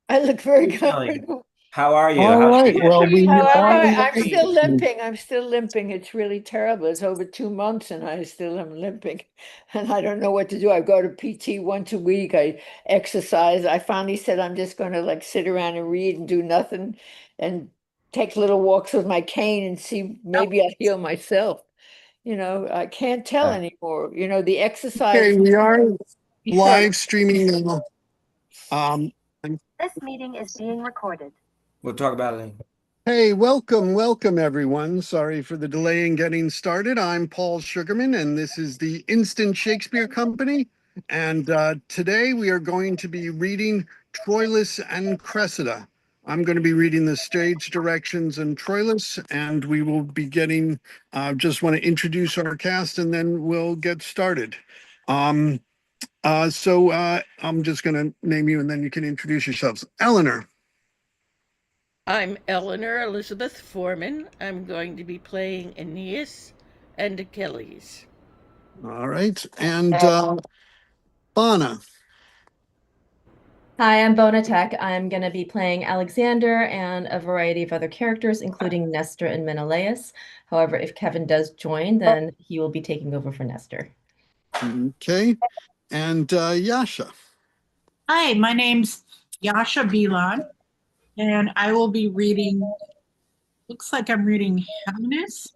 I look very Hey, Kelly, good. how are you? All How's right. your Well, we How am are I? I'm Hey, still live. limping. I'm still limping. It's really terrible. It's over 2 months and I still am limping. And I don't know what to do. I go to PT once a week. I exercise. I finally said I'm just going to like sit around and read and do nothing and take little walks with my cane and see maybe I heal myself. I can't tell anymore. The Okay, exercise. we are Sorry. live streaming now. Um, This meeting is being recorded. We'll talk about it later. hey, welcome everyone. Sorry for the delay in getting started. I'm Paul Sugarman, and this is the Instant Shakespeare Company. And today we are going to be reading Troilus and Cressida. I'm going to be reading the stage directions and Troilus, and we will be getting, just want to introduce our cast and then we'll get started. I'm just going to name you and then you can introduce yourselves. Eleanor. I'm Eleanor Elizabeth Foreman. I'm going to be playing Aeneas and Achilles. All right. And Bana. Hi, I'm Bonatek. I'm going to be playing Alexander and a variety of other characters, including Nestor and Menelaus. However, if Kevin does join, then he will be taking over for Nestor. Okay. And Yasha. Hi, my name's Yasha Bilan, and I will be reading, looks like I'm reading Hellenis,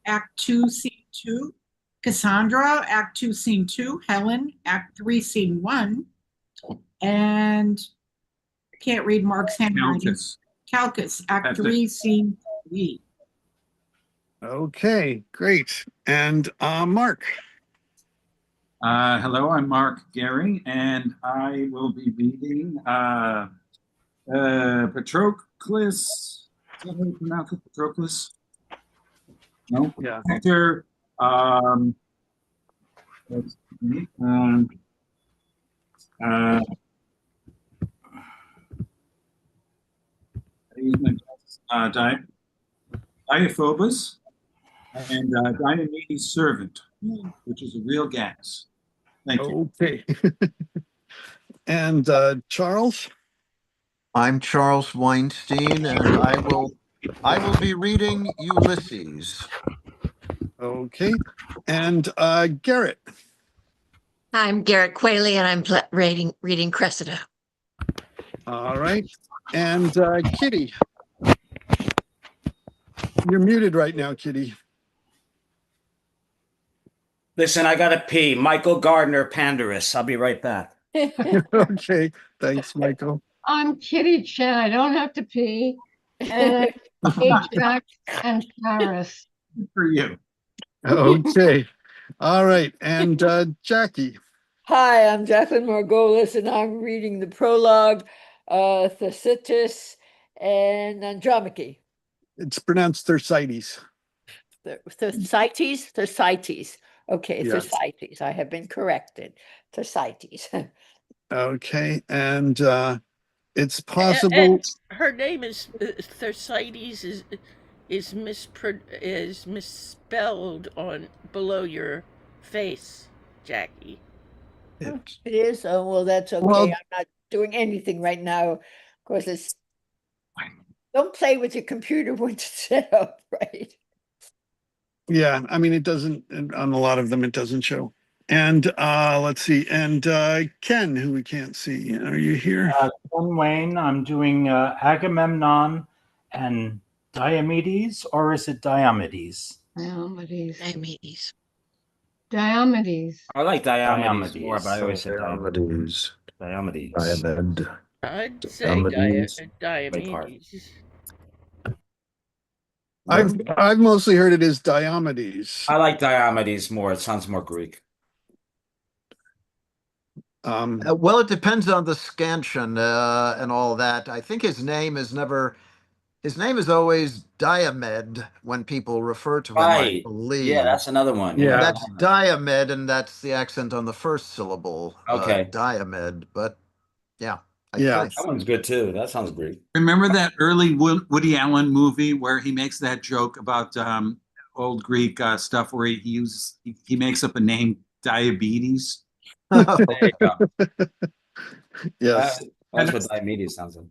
Act 2, Scene 2, Cassandra, Act 2, Scene 2, Helen, Act 3, Scene 1, and I can't read Mark's handwriting. Calchas, Act That's 3, Scene 3. Okay, great. And Mark. Hello, I'm Mark Gary, and I will be reading Patroclus. Is that how you pronounce it? Patroclus? No? Yeah. Hector. Let's see, uh, Diophobus and Diomedes' servant, which is a real gas. Thank you. Okay. And Charles. I'm Charles Weinstein, and I will be reading Ulysses. Okay. And Garrett. I'm Garrett Quayle, and I'm reading Cressida. All right. And Kitty. You're muted right now, Kitty. Listen, I gotta pee. Michael Gardner, Pandarus. I'll be right back. Okay. Thanks, Michael. I'm Kitty Chen. I don't have to pee. And HVAC and Paris. Good for you. Okay. All right. And Jackie. Hi, I'm Jacqueline Margolis, and I'm reading the prologue, Thersites and Andromache. It's pronounced Thersites. Thersites. Okay, Yes. Thersites. I have been corrected. Thersites. Okay. And it's possible. And her name is Thersites is misspelled on below your face, Jackie. It is. Oh, well, that's okay. Well- I'm not doing anything right now. Of course, don't play with your computer once it's set up, right? Yeah, I mean, it doesn't, on a lot of them, it doesn't show. And let's see. And Ken, who we can't see. Are you here? Ken Wayne, I'm doing Agamemnon and Diomedes, or is it Diomedes? Diomedes. Diomedes. I like Diomedes Diomedes. more, but I always say Diomedes. Diomedes. Diomedes. Diomed. I'd say Diomedes. I've mostly heard it as Diomedes. I like Diomedes more. It sounds more Greek. Well, it depends on the scansion and all that. I think his name is always Diomed when people refer to him, I Right. believe. Yeah, that's another one. Yeah. That's Diomed, and that's the accent on the first syllable. Okay. Diomed, but yeah. Yeah. think. That one's good too. That sounds great. Remember that early Woody Allen movie where he makes that joke about old Greek stuff where he makes up a name, diabetes? There you go. Yes. That's what Diomedes sounds like.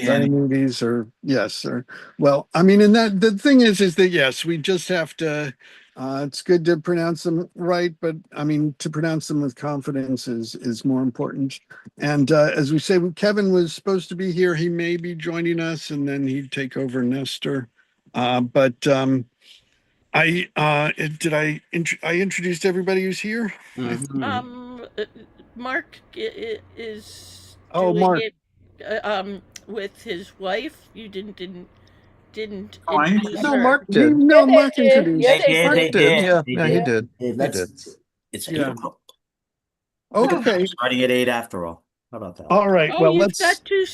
Diomedes yes, or well, I mean, and that the thing is that yes, we just have to it's good to pronounce them right, but I mean to pronounce them with confidence is more important. And as we say, Kevin was supposed to be here. He may be joining us and then he'd take over Nestor. But I introduced everybody who's here. Mark is Oh, doing Mark. it with his wife. You didn't Oh, I introduce No, her. Mark did. No, they Mark did. introduced. Yeah, they Mark did. did. Yeah, He he did. did. He That's, did. it's Yeah. 8 o'clock. Okay. Starting at 8 after all. How about that? All right. Oh, Well, you've let's. got two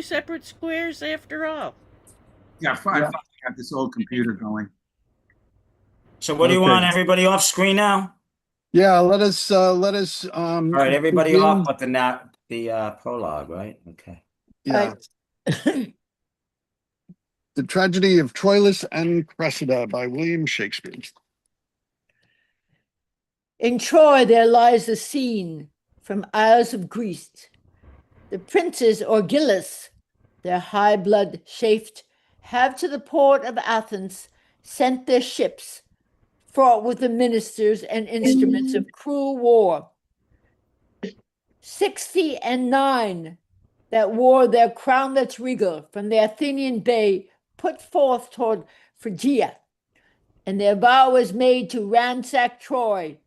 separate squares after all. Yeah, fine. I got this old computer going. So what do you Okay. want? Everybody off screen now? Yeah, let us All right, everybody begin. off but the prologue, right? Okay. Yeah. The Tragedy of Troilus and Cressida by William Shakespeare. In Troy there lies a scene from Isles of Greece. The princes Orgillus, their high blood chafed, have to the port of Athens sent their ships, fraught with the ministers and instruments of cruel war. 69 that wore their crownlets regal from the Athenian bay put forth toward Phrygia, and their vow was made to ransack Troy.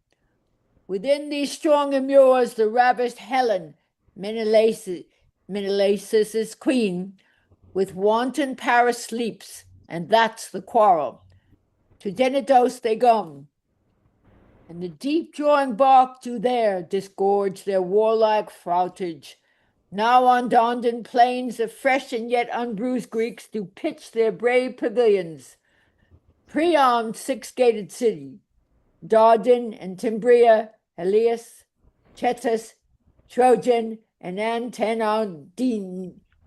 Within these strong immures, the ravished Helen, Menelaus' queen, with wanton Paris sleeps, and that's the quarrel. To Denidos they come, and the deep drawing bark do there disgorge their warlike fraughtage. Now on Dondon plains, the fresh and yet unbruised Greeks do pitch their brave pavilions. Priam's six-gated city, Dardan and Timbria, Helios, Chetus, Trojan, and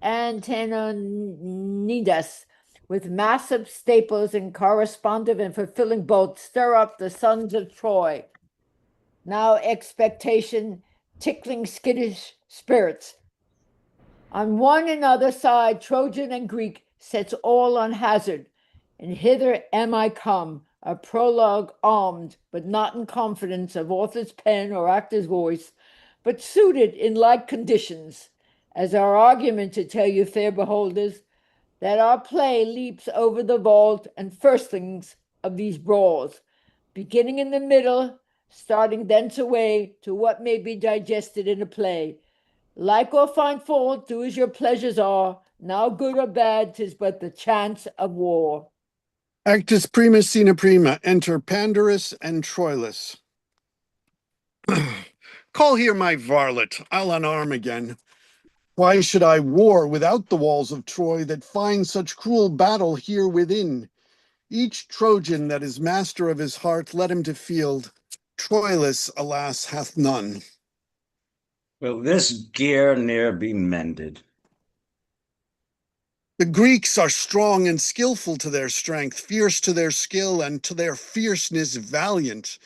Antenonidas, with massive staples and correspondent and fulfilling both, stir up the sons of Troy. Now expectation, tickling skittish spirits. On one and other side, Trojan and Greek sets all on hazard, and hither am I come, a prologue armed, but not in confidence of author's pen or actor's voice, but suited in like conditions, as our argument to tell you, fair beholders, that our play leaps over the vault and firstlings of these brawls, beginning in the middle, starting thence away to what may be digested in a play. Like or find fault, do as your pleasures are, now good or bad, 'tis but the chance of war. Actus prima sine prima. Enter Pandarus and Troilus. Call here my varlet. I'll unarm again. Why should I war without the walls of Troy that find such cruel battle here within? Each Trojan that is master of his heart, let him to field. Troilus, alas, hath none. Will this gear ne'er be mended? The Greeks are strong and skillful to their strength, fierce to their skill, and to their fierceness valiant.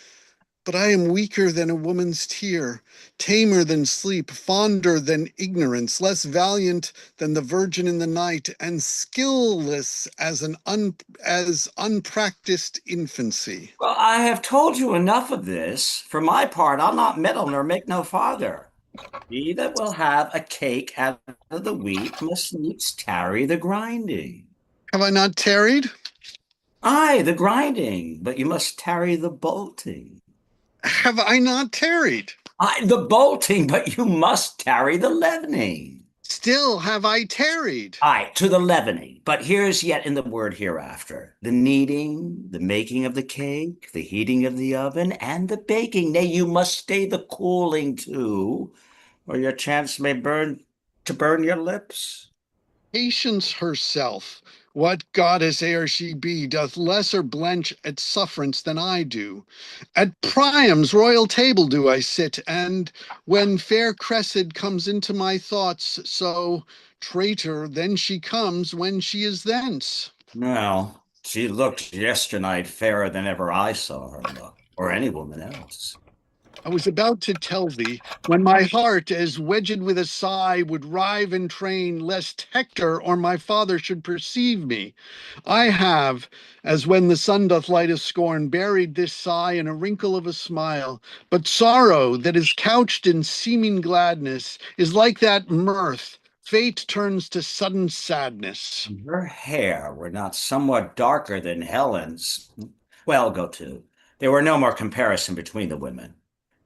But I am weaker than a woman's tear, tamer than sleep, fonder than ignorance, less valiant than the virgin in the night, and skillless as unpracticed infancy. Well, I have told you enough of this. For my part, I'll not meddle nor make no farther. He that will have a cake out of the wheat must needs tarry the grinding. Have I not tarried? Aye, the grinding, but you must tarry the bolting. Have I not tarried? Aye, the bolting, but you must tarry the leavening. Still have I tarried. Aye, to the leavening, but here's yet in the word hereafter, the kneading, the making of the cake, the heating of the oven, and the baking. Nay, you must stay the cooling too, or your chance may burn your lips. Patience herself, what goddess e'er she be, doth lesser blench at sufferance than I do. At Priam's royal table do I sit, and when fair Cressida comes into my thoughts, so, traitor, then she comes when she is thence. Well, she looked yesternight fairer than ever I saw her look, or any woman else. I was about to tell thee, when my heart, as wedged with a sigh, would rive and train, lest Hector or my father should perceive me. I have, as when the sun doth light a scorn, buried this sigh in a wrinkle of a smile. But sorrow that is couched in seeming gladness is like that mirth. Fate turns to sudden sadness. If her hair were not somewhat darker than Helen's, well, go to. There were no more comparison between the women.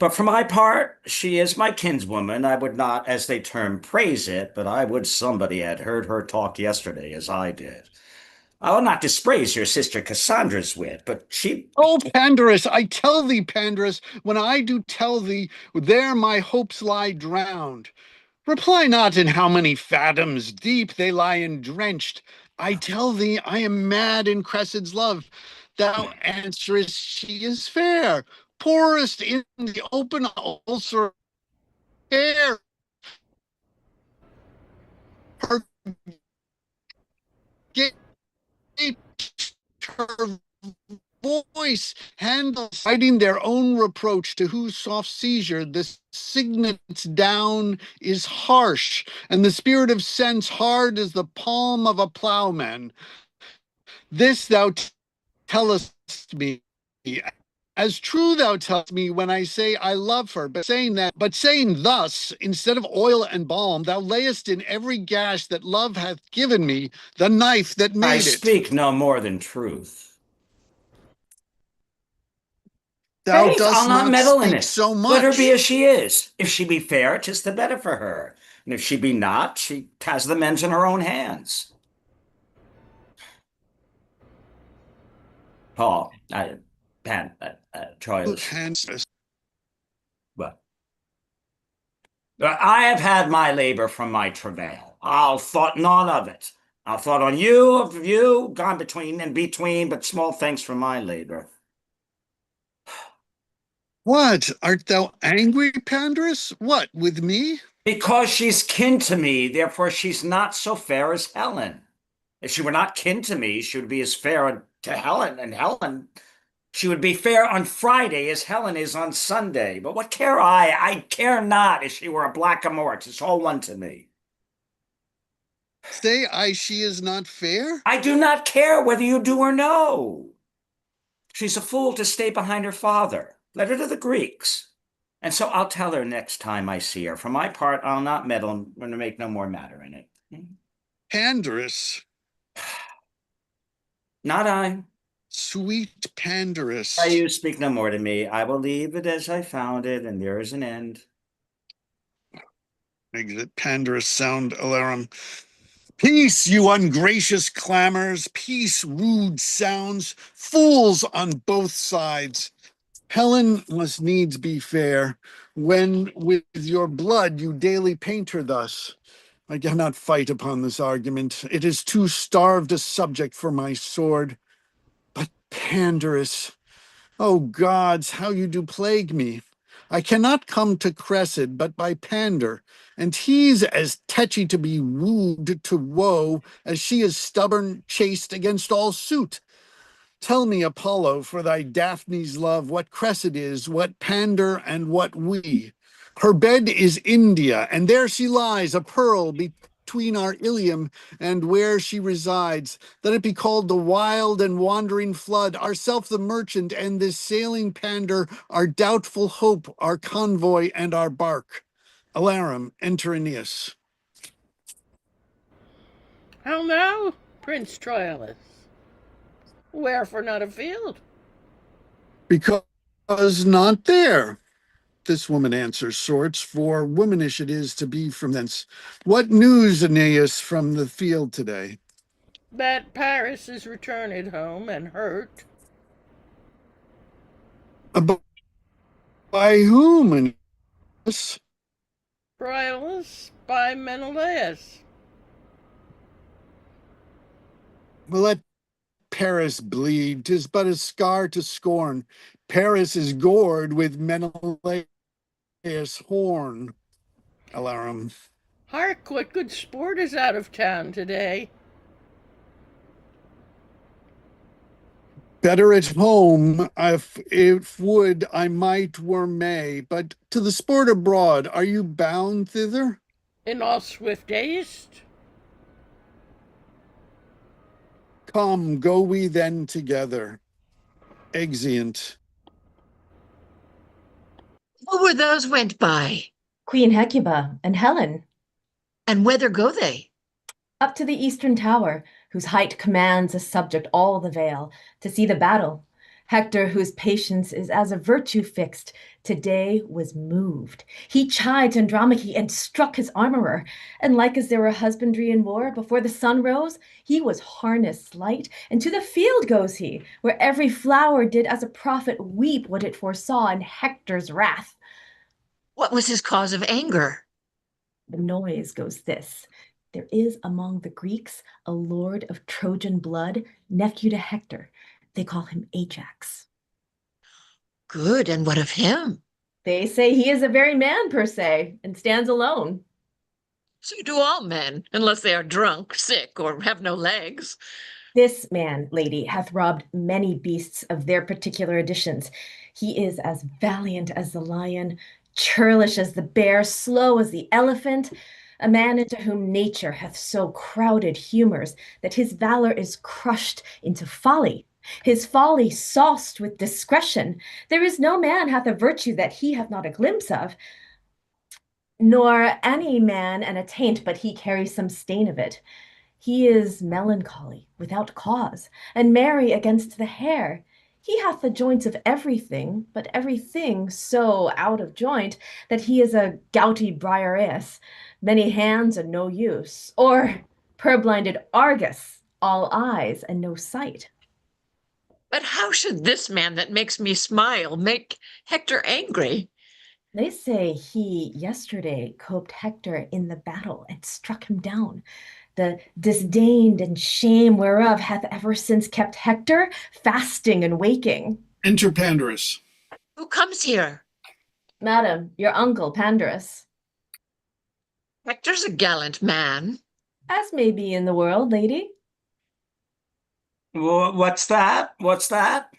But for my part, she is my kinswoman. I would not, as they term, praise it, but I would somebody had heard her talk yesterday as I did. I will not dispraise your sister Cassandra's wit, but she... Oh, Pandarus, I tell thee, Pandarus, when I do tell thee, there my hopes lie drowned. Reply not in how many fathoms deep they lie endrenched. I tell thee, I am mad in Cressida's love. Thou answerest, she is fair, pourest in the open ulcer air. Her gait, her voice handles fighting their own reproach, to whose soft seizure the signet's down is harsh, and the spirit of sense hard as the palm of a plowman. This thou tellest me, as true thou tellest me when I say I love her, but saying thus, instead of oil and balm, thou layest in every gash that love hath given me the knife that made I it. speak no more than truth. Thou Faith, dost I'll not not meddle in speak it. so much. Let her be as she is. If she be fair, 'tis the better for her. And if she be not, she has the men's in her own hands. Paul, Troilus. What? I have had my labor from my travail. I'll thought none of it. I'll thought on you, of you, gone between and between, but small thanks for my labor. What? Art thou angry, Pandarus? What, with me? Because she's kin to me, therefore she's not so fair as Helen. If she were not kin to me, she would be as fair to Helen, and Helen, she would be fair on Friday as Helen is on Sunday. But what care I? I care not if she were a blackamoor. It's all one to me. Say I she is not fair? I do not care whether you do or no. She's a fool to stay behind her father. Let her to the Greeks. And so I'll tell her next time I see her. For my part, I'll not meddle and make no more matter in it. Pandarus. Not I. Sweet Pandarus. You speak no more to me. I will leave it as I found it, and there is an end. Exit Pandarus sound alarum. Peace, you ungracious clamors, peace, rude sounds, fools on both sides. Helen must needs be fair, when with your blood you daily paint her thus. I cannot fight upon this argument. It is too starved a subject for my sword. But Pandarus, O gods, how you do plague me. I cannot come to Cressida but by pander, and he's as tetchy to be wooed to woe as she is stubborn, chaste against all suit. Tell me, Apollo, for thy Daphne's love, what Cressida is, what pander, and what we. Her bed is India, and there she lies, a pearl between our Ilium and where she resides. Let it be called the wild and wandering flood, ourself the merchant, and this sailing pander, our doubtful hope, our convoy, and our bark. Alarum, enter Aeneas. How now, Prince Troilus? Wherefore not afield? Because not there. This woman answers sorts, for womanish it is to be from thence. What news, Aeneas, from the field today? That Paris is returned home and hurt. By whom, Aeneas? Troilus by Menelaus. Well, let Paris bleed. 'Tis but a scar to scorn. Paris is gored with Menelaus' horn. Alarum. Hark, what good sport is out of town today. Better at home, if would, I might were may, but to the sport abroad, are you bound thither? In all swift haste? Come, go we then together. Exeunt. Who were those went by? Queen Hecuba and Helen. And whither go they? Up to the eastern tower, whose height commands a subject all the vale, to see the battle. Hector, whose patience is as a virtue fixed, today was moved. He chides Andromache and struck his armorer, and like as there were husbandry in war, before the sun rose, he was harnessed light, and to the field goes he, where every flower did as a prophet weep what it foresaw in Hector's wrath. What was his cause of anger? The noise goes this. There is among the Greeks a lord of Trojan blood, nephew to Hector. They call him Ajax. Good, and what of him? They say he is a very man per se, and stands alone. So do all men, unless they are drunk, sick, or have no legs. This man, lady, hath robbed many beasts of their particular additions. He is as valiant as the lion, churlish as the bear, slow as the elephant, a man into whom nature hath so crowded humors that his valor is crushed into folly, his folly sauced with discretion. There is no man hath a virtue that he hath not a glimpse of, nor any man an attaint but he carries some stain of it. He is melancholy without cause, and merry against the hair. He hath the joints of everything, but everything so out of joint that he is a gouty Briareus, many hands and no use, or purblinded Argus, all eyes and no sight. But how should this man that makes me smile make Hector angry? They say he yesterday coped Hector in the battle and struck him down. The disdain and shame whereof hath ever since kept Hector fasting and waking. Enter Pandarus. Who comes here? Madam, your uncle Pandarus. Hector's a gallant man. As may be in the world, lady. What's that? What's that?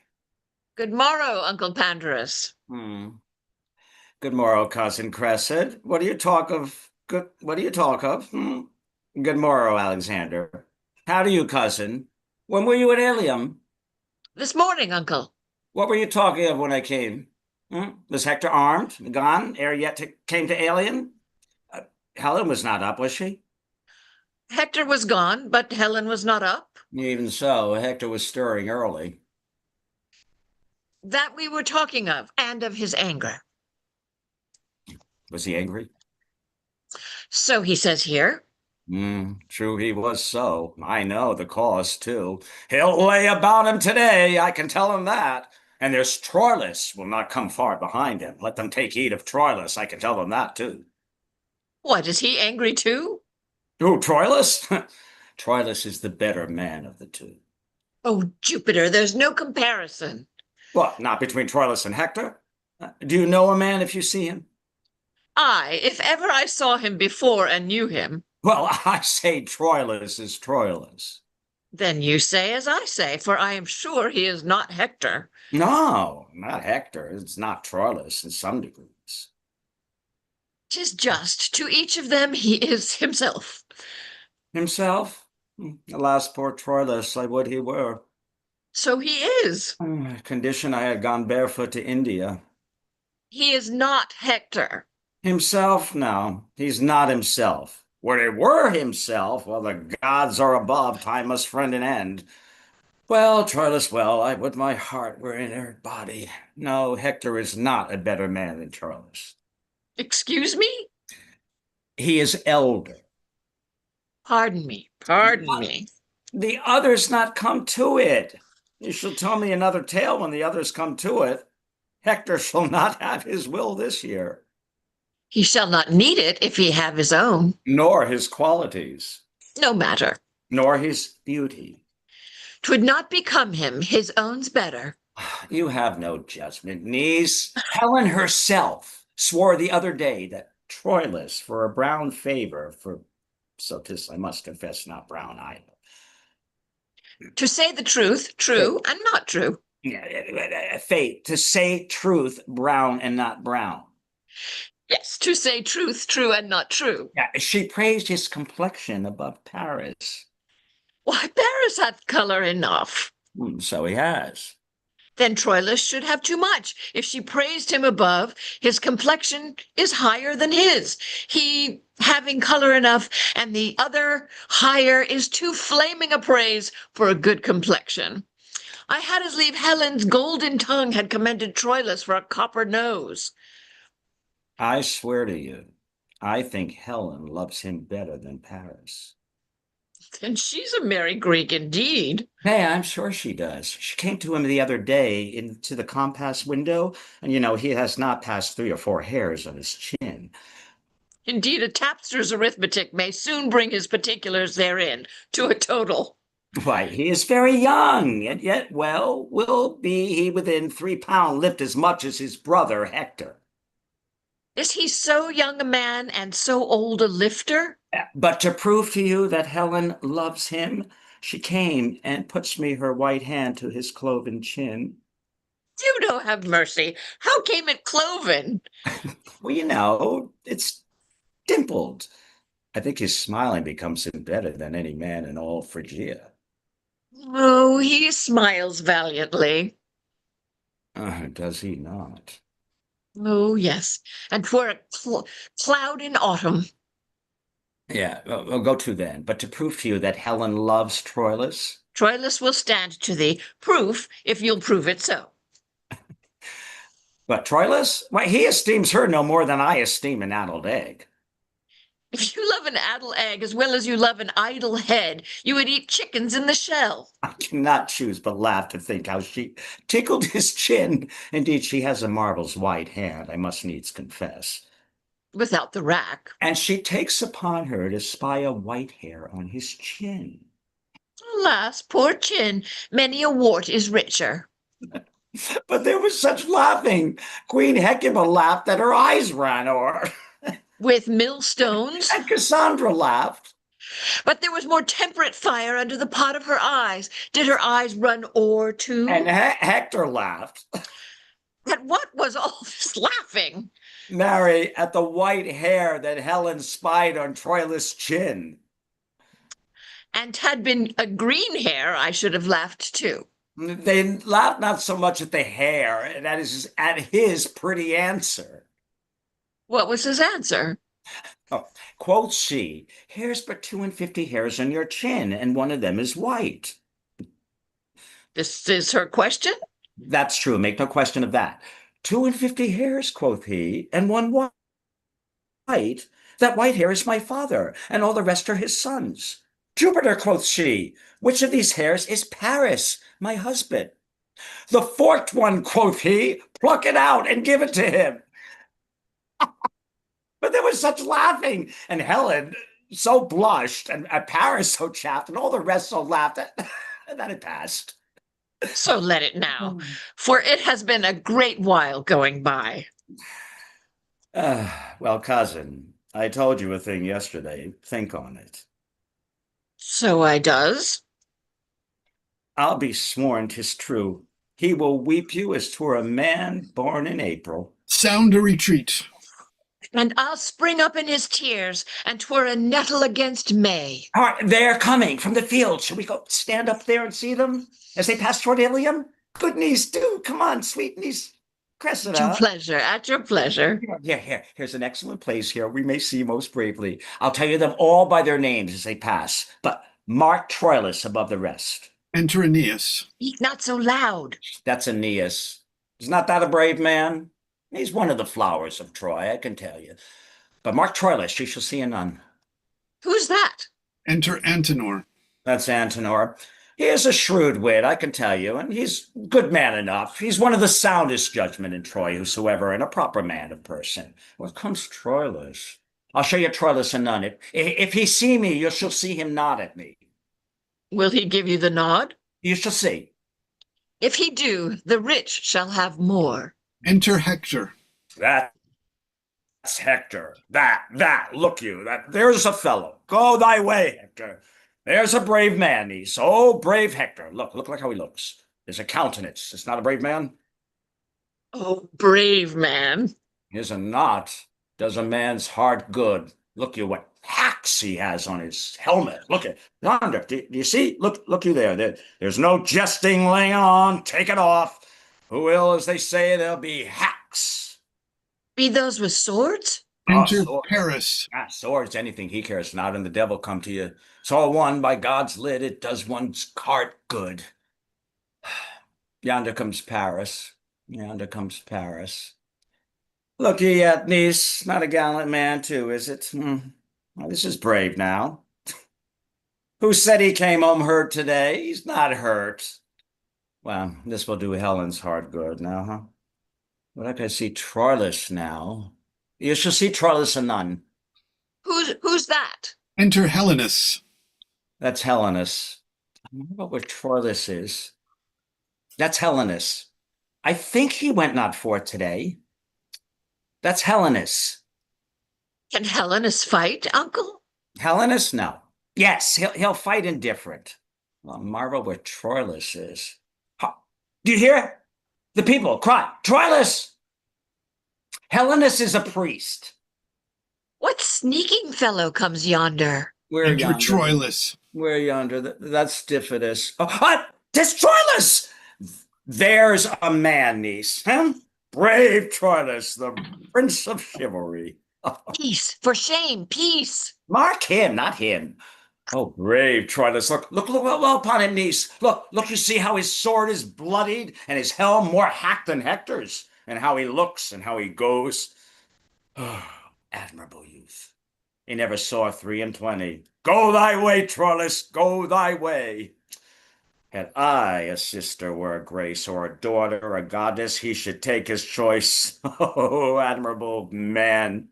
Good morrow, Uncle Pandarus. Good morrow, cousin Cressida. What do you talk of? What do you talk of? Good morrow, Alexander. How do you, cousin? When were you at Ilium? This morning, uncle. What were you talking of when I came? Was Hector armed, gone, ere yet came to Ilium? Helen was not up, was she? Hector was gone, but Helen was not up. Even so, Hector was stirring early. That we were talking of, and of his anger. Was he angry? So he says here. True he was so. I know the cause, too. He'll lay about him today, I can tell him that. And there's Troilus will not come far behind him. Let them take heed of Troilus, I can tell them that, too. What, is he angry too? Who, Troilus? Troilus is the better man of the two. Oh, Jupiter, there's no comparison. What, not between Troilus and Hector? Do you know a man if you see him? I, if ever I saw him before and knew him. Well, I say Troilus is Troilus. Then you say as I say, for I am sure he is not Hector. No, not Hector. It's not Troilus in some degrees. 'Tis just, to each of them he is himself. Himself? Alas, poor Troilus, I would he were. So he is. Condition I had gone barefoot to India. He is not Hector. Himself? No, he's not himself. Were he were himself, well, the gods are above, time must friend an end. Well, Troilus, well, I would my heart were in her body. No, Hector is not a better man than Troilus. Excuse me? He is elder. Pardon me, pardon me. The others not come to it. You shall tell me another tale when the others come to it. Hector shall not have his will this year. He shall not need it if he have his own. Nor his qualities. No matter. Nor his beauty. 'Twould not become him, his own's better. You have no judgment, niece. Helen herself swore the other day that Troilus for a brown favor, for so 'tis I must confess not brown either. To say the truth, true and not true. Fate, to say truth, brown and not brown. Yes, to say truth, true and not true. Yeah, she praised his complexion above Paris. Why, Paris hath color enough. So he has. Then Troilus should have too much. If she praised him above, his complexion is higher than his. He having color enough, and the other higher is too flaming a praise for a good complexion. I had as lieve Helen's golden tongue had commended Troilus for a copper nose. I swear to you, I think Helen loves him better than Paris. Then she's a merry Greek indeed. Hey, I'm sure she does. She came to him the other day into the compass window, and he has not passed 3 or 4 hairs on his chin. Indeed, a tapster's arithmetic may soon bring his particulars therein to a total. Why, he is very young, and yet, well, will be he within 3 pound lift as much as his brother Hector. Is he so young a man and so old a lifter? But to prove to you that Helen loves him, she came and puts me her white hand to his cloven chin. You have mercy. How came it cloven? Well, it's dimpled. I think his smiling becomes him better than any man in all Phrygia. Oh, he smiles valiantly. Does he not? Oh, yes, and 'twere a cloud in autumn. Yeah, I'll go to then. But to prove to you that Helen loves Troilus. Troilus will stand to thee. Proof, if you'll prove it so. But Troilus? Why, he esteems her no more than I esteem an addled egg. If you love an addle egg as well as you love an idle head, you would eat chickens in the shell. I cannot choose but laugh to think how she tickled his chin. Indeed, she has a marvel's white hand, I must needs confess. Without the rack. And she takes upon her to spy a white hair on his chin. Alas, poor chin, many a wart is richer. But there was such laughing. Queen Hecuba laughed that her eyes ran o'er. With millstones? And Cassandra laughed. But there was more temperate fire under the pot of her eyes. Did her eyes run o'er too? And Hector laughed. At what was all this laughing? Marry, at the white hair that Helen spied on Troilus' chin. And had been a green hair, I should have laughed too. They laughed not so much at the hair, that is at his pretty answer. What was his answer? Oh, quoth she, here's but 52 hairs on your chin, and one of them is white. This is her question? That's true, make no question of that. 52 hairs, quoth he, and one white. That white hair is my father, and all the rest are his sons. Jupiter, quoth she, which of these hairs is Paris, my husband? The forked one, quoth he, pluck it out and give it to him. But there was such laughing, and Helen so blushed, and Paris so chaffed, and all the rest so laughed that it passed. So let it now, for it has been a great while going by. Well, cousin, I told you a thing yesterday. Think on it. So I does. I'll be sworn 'tis true. He will weep you as 'twere a man born in April. Sound a retreat. And I'll spring up in his tears, and 'twere a nettle against May. All right, they're coming from the field. Shall we go stand up there and see them as they pass toward Ilium? Good niece, do. Come on, sweet niece. Cressida. At your pleasure, at your pleasure. Here's an excellent place here we may see most bravely. I'll tell you them all by their names as they pass, but mark Troilus above the rest. Enter Aeneas. Speak not so loud. That's Aeneas. Is not that a brave man? He's one of the flowers of Troy, I can tell you. But mark Troilus, you shall see anon. Who's that? Enter Antenor. That's Antenor. He is a shrewd wit, I can tell you, and he's good man enough. He's one of the soundest judgment in Troy, whosoever, and a proper man of person. What comes Troilus? I'll show you Troilus anon. If he see me, you shall see him nod at me. Will he give you the nod? You shall see. If he do, the rich shall have more. Enter Hector. That's Hector. That, look you, there's a fellow. Go thy way, Hector. There's a brave man, niece. Oh, brave Hector. Look like how he looks. There's a countenance. It's not a brave man? Oh, brave man. Is it not? Does a man's heart good. Look you what hacks he has on his helmet. Look at yonder. Do you see? Look you there. There's no jesting laying on. Take it off. Who will, as they say, there'll be hacks. Be those with swords? Enter Swords. Paris. Swords, anything he cares not, and the devil come to you. It's all one by God's lid. It does one's heart good. Yonder comes Paris. Yonder comes Paris. Look ye at niece, not a gallant man too, is it? Well, this is brave now. Who said he came home hurt today? He's not hurt. Well, this will do Helen's heart good now, huh? But I can see Troilus now. You shall see Troilus anon. Who's that? Enter Helenus. That's Helenus. I wonder what Troilus is. That's Helenus. I think he went not forth today. That's Helenus. Can Helenus fight, uncle? Helenus? No. Yes, he'll fight indifferent. Well, marvel where Troilus is. Do you hear? The people cry, Troilus! Helenus is a priest. What sneaking fellow comes yonder? Where Enter yonder? Troilus. Where yonder? That's Stiphodus. Oh, tis Troilus! There's a man, niece. Huh? Brave Troilus, the prince of chivalry. Peace, for shame, peace. Mark him, not him. Oh, brave Troilus. Look well upon him, niece. Look, you see how his sword is bloodied and his helm more hacked than Hector's, and how he looks and how he goes. Oh, admirable youth. He never saw 23. Go thy way, Troilus, go thy way. Had I a sister were a grace, or a daughter, a goddess, he should take his choice. Oh, admirable man.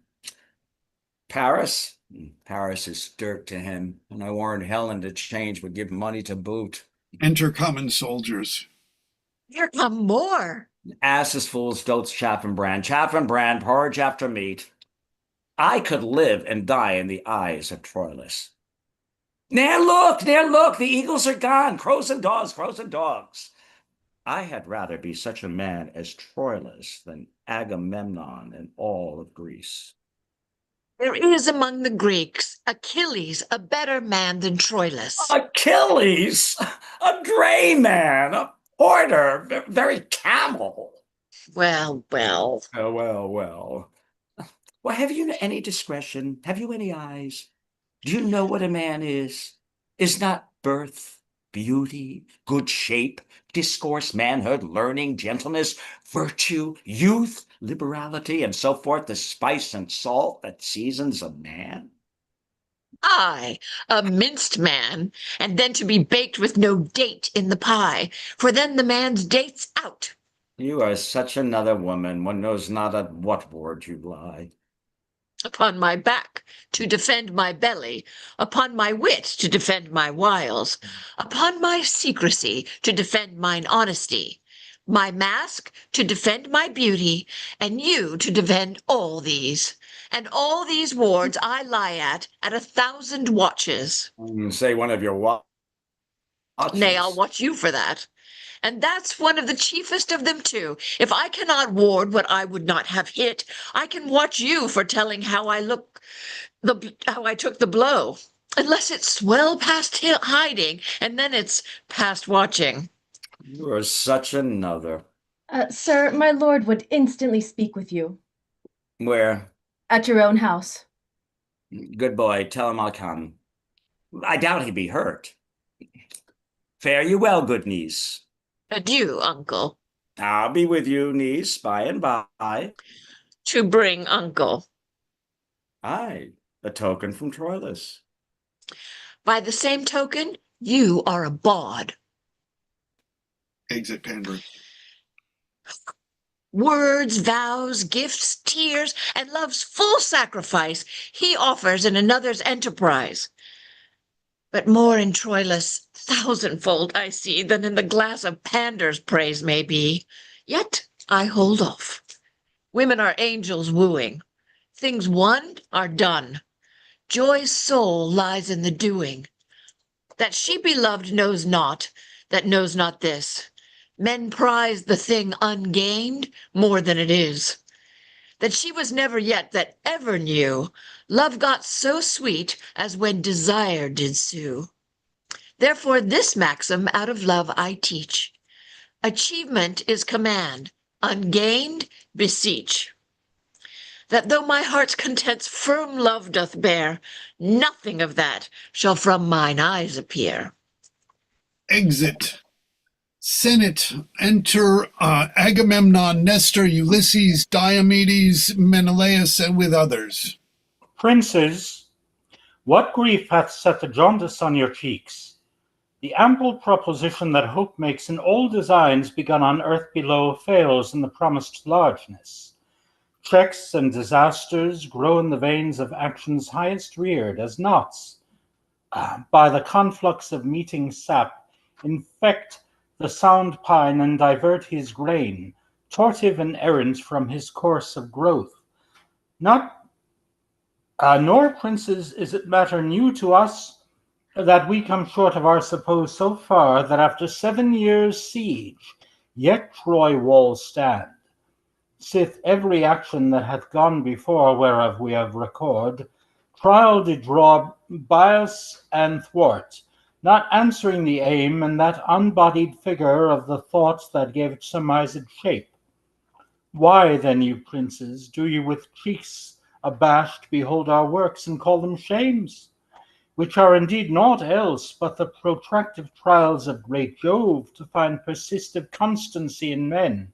Paris? Paris is dirt to him, and I warned Helen to change would give money to boot. Enter common soldiers. Here come more. Asses, fools, dotes, chaff and brand, porridge after meat. I could live and die in the eyes of Troilus. Now look, the eagles are gone, crows and dogs. I had rather be such a man as Troilus than Agamemnon in all of Greece. There is among the Greeks Achilles, a better man than Troilus. Achilles, a drayman, a porter, very camel. Well. Well, have you any discretion? Have you any eyes? Do you know what a man is? Is not birth, beauty, good shape, discourse, manhood, learning, gentleness, virtue, youth, liberality, and so forth, the spice and salt that seasons a man? I, a minced man, and then to be baked with no date in the pie, for then the man's date's out. You are such another woman, one knows not at what ward you lie. Upon my back to defend my belly, upon my wit to defend my wiles, upon my secrecy to defend mine honesty, my mask to defend my beauty, and you to defend all these. And all these wards I lie at 1,000 watches. Say one of your watches. Nay, I'll watch you for that. And that's one of the chiefest of them too. If I cannot ward what I would not have hit, I can watch you for telling how I took the blow. Unless it's well past hiding, and then it's past watching. You are such another. Sir, my lord would instantly speak with you. Where? At your own house. Good boy, tell him I'll come. I doubt he be hurt. Fare you well, good niece. Adieu, uncle. I'll be with you, niece, by and by. To bring uncle. Aye, a token from Troilus. By the same token, you are a bawd. Exit Pembroke. Words, vows, gifts, tears, and love's full sacrifice he offers in another's enterprise. But more in Troilus, 1,000-fold I see, than in the glass of Pandar's praise may be. Yet I hold off. Women are angels wooing. Things won are done. Joy's soul lies in the doing. That she beloved knows not, that knows not this. Men prize the thing ungained more than it is. That she was never yet that ever knew love got so sweet as when desire did sue. Therefore this maxim out of love I teach. Achievement is command, ungained beseech. That though my heart's content's firm love doth bear, nothing of that shall from mine eyes appear. Exit. Senate, enter Agamemnon, Nestor, Ulysses, Diomedes, Menelaus, and with others. Princes, what grief hath set the jaundice on your cheeks? The ample proposition that hope makes in all designs begun on earth below fails in the promised largeness. Checks and disasters grow in the veins of actions highest reared as knots. By the conflux of meeting sap, infect the sound pine and divert his grain, tortive and errant from his course of growth. Nor, princes, is it matter new to us that we come short of our suppose so far that after 7 years' siege, yet Troy walls stand. Sith every action that hath gone before, whereof we have record, trial did draw bias and thwart, not answering the aim and that unbodied figure of the thoughts that gave it surmised shape. Why then, you princes, do you with cheeks abashed behold our works and call them shames? Which are indeed naught else but the protractive trials of great Jove to find persistive constancy in men,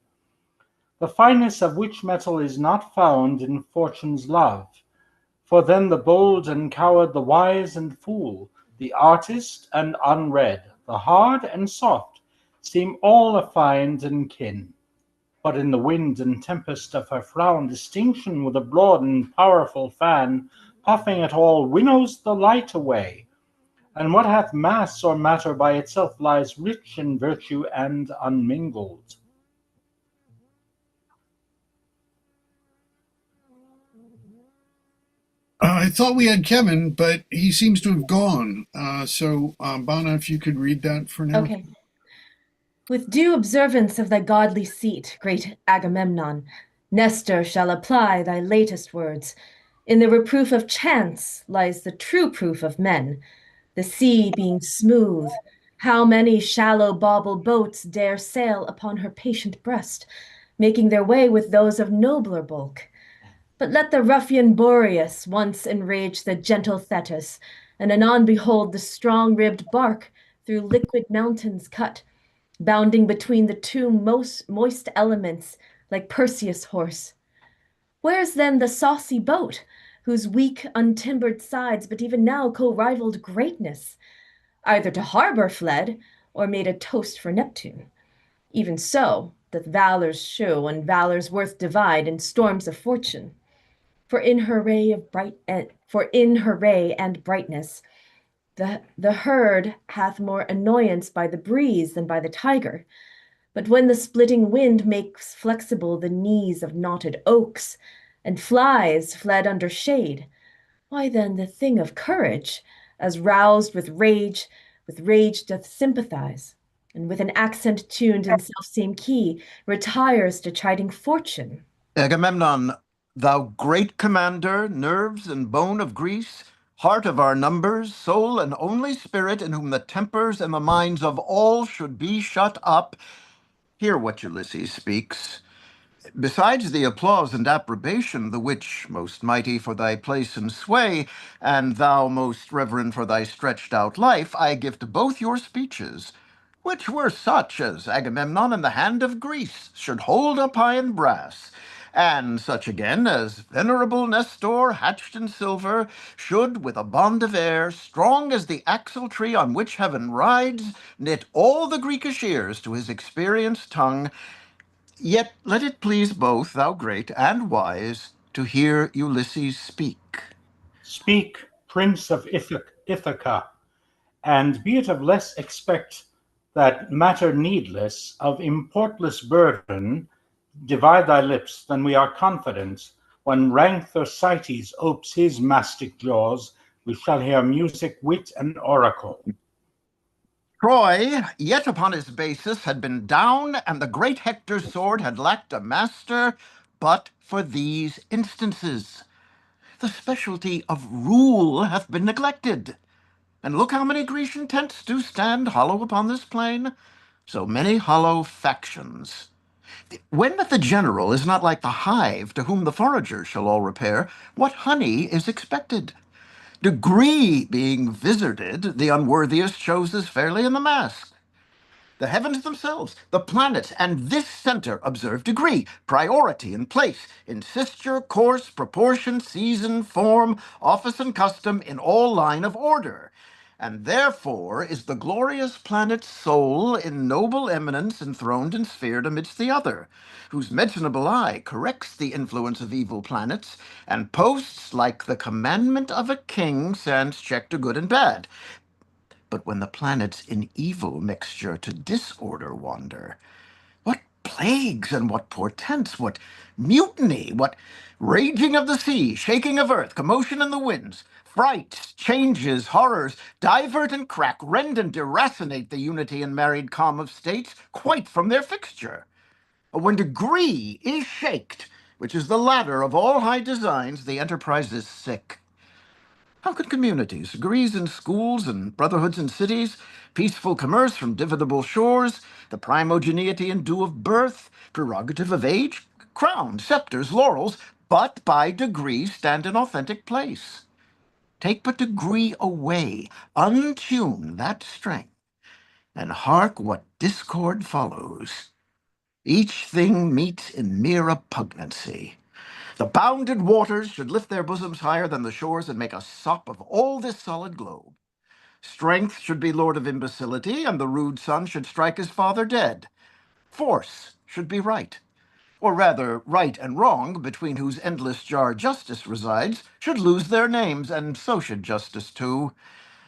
the fineness of which metal is not found in fortune's love. For then the bold and coward, the wise and fool, the artist and unread, the hard and soft, seem all affind and kin. But in the wind and tempest of her frown, distinction with a broad and powerful fan, puffing at all, winnows the light away. And what hath mass or matter by itself lies rich in virtue and unmingled. I thought we had Kevin, but he seems to have gone. Bana, if you could read that for now. Okay. With due observance of thy godly seat, great Agamemnon, Nestor shall apply thy latest words. In the reproof of chance lies the true proof of men. The sea being smooth, how many shallow bauble boats dare sail upon her patient breast, making their way with those of nobler bulk? But let the ruffian Boreas once enrage the gentle Thetis, and anon behold the strong-ribbed bark through liquid mountains cut, bounding between the two most moist elements like Perseus' horse. Where's then the saucy boat, whose weak, untimbered sides but even now co-rivaled greatness? Either to harbor fled, or made a toast for Neptune. Even so, doth valor's show and valor's worth divide in storms of fortune. For in her ray and brightness, the herd hath more annoyance by the breeze than by the tiger. But when the splitting wind makes flexible the knees of knotted oaks, and flies fled under shade, why then the thing of courage, as roused with rage doth sympathize, and with an accent tuned in self-same key, retires to chiding fortune. Agamemnon, thou great commander, nerves and bone of Greece, heart of our numbers, soul and only spirit, in whom the tempers and the minds of all should be shut up, hear what Ulysses speaks. Besides the applause and approbation, the which, most mighty for thy place and sway, and thou most reverend for thy stretched out life, I give to both your speeches, which were such as Agamemnon in the hand of Greece should hold up high in brass, and such again as venerable Nestor, hatched in silver, should, with a bond of air, strong as the axle tree on which heaven rides, knit all the Greekish ears to his experienced tongue. Yet let it please both, thou great and wise, to hear Ulysses speak. Speak, Prince of Ithaca, and be it of less expect that matter needless, of importless burden, divide thy lips, than we are confident, when rank Thersites opes his mastic jaws, we shall hear music, wit, and oracle. Troy, yet upon his basis, had been down, and the great Hector's sword had lacked a master, but for these instances. The specialty of rule hath been neglected. And look how many Grecian tents do stand hollow upon this plain, so many hollow factions. When that the general is not like the hive to whom the foragers shall all repair, what honey is expected? Degree being vizarded, the unworthiest shows as fairly in the mask. The heavens themselves, the planets, and this center observe degree, priority and place, insisture, course, proportion, season, form, office, and custom in all line of order. And therefore is the glorious planet's soul in noble eminence enthroned and sphered amidst the other, whose medicinable eye corrects the influence of evil planets, and posts like the commandment of a king stands check to good and bad. But when the planets in evil mixture to disorder wander, what plagues and what portents, what mutiny, what raging of the sea, shaking of earth, commotion in the winds, frights, changes, horrors, divert and crack, rend and deracinate the unity and married calm of states quite from their fixture. When degree is shaked, which is the ladder of all high designs, the enterprise is sick. How could communities, degrees in schools and brotherhoods in cities, peaceful commerce from dividable shores, the primogeneity and due of birth, prerogative of age, crown, scepters, laurels, but by degree stand in authentic place? Take but degree away, untune that strength, and hark what discord follows. Each thing meets in mere repugnancy. The bounded waters should lift their bosoms higher than the shores and make a sop of all this solid globe. Strength should be lord of imbecility, and the rude son should strike his father dead. Force should be right, or rather right and wrong, between whose endless jar justice resides, should lose their names, and so should justice too.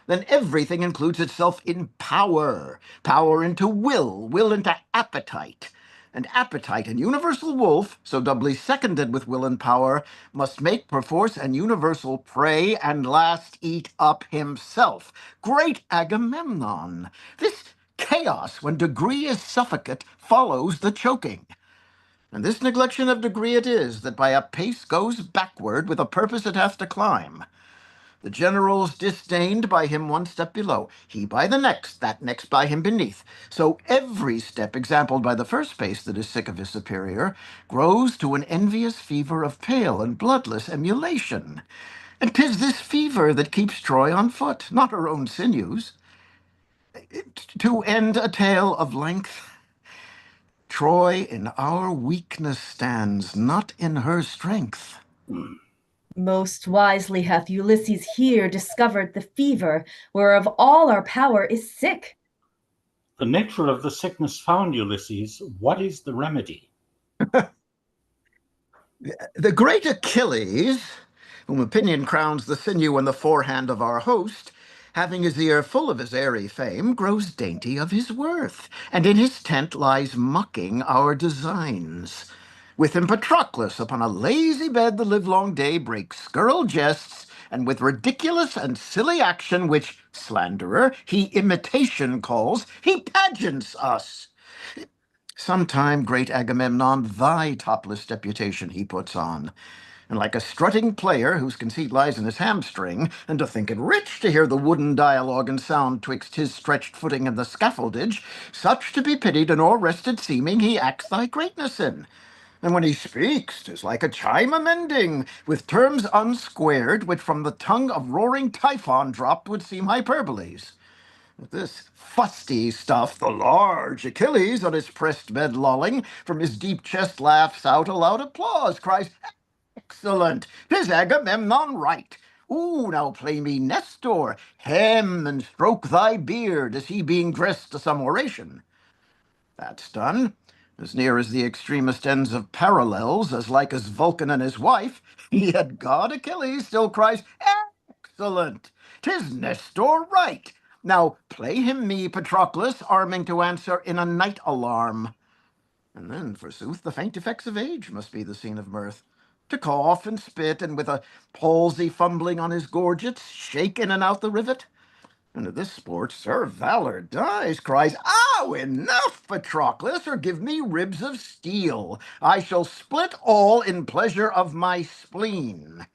Then everything includes itself in power, power into will, will into appetite. And appetite, an universal wolf, so doubly seconded with will and power, must make perforce an universal prey, and last eat up himself. Great Agamemnon! This chaos, when degree is suffocate, follows the choking. And this neglection of degree it is, that by a pace goes backward with a purpose it hath to climb. The generals disdained by him one step below, he by the next, that next by him beneath. So every step exampled by the first pace that is sick of his superior grows to an envious fever of pale and bloodless emulation. And 'tis this fever that keeps Troy on foot, not her own sinews. To end a tale of length, Troy in our weakness stands, not in her strength. Most wisely hath Ulysses here discovered the fever, whereof all our power is sick. The nature of the sickness found, Ulysses, what is the remedy? The great Achilles, whom opinion crowns the sinew and the forehand of our host, having his ear full of his airy fame, grows dainty of his worth, and in his tent lies mocking our designs. With him Patroclus upon a lazy bed the livelong day breaks scurril jests, and with ridiculous and silly action, which, slanderer, he imitation calls, he pageants us. Sometime, great Agamemnon, thy topless deputation he puts on, and like a strutting player whose conceit lies in his hamstring, and to think it rich to hear the wooden dialogue and sound twixt his stretched footing and the scaffoldage, such to be pitied and o'er-rested seeming he acts thy greatness in. And when he speaks, 'tis like a chime amending, with terms unsquared, which from the tongue of roaring Typhon dropped would seem hyperboles. This fusty stuff, the large Achilles, on his pressed bed lolling, from his deep chest laughs out a loud applause, cries, "Excellent! 'Tis Agamemnon right! Ooh, now play me Nestor, hem and stroke thy beard, as he being dressed to some oration." That's done, as near as the extremest ends of parallels, as like as Vulcan and his wife, yet God Achilles still cries, "Excellent! 'Tis Nestor right! Now play him me, Patroclus, arming to answer in a night alarm." And then, forsooth, the faint effects of age must be the scene of mirth. To cough and spit, and with a palsy fumbling on his gorgets, shake in and out the rivet. And at this sport, Sir Valor dies, cries, "Ow, enough, Patroclus, or give me ribs of steel. I shall split all in pleasure of my spleen."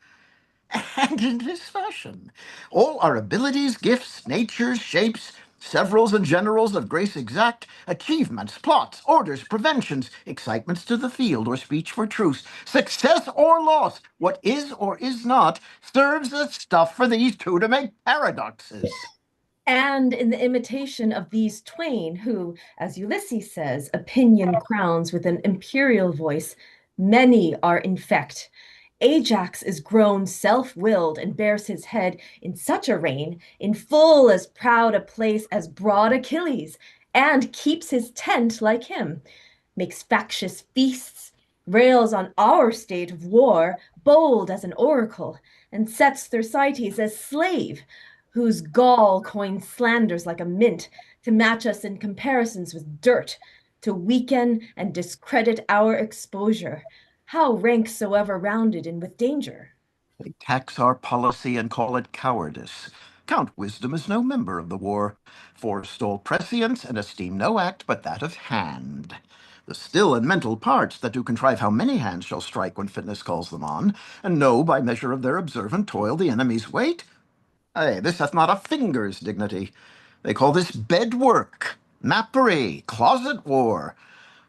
And in this fashion, all our abilities, gifts, natures, shapes, severals and generals of grace exact, achievements, plots, orders, preventions, excitements to the field or speech for truce, success or loss, what is or is not, serves as stuff for these two to make paradoxes. And in the imitation of these twain, who, as Ulysses says, opinion crowns with an imperial voice, many are infect. Ajax is grown self-willed and bears his head in such a reign, in full as proud a place as broad Achilles, and keeps his tent like him, makes factious feasts, rails on our state of war, bold as an oracle, and sets Thersites as slave, whose gall coins slanders like a mint, to match us in comparisons with dirt, to weaken and discredit our exposure, how rank soever rounded and with danger. They tax our policy and call it cowardice. Count wisdom as no member of the war, forestall prescience, and esteem no act but that of hand. The still and mental parts that do contrive how many hands shall strike when fitness calls them on, and know by measure of their observant toil the enemy's weight. Ay, this hath not a finger's dignity. They call this bed work, napery, closet war,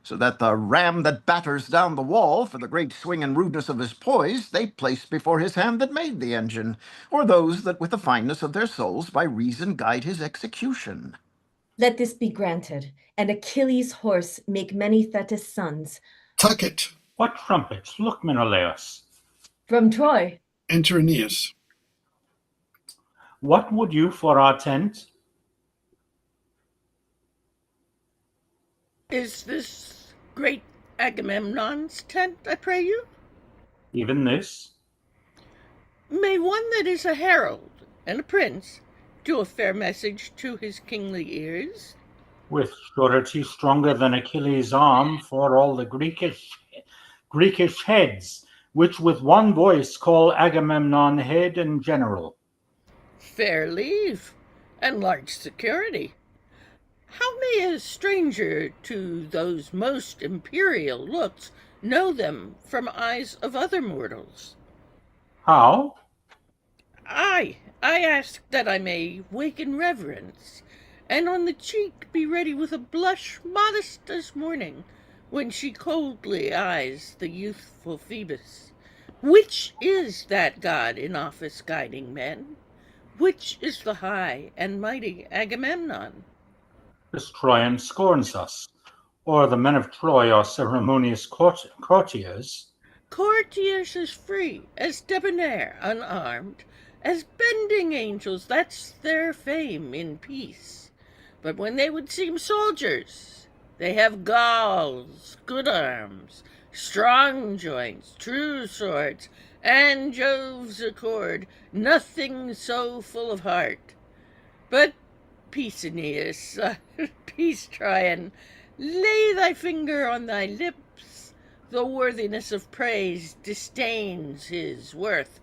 so that the ram that batters down the wall for the great swing and rudeness of his poise they place before his hand that made the engine, or those that with the fineness of their souls by reason guide his execution. Let this be granted, and Achilles' horse make many Thetis sons. Tuck it. What trumpets? Look, Menelaus. From Troy. Enter Aeneas. What would you for our tent? Is this great Agamemnon's tent, I pray you? Even this? May one that is a herald and a prince do a fair message to his kingly ears? With surety stronger than Achilles' arm for all the Greekish heads, which with one voice call Agamemnon head and general. Fair leave and large security. How may a stranger to those most imperial looks know them from eyes of other mortals? How? I ask that I may waken reverence, and on the cheek be ready with a blush modest as morning, when she coldly eyes the youthful Phoebus. Which is that god in office guiding men? Which is the high and mighty Agamemnon? This Troyan scorns us, or the men of Troy are ceremonious courtiers. Courtiers as free, as debonair, unarmed, as bending angels, that's their fame in peace. But when they would seem soldiers, they have galls, good arms, strong joints, true swords, and Jove's accord, nothing so full of heart. But peace, Aeneas, peace, Tryon, lay thy finger on thy lips. The worthiness of praise disdains his worth.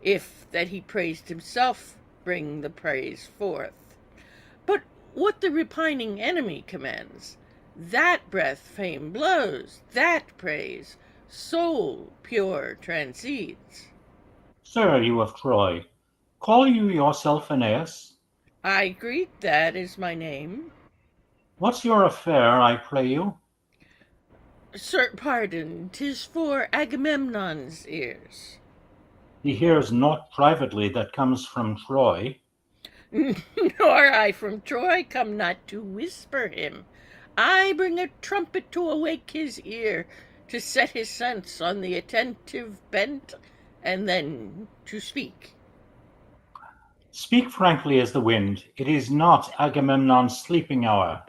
If that he praised himself, bring the praise forth. But what the repining enemy commends, that breath fame blows, that praise soul pure transcedes. Sir, you of Troy, call you yourself Aeneas? I greet that is my name. What's your affair, I pray you? Sir, pardon, 'tis for Agamemnon's ears. He hears naught privately that comes from Troy. Nor I from Troy come not to whisper him. I bring a trumpet to awake his ear, to set his sense on the attentive bent, and then to speak. Speak frankly as the wind. It is not Agamemnon's sleeping hour.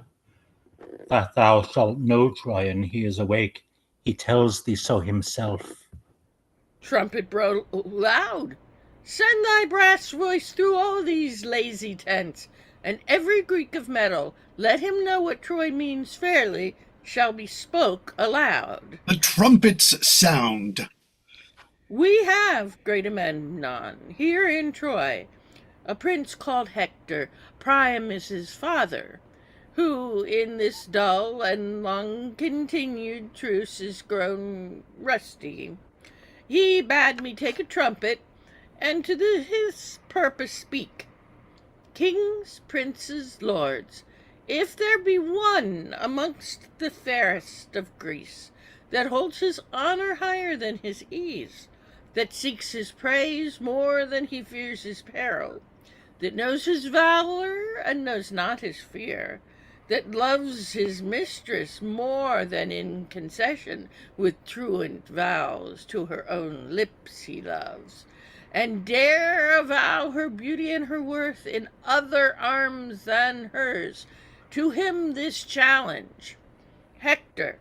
That thou shalt know, Tryon, he is awake. He tells thee so himself. Trumpet blow loud. Send thy brass voice through all these lazy tents, and every Greek of mettle, let him know what Troy means fairly, shall be spoke aloud. The trumpets sound. We have, great Agamemnon, here in Troy, a prince called Hector, Priamus's father, who in this dull and long-continued truce is grown rusty. He bade me take a trumpet, and to his purpose speak. Kings, princes, lords, if there be one amongst the fairest of Greece that holds his honour higher than his ease, that seeks his praise more than he fears his peril, that knows his valour and knows not his fear, that loves his mistress more than in concession with truant vows to her own lips he loves, and dare avow her beauty and her worth in other arms than hers, to him this challenge: Hector,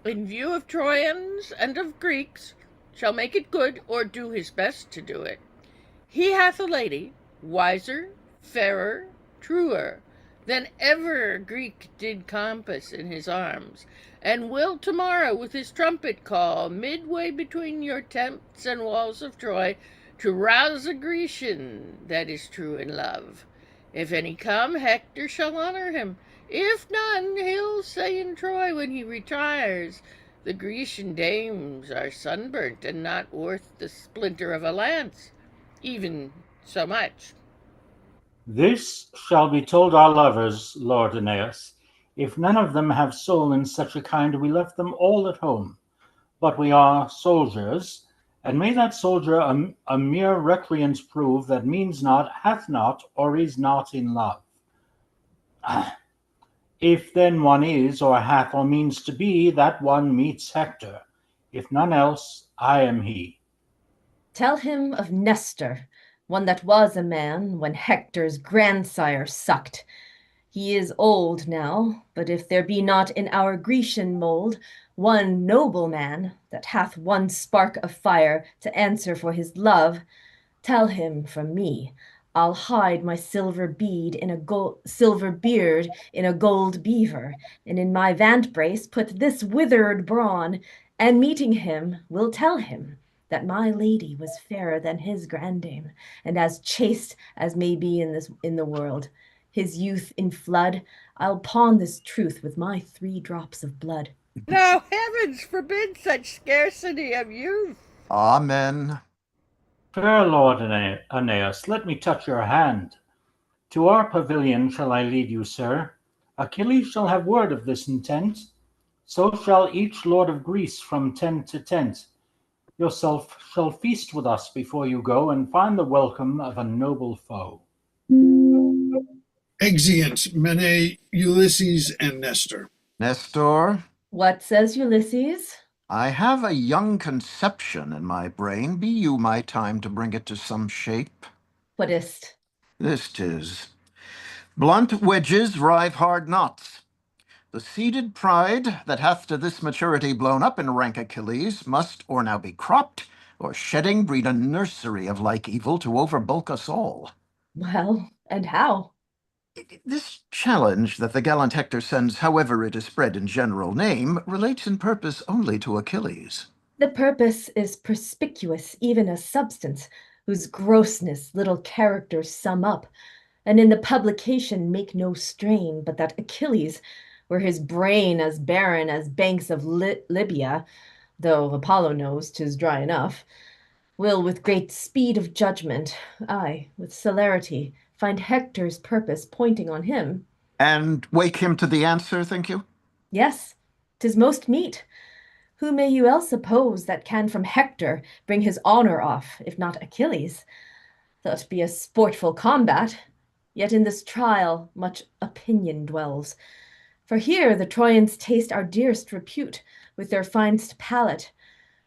in view of Trojans and of Greeks, shall make it good, or do his best to do it. He hath a lady, wiser, fairer, truer, than ever Greek did compass in his arms, and will tomorrow with his trumpet call, midway between your tents and walls of Troy, to rouse a Grecian that is true in love. If any come, Hector shall honour him. If none, he'll say in Troy when he retires, the Grecian dames are sunburnt and not worth the splinter of a lance, even so much. This shall be told our lovers, Lord Aeneas. If none of them have soul in such a kind, we left them all at home. But we are soldiers, and may that soldier a mere recreant prove that means not, hath not, or is not in love. If then one is, or hath, or means to be, that one meets Hector. If none else, I am he. Tell him of Nestor, one that was a man when Hector's grandsire sucked. He is old now, but if there be not in our Grecian mould one noble man that hath one spark of fire to answer for his love, tell him from me I'll hide my silver beard in a gold beaver, and in my vant-brace put this withered brawn, and meeting him will tell him that my lady was fairer than his grandame, and as chaste as may be in the world. His youth in flood, I'll pawn this truth with my 3 drops of blood. Now heavens forbid such scarcity of youth. Amen. Fair Lord Aeneas, let me touch your hand. To our pavilion shall I lead you, sir. Achilles shall have word of this intent. So shall each lord of Greece from tent to tent. Yourself shall feast with us before you go, and find the welcome of a noble foe. Exeunt Mene, Ulysses, and Nestor. Nestor, What says Ulysses? I have a young conception in my brain. Be you my time to bring it to some shape? What is't? This 'tis. Blunt wedges rive hard knots. The seeded pride that hath to this maturity blown up in rank Achilles must or now be cropped, or shedding breed a nursery of like evil to overbulk us all. Well, and how? This challenge that the gallant Hector sends, however it is spread in general name, relates in purpose only to Achilles. The purpose is perspicuous even as substance, whose grossness little characters sum up, and in the publication make no strain, but that Achilles, were his brain as barren as banks of Libya, though Apollo knows 'tis dry enough, will with great speed of judgment, aye, with celerity, find Hector's purpose pointing on him. And wake him to the answer, think you? Yes, 'tis most meet. Who may you else suppose that can from Hector bring his honour off, if not Achilles? Thought be a sportful combat, yet in this trial much opinion dwells. For here the Trojans taste our dearest repute with their finest palate,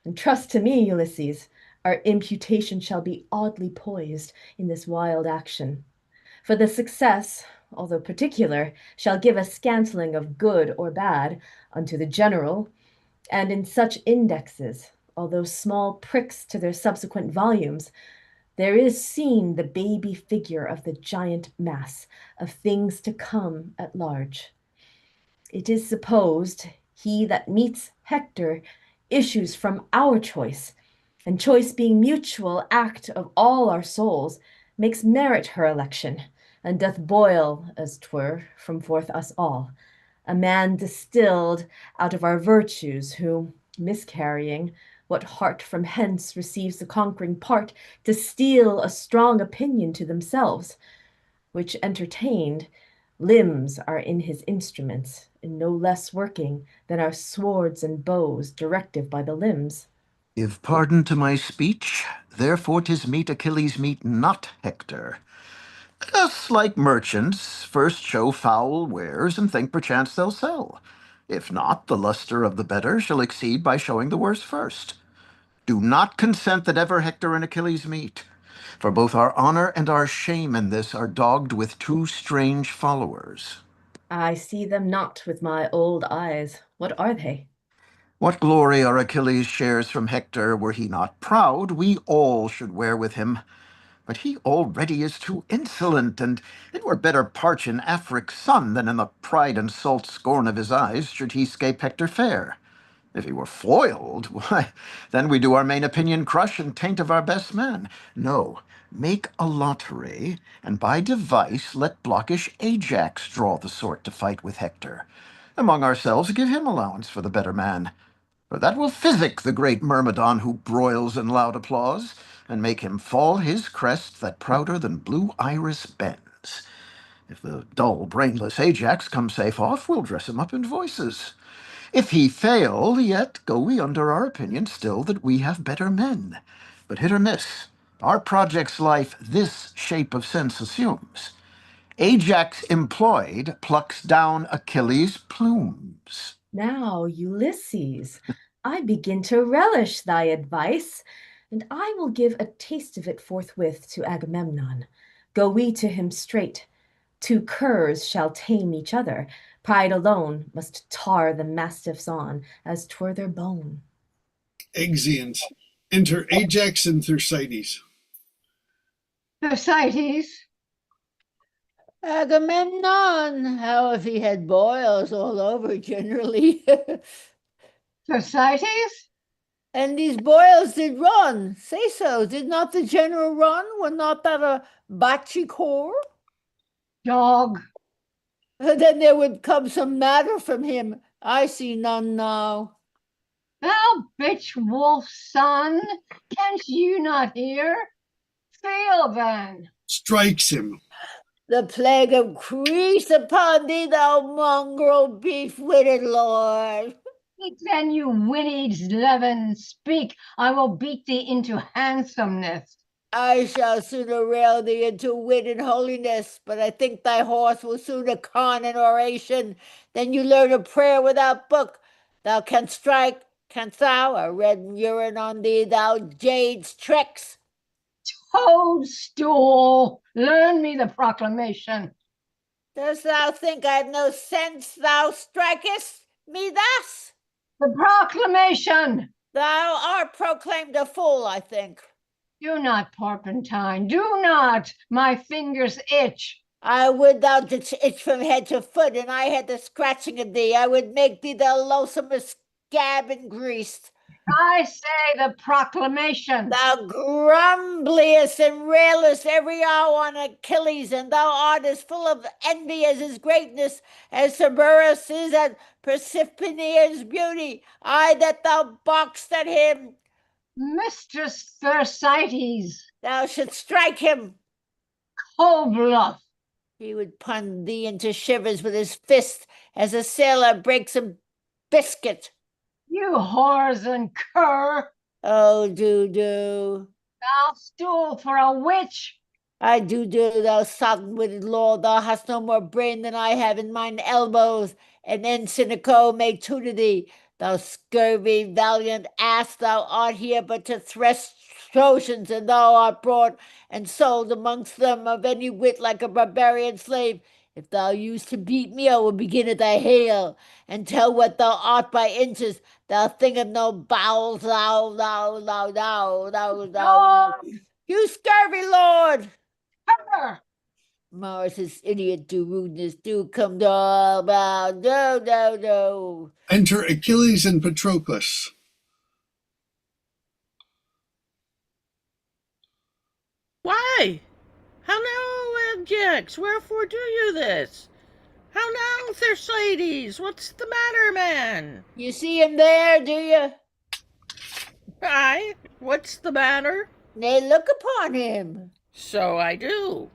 and trust to me, Ulysses, our imputation shall be oddly poised in this wild action. For the success, although particular, shall give a scantling of good or bad unto the general, and in such indexes, although small pricks to their subsequent volumes, there is seen the baby figure of the giant mass of things to come at large. It is supposed he that meets Hector issues from our choice, and choice being mutual act of all our souls, makes merit her election, and doth boil, as 'twere, from forth us all, a man distilled out of our virtues, who, miscarrying, what heart from hence receives the conquering part, to steal a strong opinion to themselves, which entertained, limbs are in his instruments, in no less working than our swords and bows, directive by the limbs. Give pardon to my speech, therefore 'tis meet Achilles meet not Hector. Let us, like merchants, first show foul wares, and think perchance they'll sell. If not, the luster of the better shall exceed by showing the worse first. Do not consent that ever Hector and Achilles meet, for both our honor and our shame in this are dogged with two strange followers. I see them not with my old eyes. What are they? What glory our Achilles shares from Hector, were he not proud, we all should wear with him. But he already is too insolent, and it were better parch in Afric's sun than in the pride and salt scorn of his eyes should he scape Hector fair. If he were foiled, why, then we do our main opinion crush and taint of our best man. No, make a lottery, and by device let blockish Ajax draw the sort to fight with Hector. Among ourselves give him allowance for the better man. For that will physic the great Myrmidon who broils in loud applause, and make him fall his crest that prouder than blue iris bends. If the dull, brainless Ajax come safe off, we'll dress him up in voices. If he fail, yet go we under our opinion still that we have better men. But hit or miss, our project's life this shape of sense assumes. Ajax employed plucks down Achilles' plumes. Now, Ulysses, I begin to relish thy advice, and I will give a taste of it forthwith to Agamemnon. Go we to him straight. Two curs shall tame each other. Pride alone must tar the mastiffs on, as 'twere their bone. Exeunt. Enter Ajax and Thersites. Thersites, Agamemnon, how if he had boils all over generally? Thersites, And these boils did run. Say so. Did not the general run? Were not that a bocce corps? dog, Then there would come some matter from him. I see none now. thou bitch wolf's son, canst you not hear? Feel then. Strikes him. The plague of Greece upon thee, thou mongrel beef-witted lord. Speak then, you whinnied leaven, speak, I will beat thee into handsomeness. I shall sooner rail thee into wit and holiness, but I think thy horse will sooner con an oration than you learn a prayer without book. Thou canst strike, canst thou? A red urine on thee, thou jade's tricks. Toadstool, learn me the proclamation. Dost thou think I have no sense, thou strikest me thus? The proclamation. Thou art proclaimed a fool, I think. Do not, Porpentine, do not. My fingers itch. I would thou didst itch from head to foot, and I had the scratching of thee. I would make thee the loathsomest scab in Greece. I say the proclamation. Thou grumbliest and railest every hour on Achilles, and thou art as full of envy as his greatness, as Cerberus is at Persephone's beauty. I that thou balkst at him. Mistress Thersites, Thou shouldst strike him. cold bluff. He would pun thee into shivers with his fist, as a sailor breaks a biscuit. You whores and cur. Oh, do. Thou stool for a witch. I do, thou soft-witted lord, thou hast no more brain than I have in mine elbows, and Ensinico may tutor thee. Thou scurvy, valiant ass, thou art here but to thresh Trojans, and thou art brought and sold amongst them of any wit like a barbarian slave. If thou used to beat me, I will begin at thy heel, and tell what thou art by inches. Thou thing of no bowels, thou. You scurvy lord! Her. Morris's idiot do rudeness, do come to all about, do. Enter Achilles and Patroclus. Why? How now, Ajax, wherefore do you this? How now, Thersites, what's the matter, man? You see him there, do you? Aye, what's the matter? Nay, look upon him. So I do.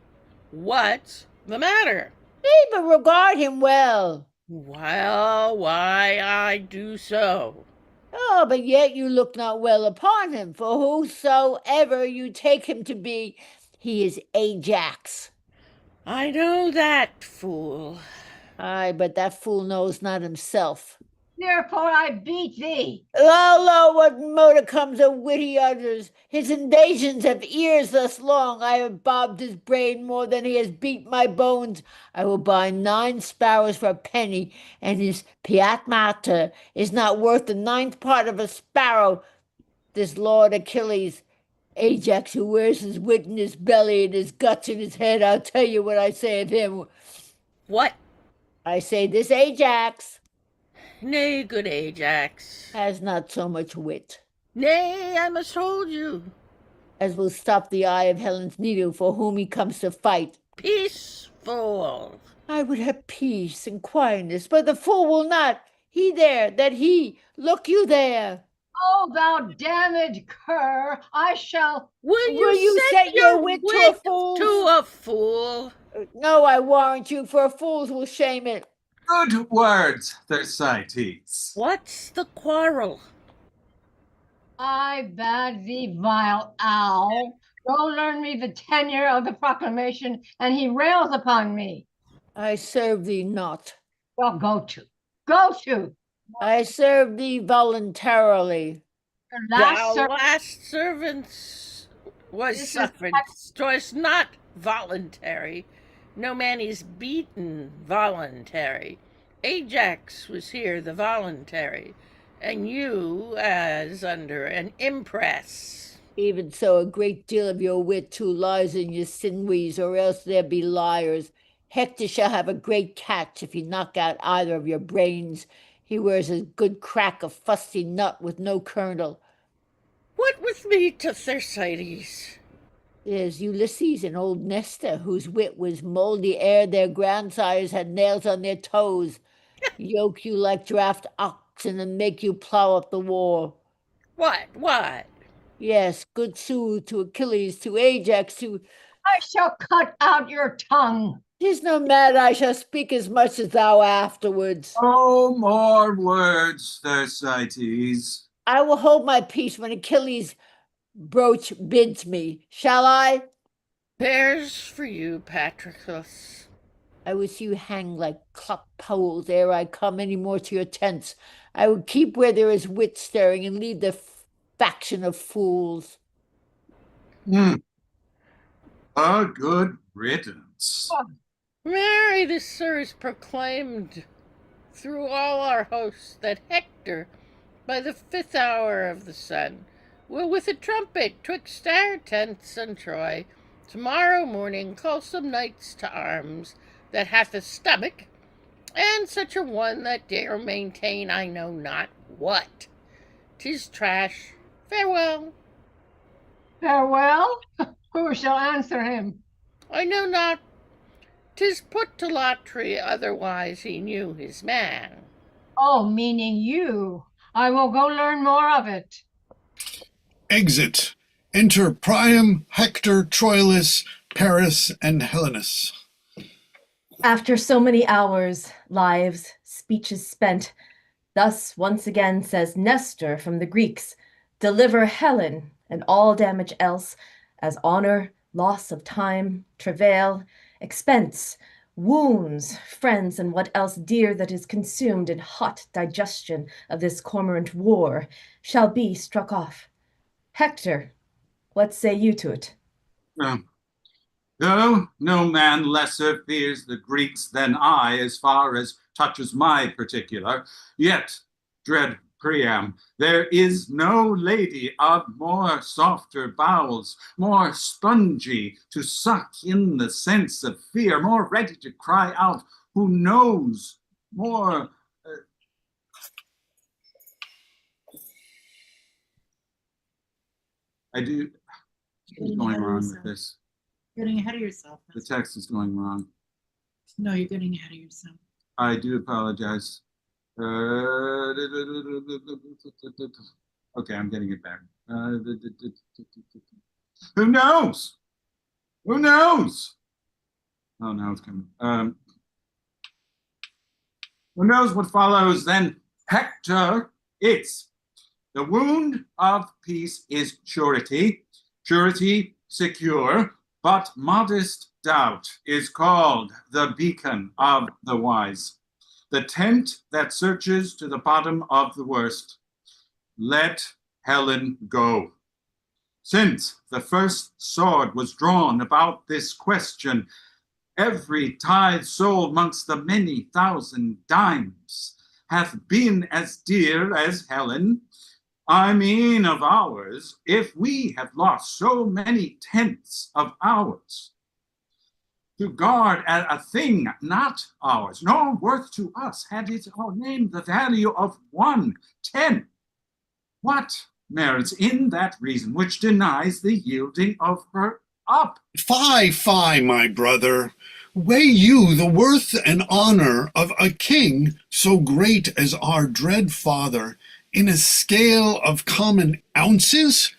What's the matter? Nay, but regard him well. Well, why I do so. Oh, but yet you look not well upon him, for whosoever you take him to be, he is Ajax. I know that, fool. Aye, but that fool knows not himself. Therefore I beat thee. Lo, what modicums of witty utters! His invasions have ears thus long. I have bobbed his brain more than he has beat my bones. I will buy 9 sparrows for a penny, and his piat mater is not worth the 9th part of a sparrow. This Lord Achilles, Ajax, who wears his wit in his belly and his guts in his head, I'll tell you what I say of him. What? I say this Ajax Nay, good Ajax. has not so much wit Nay, I must hold you. as will stop the eye of Helen's needle, for whom he comes to fight. Peace, fool. I would have peace and quietness, but the fool will not. He there, that he, look you there. Oh, thou damned cur, I shall. Will you set your wit to a fool's? to a fool? No, I warrant you, for fools will shame it. Good words, Thersites. What's the quarrel? I bade thee, vile owl, go learn me the tenure of the proclamation, and he rails upon me. I serve thee not. Well, go to. I serve thee voluntarily. Your last Thou last servants was This is suffered. 'Twas not voluntary. No man is beaten voluntary. Ajax was here the voluntary, and you as under an impress. Even so, a great deal of your wit too lies in your sinews, or else there be liars. Hector shall have a great catch if you knock out either of your brains. He wears a good crack of fusty nut with no kernel. What with me to Thersites? There's Ulysses and old Nestor, whose wit was moldy ere their grandsires had nails on their toes, yoke you like draft oxen and make you plow up the war. What? Yes, good sooth to Achilles, to Ajax, to... I shall cut out your tongue. 'Tis no matter, I shall speak as much as thou afterwards. No more words, Thersites. I will hold my peace when Achilles' brooch bids me. Shall I? There's for you, Patroclus. I would see you hang like clock poles ere I come any more to your tents. I would keep where there is wit stirring and leave the faction of fools. A good riddance. Marry, this, sir, is proclaimed through all our hosts that Hector, by the 5th hour of the sun, will with a trumpet twixt our tents and Troy tomorrow morning call some knights to arms that hath a stomach, and such a one that dare maintain I know not what. 'Tis trash. Farewell. Farewell? Who shall answer him? I know not. 'Tis put to lottery, otherwise he knew his man. Oh, meaning you. I will go learn more of it. Exit. Enter Priam, Hector, Troilus, Paris, and Helenus. After so many hours, lives, speeches spent, thus once again says Nestor from the Greeks, deliver Helen and all damage else, as honor, loss of time, travail, expense, wounds, friends, and what else dear that is consumed in hot digestion of this cormorant war, shall be struck off. Hector, what say you to it? Though no man lesser fears the Greeks than I, as far as touches my particular, yet, dread Priam, there is no lady of more softer bowels, more spongy to suck in the sense of fear, more ready to cry out, who knows more. What's going wrong with this? Getting ahead of yourself. The text is going wrong. No, you're getting ahead of yourself. I do apologize. Okay, I'm getting it back. Who knows? Who knows? Oh, now it's coming. Who knows what follows then? Hector, it's the wound of peace is surety, surety secure, but modest doubt is called the beacon of the wise, the tent that searches to the bottom of the worst. Let Helen go. Since the first sword was drawn about this question, every tithe soul mongst the many thousand dimes hath been as dear as Helen. I mean of ours, if we have lost so many tenths of ours, to guard a thing not ours, nor worth to us, had it our name the value of 1/10. What merits in that reason which denies the yielding of her up? Fie, fie, my brother. Weigh you the worth and honor of a king so great as our dread father in a scale of common ounces?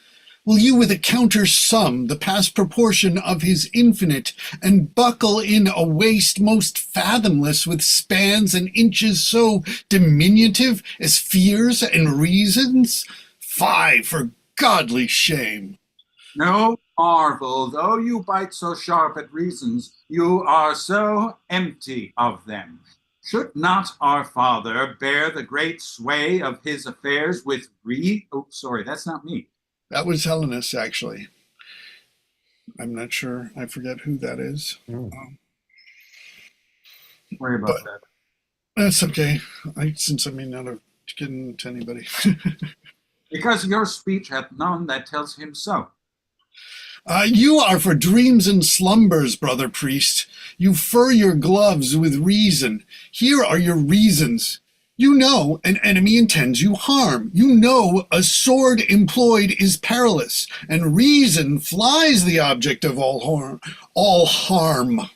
Will you with a counter sum the past proportion of his infinite, and buckle in a waist most fathomless with spans and inches so diminutive as fears and reasons? Fie, for godly shame! No marvel, though you bite so sharp at reasons, you are so empty of them. Should not our father bear the great sway of his affairs with that's not me. That was Helenus, actually. I'm not sure. I forget who that is. Worry about that. That's okay. Since I may not have given to anybody. Because your speech hath none that tells him so. You are for dreams and slumbers, brother priest. You fur your gloves with reason. Here are your reasons. You know an enemy intends you harm. You know a sword employed is perilous, and reason flies the object of all harm.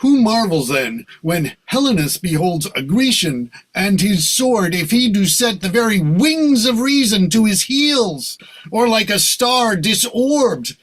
Who marvels then when Helenus beholds a Grecian and his sword, if he do set the very wings of reason to his heels, or like a star disorbed?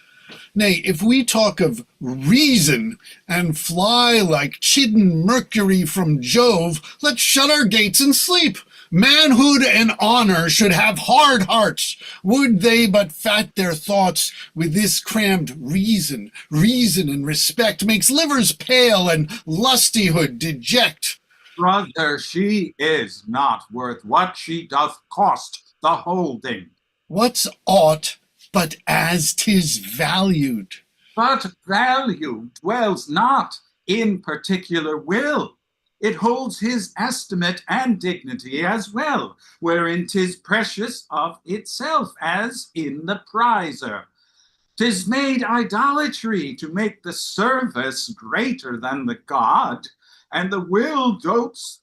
Nay, if we talk of reason and fly like chidden Mercury from Jove, let's shut our gates and sleep. Manhood and honor should have hard hearts. Would they but fat their thoughts with this crammed reason. Reason and respect makes livers pale and lustihood deject. Brother, she is not worth what she doth cost the holding. What's aught but as 'tis valued? But value dwells not in particular will. It holds his estimate and dignity as well, wherein 'tis precious of itself, as in the prizer. 'Tis made idolatry to make the service greater than the god, and the will dotes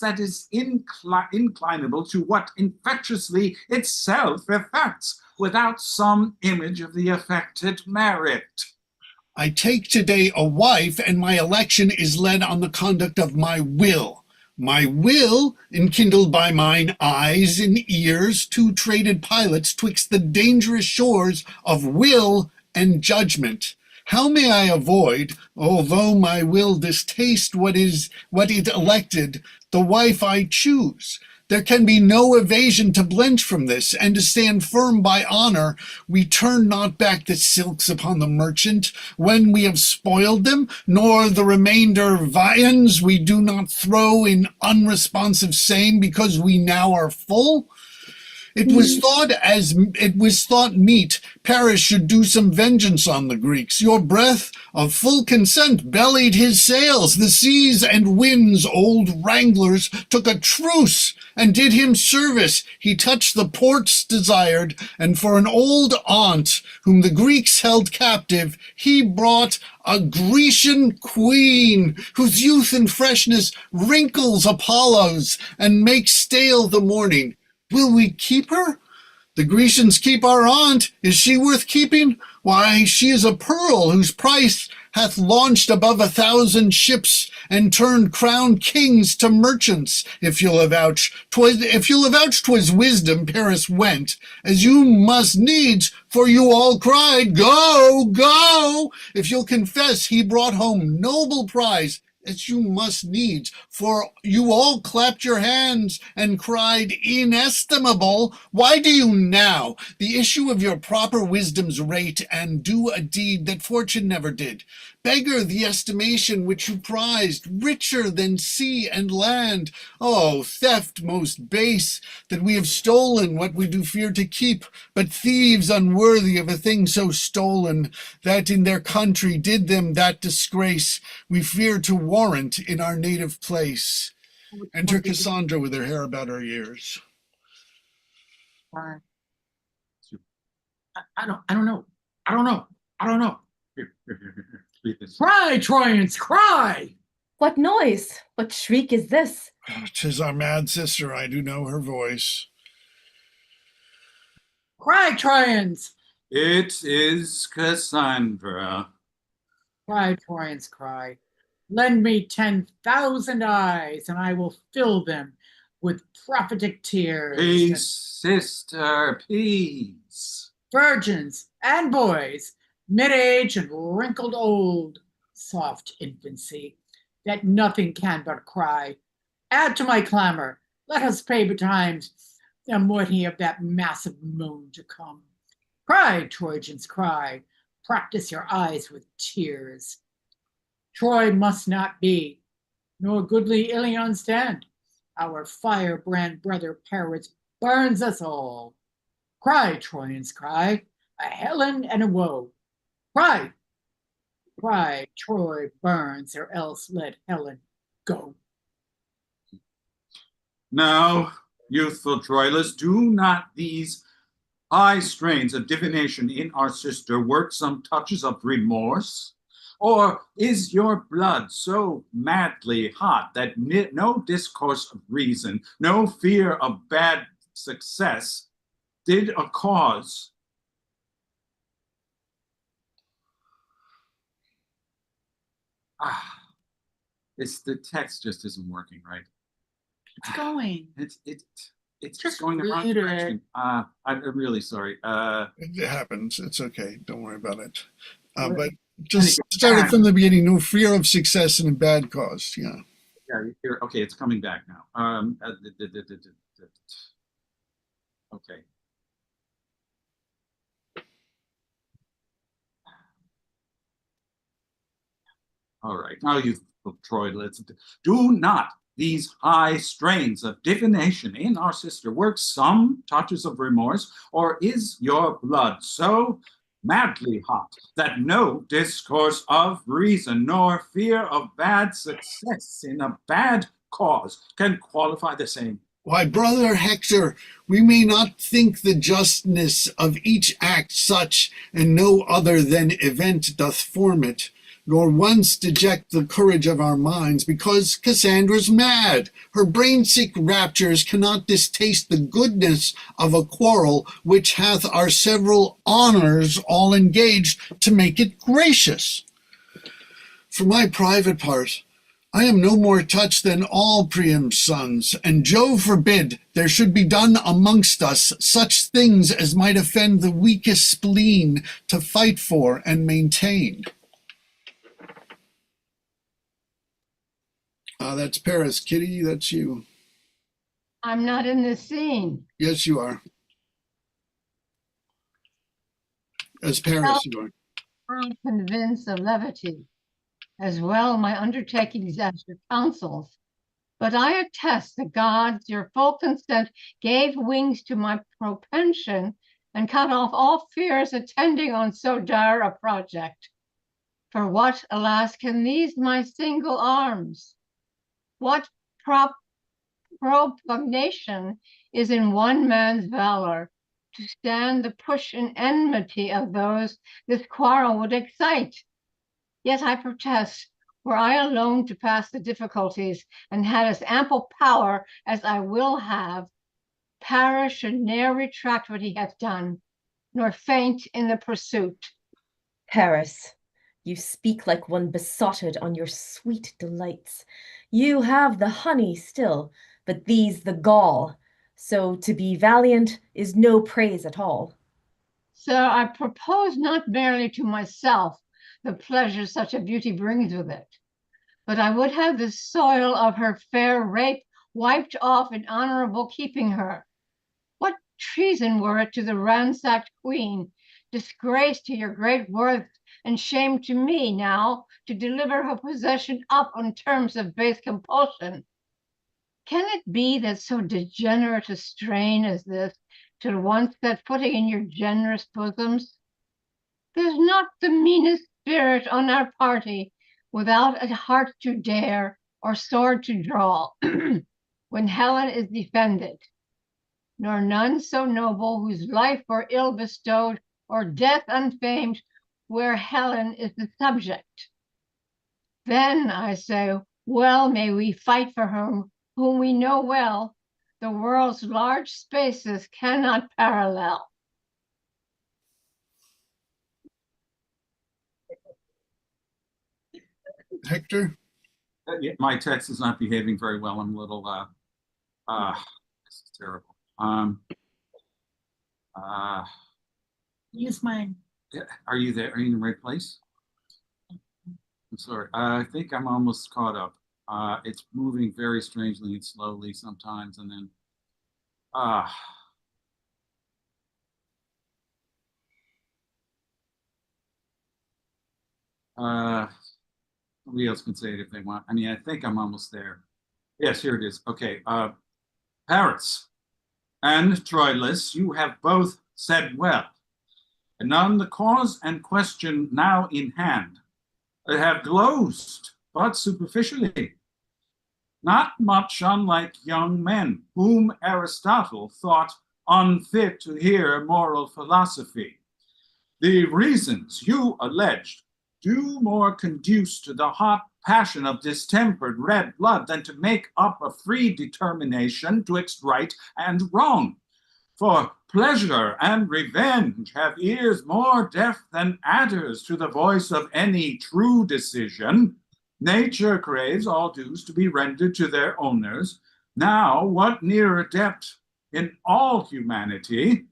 that is inclinable to what infectiously itself affects, without some image of the affected merit. I take today a wife, and my election is led on the conduct of my will. My will, enkindled by mine eyes and ears, two traded pilots twixt the dangerous shores of will and judgment. How may I avoid, although my will distaste what it elected, the wife I choose? There can be no evasion to blench from this, and to stand firm by honor, we turn not back the silks upon the merchant when we have spoiled them, nor the remainder viands we do not throw in unresponsive same because we now are full. It was thought meet Paris should do some vengeance on the Greeks. Your breath of full consent bellied his sails. The seas and winds, old wranglers, took a truce and did him service. He touched the ports desired, and for an old aunt whom the Greeks held captive, he brought a Grecian queen, whose youth and freshness wrinkles Apollo's and makes stale the morning. Will we keep her? The Grecians keep our aunt. Is she worth keeping? Why, she is a pearl whose price hath launched above 1,000 ships and turned crowned kings to merchants. If you'll avouch 'twas wisdom Paris went, as you must needs, for you all cried, go, go. If you'll confess he brought home noble prize, as you must needs, for you all clapped your hands and cried inestimable. Why do you now, the issue of your proper wisdom's rate, and do a deed that fortune never did, beggar the estimation which you prized, richer than sea and land? Oh, theft most base, that we have stolen what we do fear to keep, but thieves unworthy of a thing so stolen, that in their country did them that disgrace, we fear to warrant in our native place. Enter Cassandra with her hair about her ears. I don't know. I don't know. Here, read this. Cry, Trojans, cry! What noise? What shriek is this? 'Tis our mad sister, I do know her voice. Cry, Trojans! It is Cassandra. Cry, Trojans, cry. Lend me 10,000 eyes, and I will fill them with prophetic tears. Peace, sister, peace. Virgins and boys, mid-age and wrinkled old, soft infancy, that nothing can but cry. Add to my clamor, let us pay betimes the moiety of that massive moon to come. Cry, Trojans, cry, practice your eyes with tears. Troy must not be, nor goodly Ilion stand. Our firebrand brother Paris burns us all. Cry, Trojans, cry, a Helen and a woe. Cry, cry, Troy burns, or else let Helen go. Now, youthful Troilus, do not these high strains of divination in our sister work some touches of remorse? Or is your blood so madly hot that no discourse of reason, no fear of bad success did a cause? It's the text just isn't working right. It's going. It's just going the wrong direction. I'm really sorry. It happens. It's okay. Don't worry about it. But just start it from the beginning. No fear of success in a bad cause. Yeah. Yeah. Okay. It's coming back now. Okay. All right. Now you, Troilus, do not these high strains of divination in our sister work some touches of remorse, or is your blood so madly hot that no discourse of reason nor fear of bad success in a bad cause can qualify the same? Why, brother Hector, we may not think the justness of each act such, and no other than event doth form it, nor once deject the courage of our minds, because Cassandra's mad. Her brain-sick raptures cannot distaste the goodness of a quarrel which hath our several honors all engaged to make it gracious. For my private part, I am no more touched than all Priam's sons, and Jove forbid there should be done amongst us such things as might offend the weakest spleen to fight for and maintain. That's Paris. Kitty, that's you. I'm not in this scene. Yes, you are. As Paris, you are. I'm convinced of levity, as well my undertakings as your counsels. But I attest the gods your full consent gave wings to my propension and cut off all fears attending on so dire a project. For what, alas, can these my single arms? What propugnation is in one man's valor to stand the push and enmity of those this quarrel would excite? Yet I protest, were I alone to pass the difficulties and had as ample power as I will have, Paris should ne'er retract what he hath done, nor faint in the pursuit. Paris, you speak like one besotted on your sweet delights. You have the honey still, but these the gall. So to be valiant is no praise at all. Sir, I propose not merely to myself the pleasure such a beauty brings with it, but I would have the soil of her fair rape wiped off in honorable keeping her. What treason were it to the ransacked queen, disgrace to your great worth, and shame to me now to deliver her possession up on terms of base compulsion? Can it be that so degenerate a strain as this should once set footing in your generous bosoms? There's not the meanest spirit on our party without a heart to dare or sword to draw when Helen is defended, nor none so noble whose life were ill bestowed or death unfamed where Helen is the subject. Then, I say, well may we fight for whom we know well the world's large spaces cannot parallel. Hector? My text is not behaving very well. I'm a little, this is terrible. Use mine. Are you there? Are you in the right place? I'm sorry. I think I'm almost caught up. It's moving very strangely and slowly sometimes, and then, somebody else can say it if they want. I mean, I think I'm almost there. Yes, here it is. Okay. Paris and Troilus, you have both said well. And on the cause and question now in hand, they have glozed, but superficially, not much unlike young men, whom Aristotle thought unfit to hear moral philosophy. The reasons you alleged do more conduce to the hot passion of distempered red blood than to make up a free determination twixt right and wrong. For pleasure and revenge have ears more deaf than adders to the voice of any true decision. Nature craves all dues to be rendered to their owners. Now, what nearer depth in all humanity,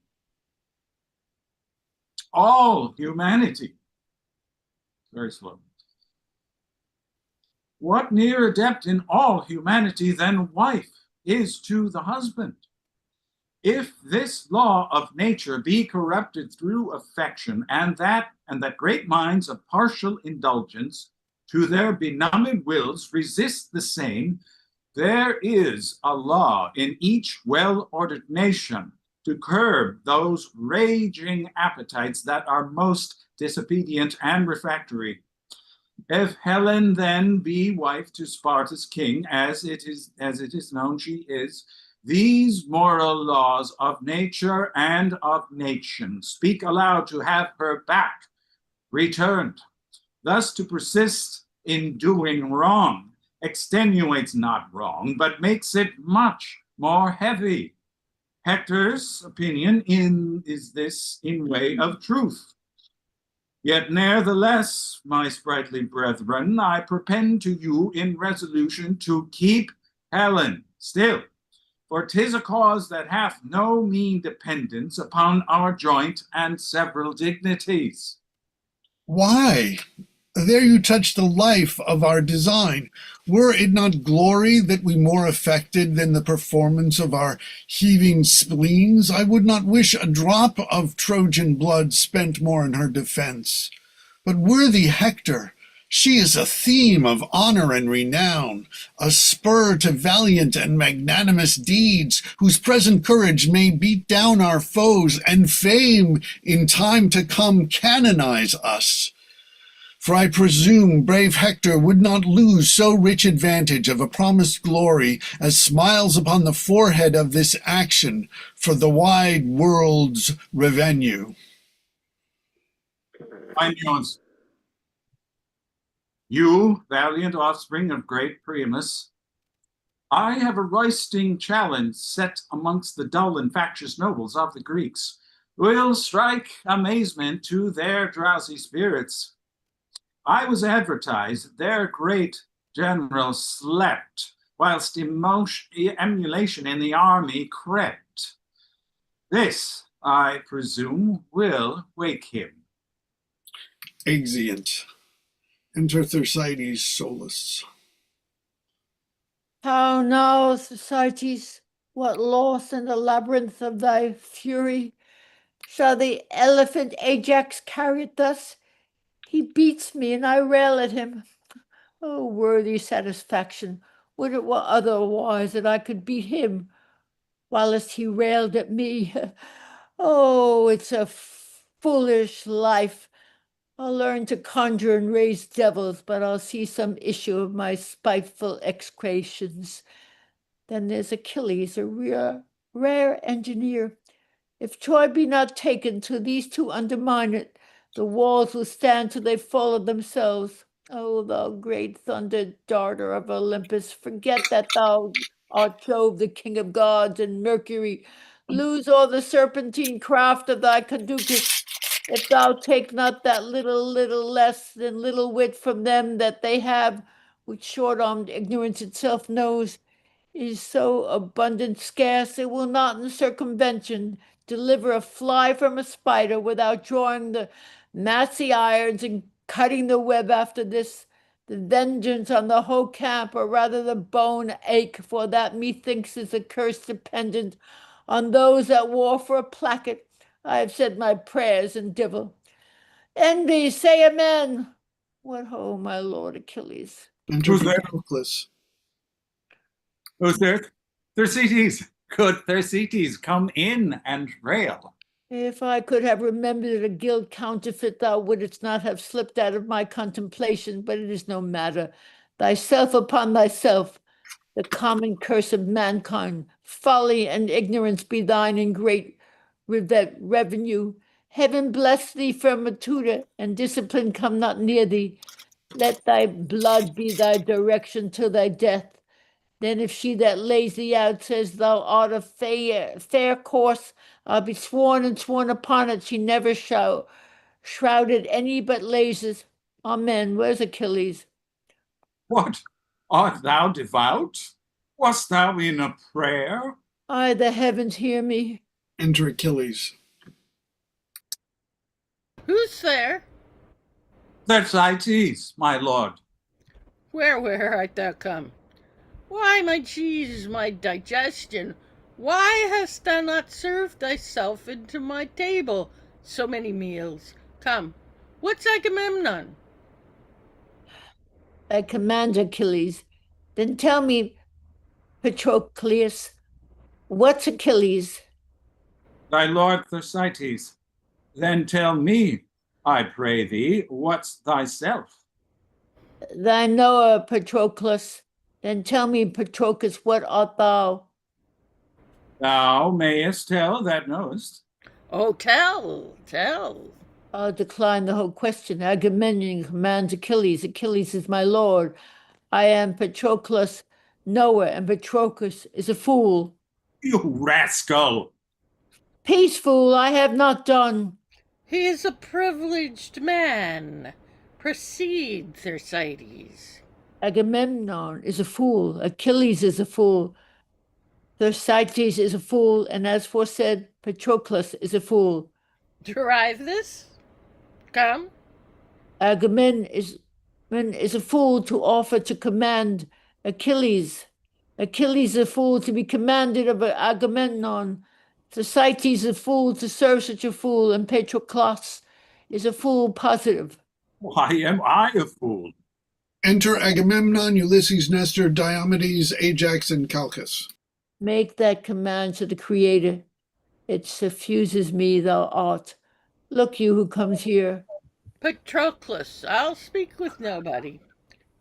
very slow. What nearer depth in all humanity than wife is to the husband? If this law of nature be corrupted through affection, and that great minds of partial indulgence to their benumbed wills resist the same, there is a law in each well-ordered nation to curb those raging appetites that are most disobedient and refractory. If Helen then be wife to Sparta's king, as it is known she is, these moral laws of nature and of nation speak aloud to have her back returned. Thus to persist in doing wrong extenuates not wrong, but makes it much more heavy. Hector's opinion is this in way of truth. Yet nevertheless, my sprightly brethren, I propend to you in resolution to keep Helen still, for 'tis a cause that hath no mean dependence upon our joint and several dignities. Why? There you touch the life of our design. Were it not glory that we more affected than the performance of our heaving spleens, I would not wish a drop of Trojan blood spent more in her defense. But worthy Hector, she is a theme of honor and renown, a spur to valiant and magnanimous deeds, whose present courage may beat down our foes, and fame in time to come canonize us. For I presume brave Hector would not lose so rich advantage of a promised glory as smiles upon the forehead of this action for the wide world's revenue. Fine Jones, you, valiant offspring of great Priamus, I have a roisting challenge set amongst the dull and factious nobles of the Greeks. will strike amazement to their drowsy spirits. I was advertised that their great general slept, whilst emulation in the army crept. This, I presume, will wake him. Exeunt. Enter Thersites Solus. How now, Thersites, what loss in the labyrinth of thy fury? Shall the elephant Ajax carry it thus? He beats me, and I rail at him. Oh, worthy satisfaction! Would it were otherwise, that I could beat him, whilst he railed at me. Oh, it's a foolish life. I'll learn to conjure and raise devils, but I'll see some issue of my spiteful execrations. Then there's Achilles, a rare engineer. If Troy be not taken till these two undermine it, the walls will stand till they fall of themselves. O thou great thunder darter of Olympus, forget that thou art Jove, the king of gods, and Mercury. Lose all the serpentine craft of thy caducus, if thou take not that little less than little wit from them that they have, which short-armed ignorance itself knows, is so abundant scarce, it will not in circumvention deliver a fly from a spider without drawing the massy irons and cutting the web after this. The vengeance on the whole camp, or rather the bone ache, for that methinks is a curse dependent on those that war for a placket. I have said my prayers and divil. Envy, say amen. What ho, my lord Achilles? Enter Who's there? Patroclus. Who's there? Thersites, good Thersites, come in and rail. If I could have remembered a gilt counterfeit, thou wouldst not have slipped out of my contemplation, but it is no matter. Thyself upon thyself, the common curse of mankind, folly and ignorance be thine in great revenue. Heaven bless thee from a tutor, and discipline come not near thee. Let thy blood be thy direction till thy death. Then if she that lays thee out says thou art a fair course, I'll be sworn and sworn upon it she never shall shrouded any but lasers. Amen. Where's Achilles? What? Art thou devout? Wast thou in a prayer? Aye, the heavens hear me. Enter Achilles. Who's there? Thersites, my lord. Where art thou come? Why, my cheese, my digestion, why hast thou not served thyself into my table so many meals? Come, what's Agamemnon? I command Achilles. Then tell me, Patroclus, what's Achilles? Thy lord Thersites. Then tell me, I pray thee, what's thyself? Thy knower, Patroclus. Then tell me, Patroclus, what art thou? Thou mayest tell that knowest. Oh, tell. I'll decline the whole question. Agamemnon commands Achilles. Achilles is my lord. I am Patroclus, knower, and Patroclus is a fool. You rascal! Peace, fool, I have not done. He is a privileged man. Proceed, Thersites. Agamemnon is a fool. Achilles is a fool. Thersites is a fool, and as foresaid, Patroclus is a fool. Derive this? Come. Agamemnon is a fool to offer to command Achilles. Achilles is a fool to be commanded of Agamemnon. Thersites is a fool to serve such a fool, and Patroclus is a fool positive. Why am I a fool? Enter Agamemnon, Ulysses, Nestor, Diomedes, Ajax, and Calchas. Make that command to the Creator. It suffuses me, thou art. Look you who comes here. Patroclus, I'll speak with nobody.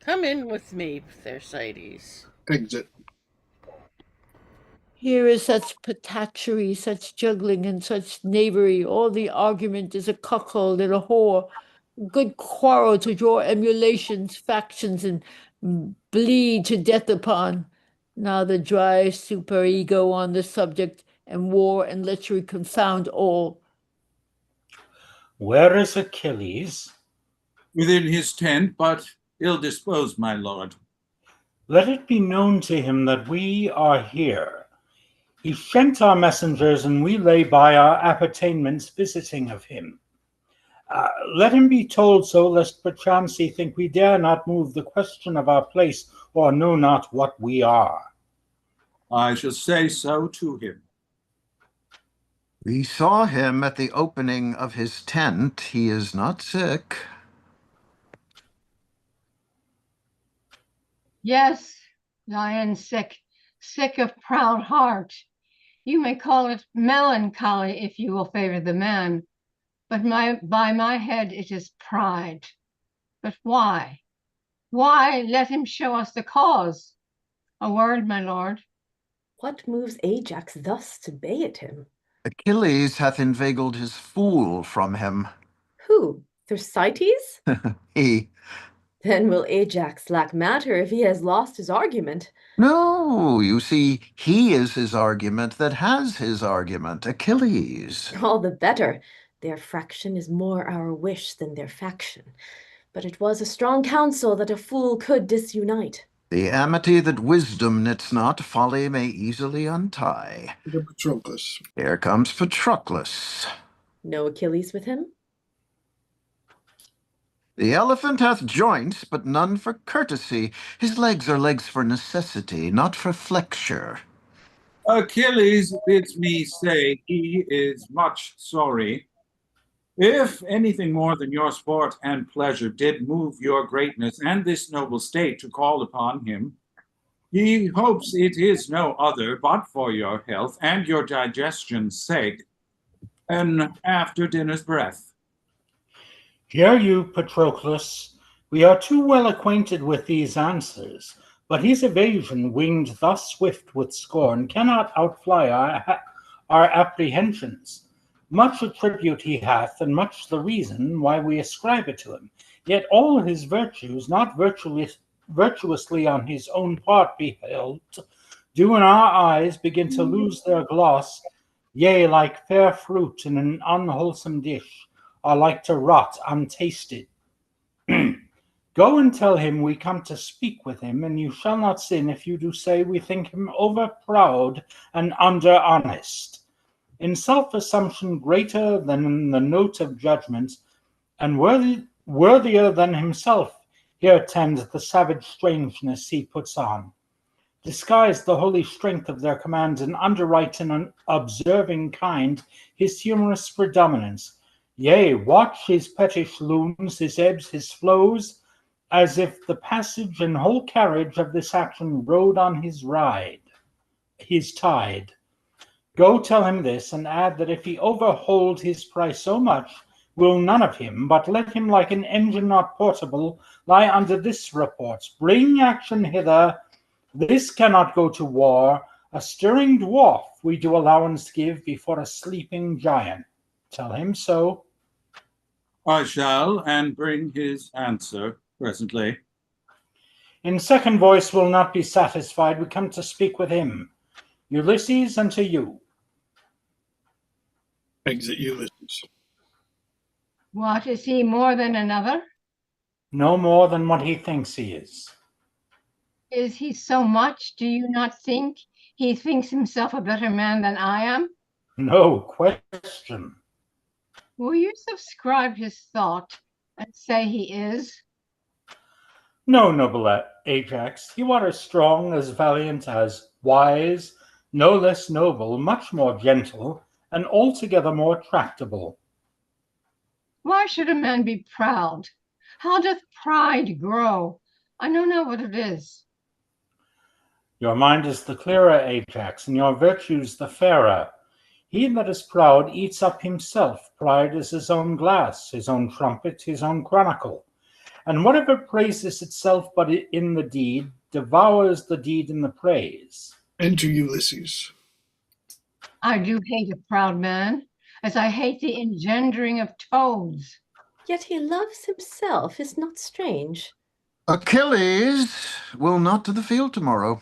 Come in with me, Thersites. Exit. Here is such patachary, such juggling, and such knavery. All the argument is a cuckold and a whore. Good quarrel to draw emulations, factions, and bleed to death upon. Now the dry superego on the subject, and war and lechery confound all. Where is Achilles? Within his tent, but ill-disposed, my lord. Let it be known to him that we are here. He sent our messengers, and we lay by our appertainments visiting of him. Let him be told so, lest perchance he think we dare not move the question of our place, or know not what we are. I shall say so to him. We saw him at the opening of his tent. He is not sick. Yes, I am sick, sick of proud heart. You may call it melancholy if you will favor the man, but by my head it is pride. But why? Why let him show us the cause? A word, my lord. What moves Ajax thus to bay at him? Achilles hath inveigled his fool from him. Who? Thersites? He. Then will Ajax lack matter if he has lost his argument. No, you see, he is his argument that has his argument, Achilles. All the better. Their fraction is more our wish than their faction. But it was a strong counsel that a fool could disunite. The amity that wisdom knits not, folly may easily untie. Patroclus. Here comes Patroclus. No Achilles with him? The elephant hath joints, but none for courtesy. His legs are legs for necessity, not for flexure. Achilles bids me say he is much sorry. If anything more than your sport and pleasure did move your greatness and this noble state to call upon him, he hopes it is no other but for your health and your digestion's sake, and after dinner's breath. Hear you, Patroclus, we are too well acquainted with these answers, but his evasion, winged thus swift with scorn, cannot outfly our apprehensions. Much attribute he hath, and much the reason why we ascribe it to him. Yet all his virtues, not virtuously on his own part beheld, do in our eyes begin to lose their gloss, yea, like fair fruit in an unwholesome dish, are like to rot untasted. Go and tell him we come to speak with him, and you shall not sin if you do say we think him over proud and under honest, in self-assumption greater than in the note of judgment, and worthier than himself. Here tend the savage strangeness he puts on. Disguise the holy strength of their commands, and underwrite in an observing kind his humorous predominance. Yea, watch his pettish looms, his ebbs, his flows, as if the passage and whole carriage of this action rode on his tide. Go tell him this, and add that if he overhold his price so much, will none of him, but let him like an engine not portable, lie under this report. Bring action hither, this cannot go to war. A stirring dwarf we do allowance give before a sleeping giant. Tell him so. I shall, and bring his answer presently. In second voice will not be satisfied. We come to speak with him. Ulysses, unto you. Exit Ulysses. What, is he more than another? No more than what he thinks he is. Is he so much? Do you not think he thinks himself a better man than I am? No question. Will you subscribe his thought and say he is? No, noble Ajax, you are as strong, as valiant, as wise, no less noble, much more gentle, and altogether more tractable. Why should a man be proud? How doth pride grow? I know not what it is. Your mind is the clearer, Ajax, and your virtues the fairer. He that is proud eats up himself. Pride is his own glass, his own trumpet, his own chronicle. And whatever praises itself but in the deed, devours the deed in the praise. Enter Ulysses. I do hate a proud man, as I hate the engendering of toads. Yet he loves himself, is not strange. Achilles will not to the field tomorrow.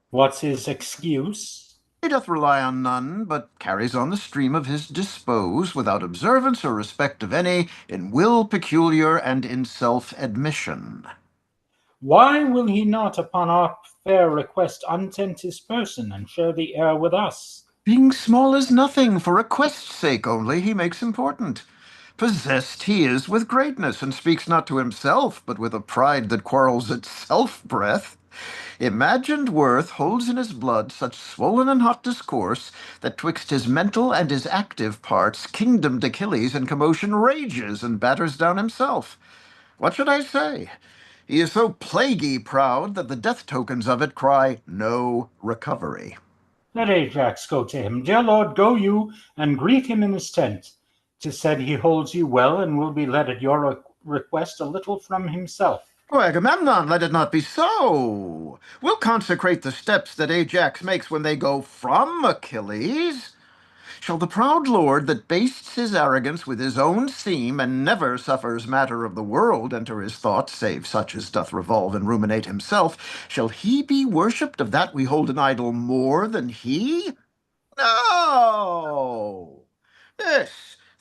What's his excuse? He doth rely on none, but carries on the stream of his dispose, without observance or respect of any, in will peculiar and in self-admission. Why will he not upon our fair request untent his person and share the air with us? Being small as nothing, for request's sake only he makes important. Possessed he is with greatness, and speaks not to himself, but with a pride that quarrels at self-breath. Imagined worth holds in his blood such swollen and hot discourse, that twixt his mental and his active parts kingdom'd Achilles in commotion rages, and batters down himself. What should I say? He is so plaguy proud that the death tokens of it cry no recovery. Let Ajax go to him. Dear lord, go you and greet him in his tent. 'Tis said he holds you well, and will be led at your request a little from himself. Oh, Agamemnon, let it not be so. We'll consecrate the steps that Ajax makes when they go from Achilles. Shall the proud lord that bastes his arrogance with his own seam, and never suffers matter of the world enter his thoughts, save such as doth revolve and ruminate himself, shall he be worshipped of that we hold an idol more than he? No! This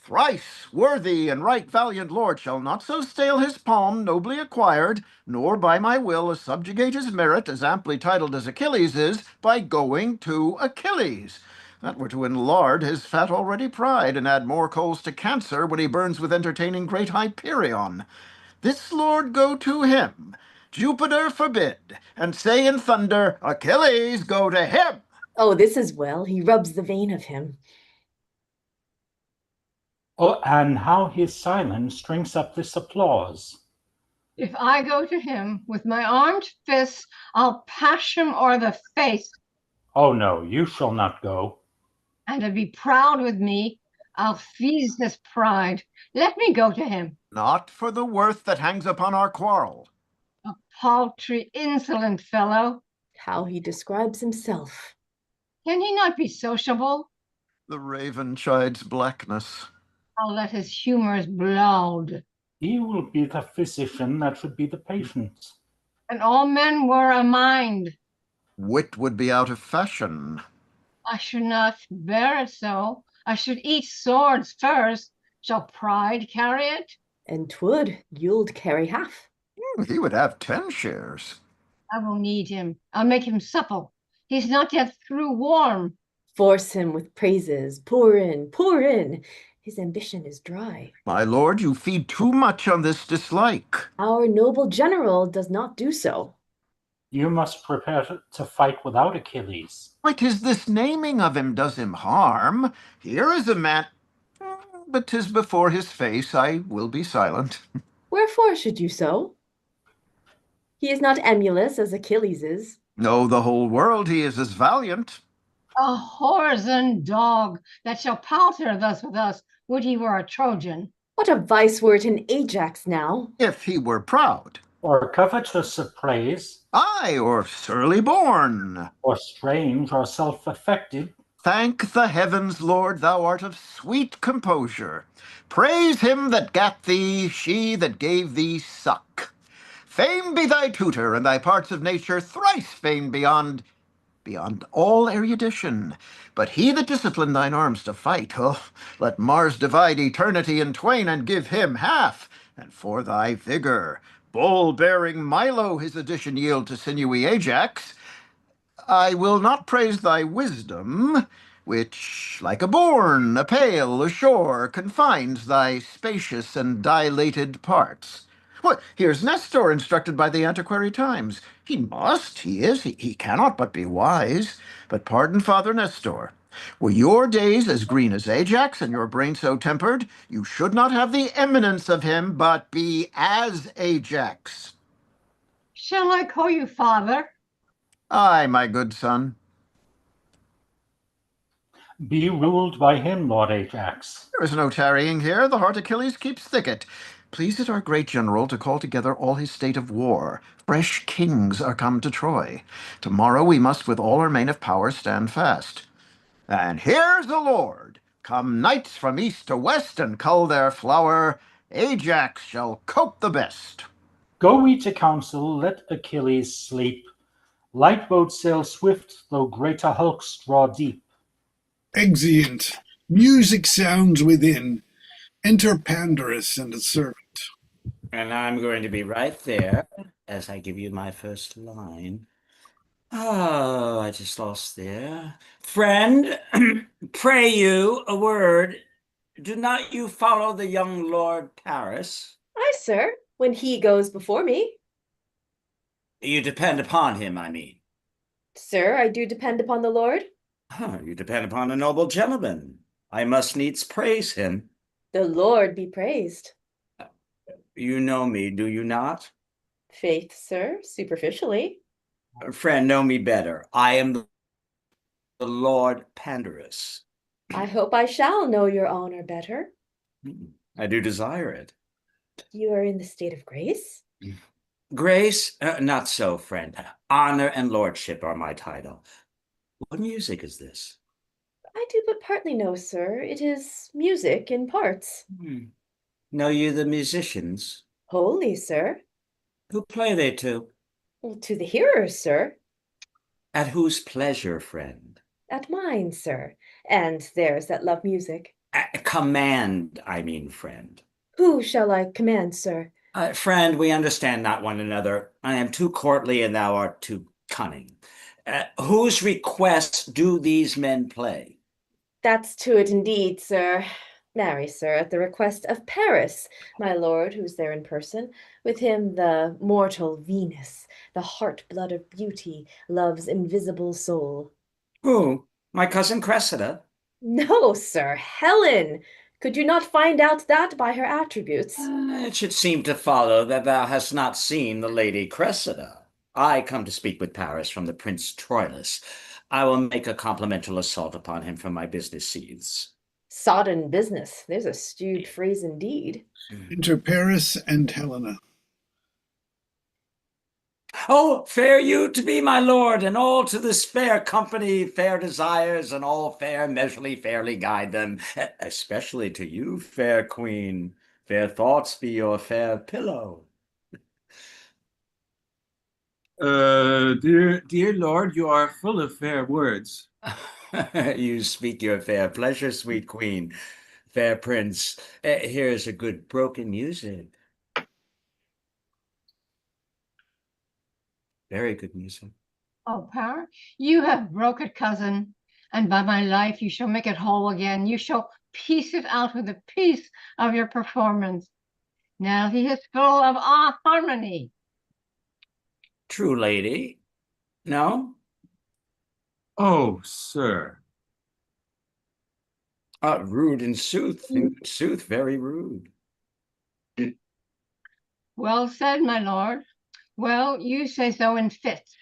thrice worthy and right valiant lord shall not so stale his palm nobly acquired, nor by my will subjugate his merit, as amply titled as Achilles is, by going to Achilles. That were to enlard his fat already pride, and add more coals to cancer when he burns with entertaining great Hyperion. This lord go to him, Jupiter forbid, and say in thunder, Achilles go to him. Oh, this is well. He rubs the vein of him. Oh, and how his silence strings up this applause. If I go to him with my armed fists, I'll pash him o'er the face. Oh no, you shall not go. And to be proud with me, I'll feast his pride. Let me go to him. Not for the worth that hangs upon our quarrel. A paltry, insolent fellow. How he describes himself. Can he not be sociable? The raven chides blackness. I'll let his humors bloud. He will be the physician that should be the patient. And all men were a mind. Wit would be out of fashion. I should not bear it so. I should eat swords first. Shall pride carry it? And 'twould. You'ld carry half. He would have 10 shares. I will knead him. I'll make him supple. He's not yet through warm. Force him with praises. Pour in, pour in. His ambition is dry. My lord, you feed too much on this dislike. Our noble general does not do so. You must prepare to fight without Achilles. Why, 'tis this naming of him does him harm. Here is a man... But 'tis before his face, I will be silent. Wherefore should you so? He is not emulous as Achilles is. No, the whole world he is as valiant. A whoreson dog that shall palter thus with us, would he were a Trojan. What a vice were it in Ajax now? If he were proud. Or covetous of praise. Aye, or surly born. Or strange, or self-affected. Thank the heavens, Lord, thou art of sweet composure. Praise him that gat thee, she that gave thee suck. Fame be thy tutor, and thy parts of nature thrice famed beyond all erudition. But he that disciplined thine arms to fight, oh, let Mars divide eternity in twain, and give him half. And for thy vigor, bull-bearing Milo his addition yield to sinewy Ajax. I will not praise thy wisdom, which, like a bourne, a pail, a shore, confines thy spacious and dilated parts. What, here's Nestor instructed by the antiquary times. He must, he cannot but be wise. But pardon, Father Nestor, were your days as green as Ajax, and your brain so tempered, you should not have the eminence of him, but be as Ajax. Shall I call you father? Aye, my good son. Be ruled by him, Lord Ajax. There is no tarrying here. The heart Achilles keeps thicket. Please it our great general to call together all his state of war. Fresh kings are come to Troy. Tomorrow we must with all our main of power stand fast. And here's the Lord. Come knights from east to west and cull their flower. Ajax shall cope the best. Go we to council, let Achilles sleep. Light boats sail swift, though greater hulks draw deep. Exeunt. Music sounds within. Enter Pandarus and a servant. And I'm going to be right there as I give you my first line. Oh, I just lost there. Friend, pray you a word. Do not you follow the young Lord Paris? Aye, sir, when he goes before me. You depend upon him, I mean. Sir, I do depend upon the Lord. You depend upon a noble gentleman. I must needs praise him. The Lord be praised. You know me, do you not? Faith, sir, superficially. Friend, know me better. I am the Lord Pandarus. I hope I shall know your honor better. I do desire it. You are in the state of grace? Grace? Not so, friend. Honor and lordship are my title. What music is this? I do but partly know, sir. It is music in parts. Know you the musicians? Wholly, sir. Who play they to? To the hearers, sir. At whose pleasure, friend? At mine, sir. And theirs that love music. Command, I mean, friend. Who shall I command, sir? Friend, we understand not one another. I am too courtly and thou art too cunning. Whose requests do these men play? That's to it indeed, sir. Marry, sir, at the request of Paris, my lord, who's there in person. With him the mortal Venus, the heart-blood of beauty, love's invisible soul. Who? My cousin Cressida? No, sir, Helen. Could you not find out that by her attributes? It should seem to follow that thou hast not seen the lady Cressida. I come to speak with Paris from the Prince Troilus. I will make a complimental assault upon him from my business seeds. Sodden business. There's a stewed phrase indeed. Enter Paris and Helena. Oh, fare you to be my lord, and all to this fair company, fair desires, and all fair measurely fairly guide them, especially to you, fair queen. Fair thoughts be your fair pillow. Dear lord, you are full of fair words. You speak your fair pleasure, sweet queen. Fair prince, here's a good broken music. Very good music. Oh, Power, you have broke it, cousin, and by my life you shall make it whole again. You shall piece it out with the piece of your performance. Now he is full of harmony. True, lady. No? Oh, sir. Rude in sooth, very rude. Well said, my lord. Well, you say so in fits.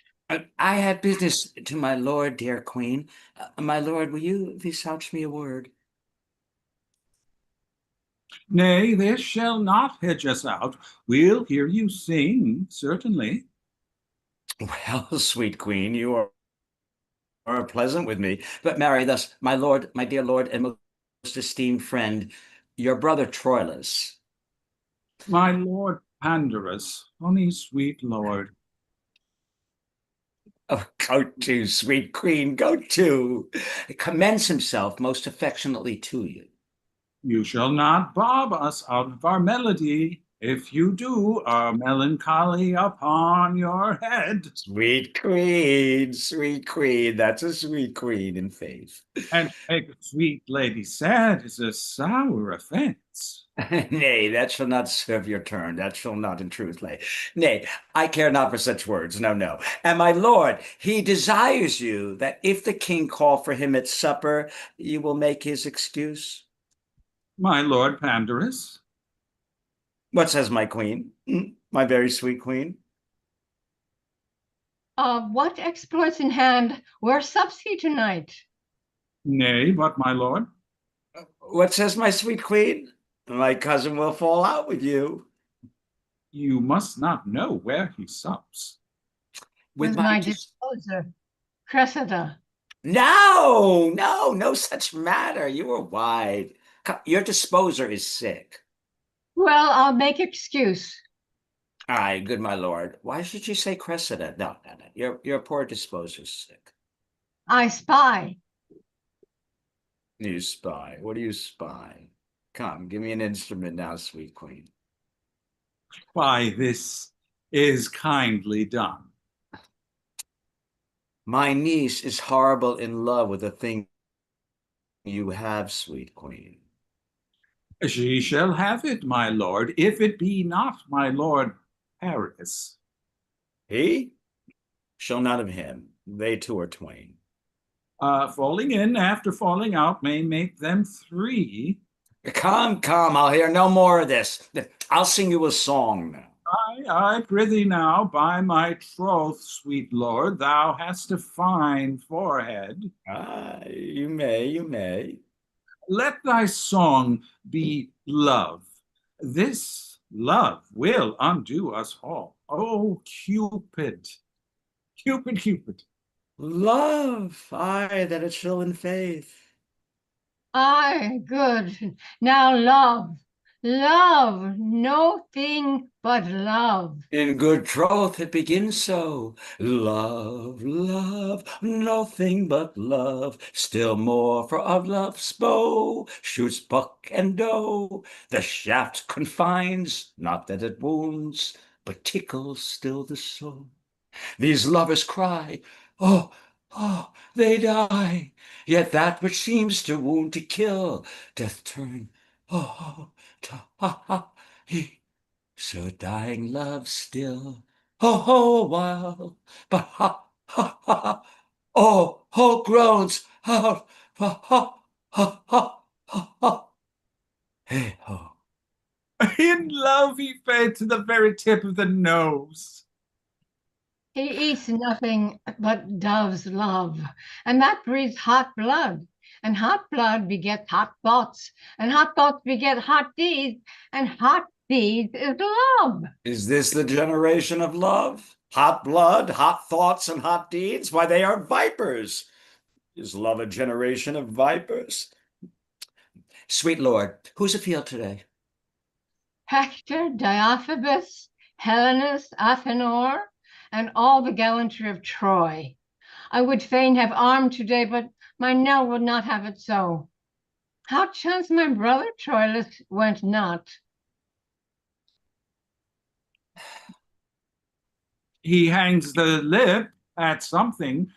I have business to my lord, dear queen. My lord, will you vouch me a word? Nay, this shall not hedge us out. We'll hear you sing, certainly. Well, sweet queen, you are pleasant with me. But marry thus, my lord, my dear lord, and most esteemed friend, your brother Troilus. My lord Pandarus, honey sweet lord. Oh, go to, sweet queen, go to. Commends himself most affectionately to you. You shall not bob us out of our melody. If you do, our melancholy upon your head. Sweet queen, that's a sweet queen in faith. And to make a sweet lady sad is a sour offense. Nay, that shall not serve your turn, that shall not in truth lay. Nay, I care not for such words, no. And my lord, he desires you that if the king call for him at supper, you will make his excuse. My lord Pandarus. What says my queen? My very sweet queen? What exploits in hand? Where sups he tonight? Nay, but my lord. What says my sweet queen? My cousin will fall out with you. You must not know where he sups. With my disposer, Cressida. No such matter. You are wide. Your disposer is sick. Well, I'll make excuse. Aye, good my lord. Why should you say Cressida? No, no, no. Your poor disposer's sick. I spy. You spy. What do you spy? Come, give me an instrument now, sweet queen. Why, this is kindly done. My niece is horrible in love with the thing you have, sweet queen. She shall have it, my lord, if it be not my lord Paris. He? Shall none of him. They two are twain. Falling in after falling out may make them three. Come, come, I'll hear no more of this. I'll sing you a song now. I prithee now, by my troth, sweet lord, thou hast a fine forehead. You may, you may. Let thy song be love. This love will undo us all. Oh, Cupid, Cupid, Cupid. Love, aye, that it shall in faith. Aye, good. Now love, love, no thing but love. In good troth it begins so. Love, love, nothing but love. Still more for of love's bow shoots buck and doe. The shaft confines, not that it wounds, but tickles still the soul. These lovers cry, oh, oh, they die. Yet that which seems to wound, to kill, doth turn, oh, oh, to ha, ha, he. So dying love still, oh, oh, a while, but ha, ha, ha, oh, oh, groans out, ha, ha, ha, ha, ha, ha. Hey, ho. In love he fed to the very tip of the nose. He eats nothing but dove's love, and that breeds hot blood. And hot blood begets hot thoughts, and hot thoughts beget hot deeds, and hot deeds is love. Is this the generation of love? Hot blood, hot thoughts, and hot deeds? Why, they are vipers. Is love a generation of vipers? Sweet Lord, who's afield today? Hector, Diophobus, Helenus, Athenor, and all the gallantry of Troy. I would fain have armed today, but my Nell would not have it so. How chance my brother Troilus went not? He hangs the lip at something.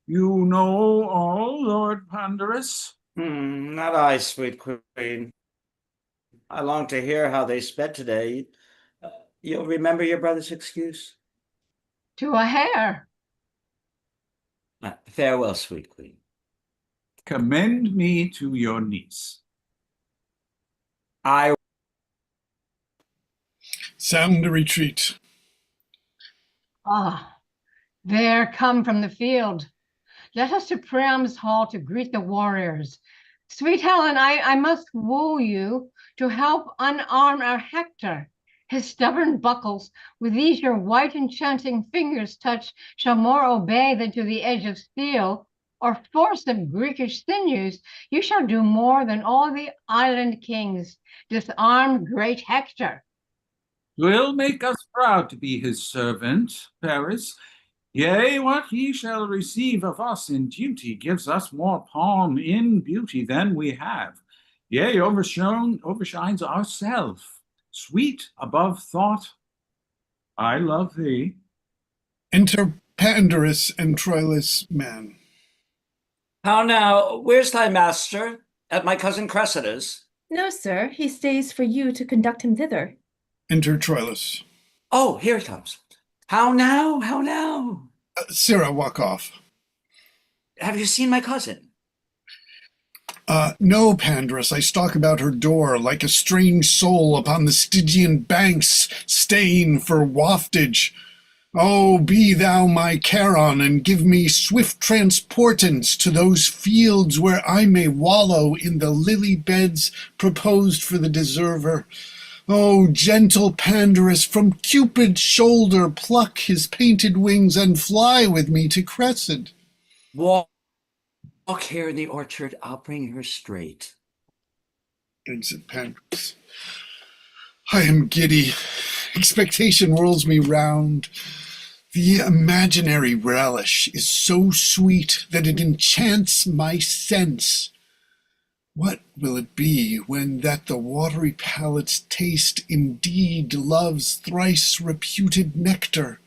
You know all, Lord Pandarus? Not I, sweet queen. I long to hear how they sped today. You'll remember your brother's excuse? To a hair. Farewell, sweet queen. Commend me to your niece. I Sound a retreat. Ah, there come from the field. Let us to Priam's hall to greet the warriors. Sweet Helen, I must woo you to help unarm our Hector. His stubborn buckles, with these your white enchanting fingers touch, shall more obey than to the edge of steel, or force of Greekish sinews. You shall do more than all the island kings. Disarm great Hector. Will make us proud to be his servant, Paris. Yea, what he shall receive of us in duty gives us more palm in beauty than we have. Yea, overshines ourself, sweet above thought. I love thee. Enter Pandarus and Troilus man. How now? Where's thy master? At my cousin Cressida's? No, sir, he stays for you to conduct him thither. Enter Troilus. Oh, here he comes. How now? How now? Sarah, walk off. Have you seen my cousin? No, Pandarus, I stalk about her door like a strange soul upon the Stygian banks, staying for waftage. Oh, be thou my Charon, and give me swift transportance to those fields where I may wallow in the lily beds proposed for the deserver. Oh, gentle Pandarus, from Cupid's shoulder pluck his painted wings and fly with me to Cressida. Walk here in the orchard. I'll bring her straight. Exit Pandarus. I am giddy, Expectation whirls me round. The imaginary relish is so sweet that it enchants my sense. What will it be when that the watery palate's taste indeed loves thrice reputed nectar?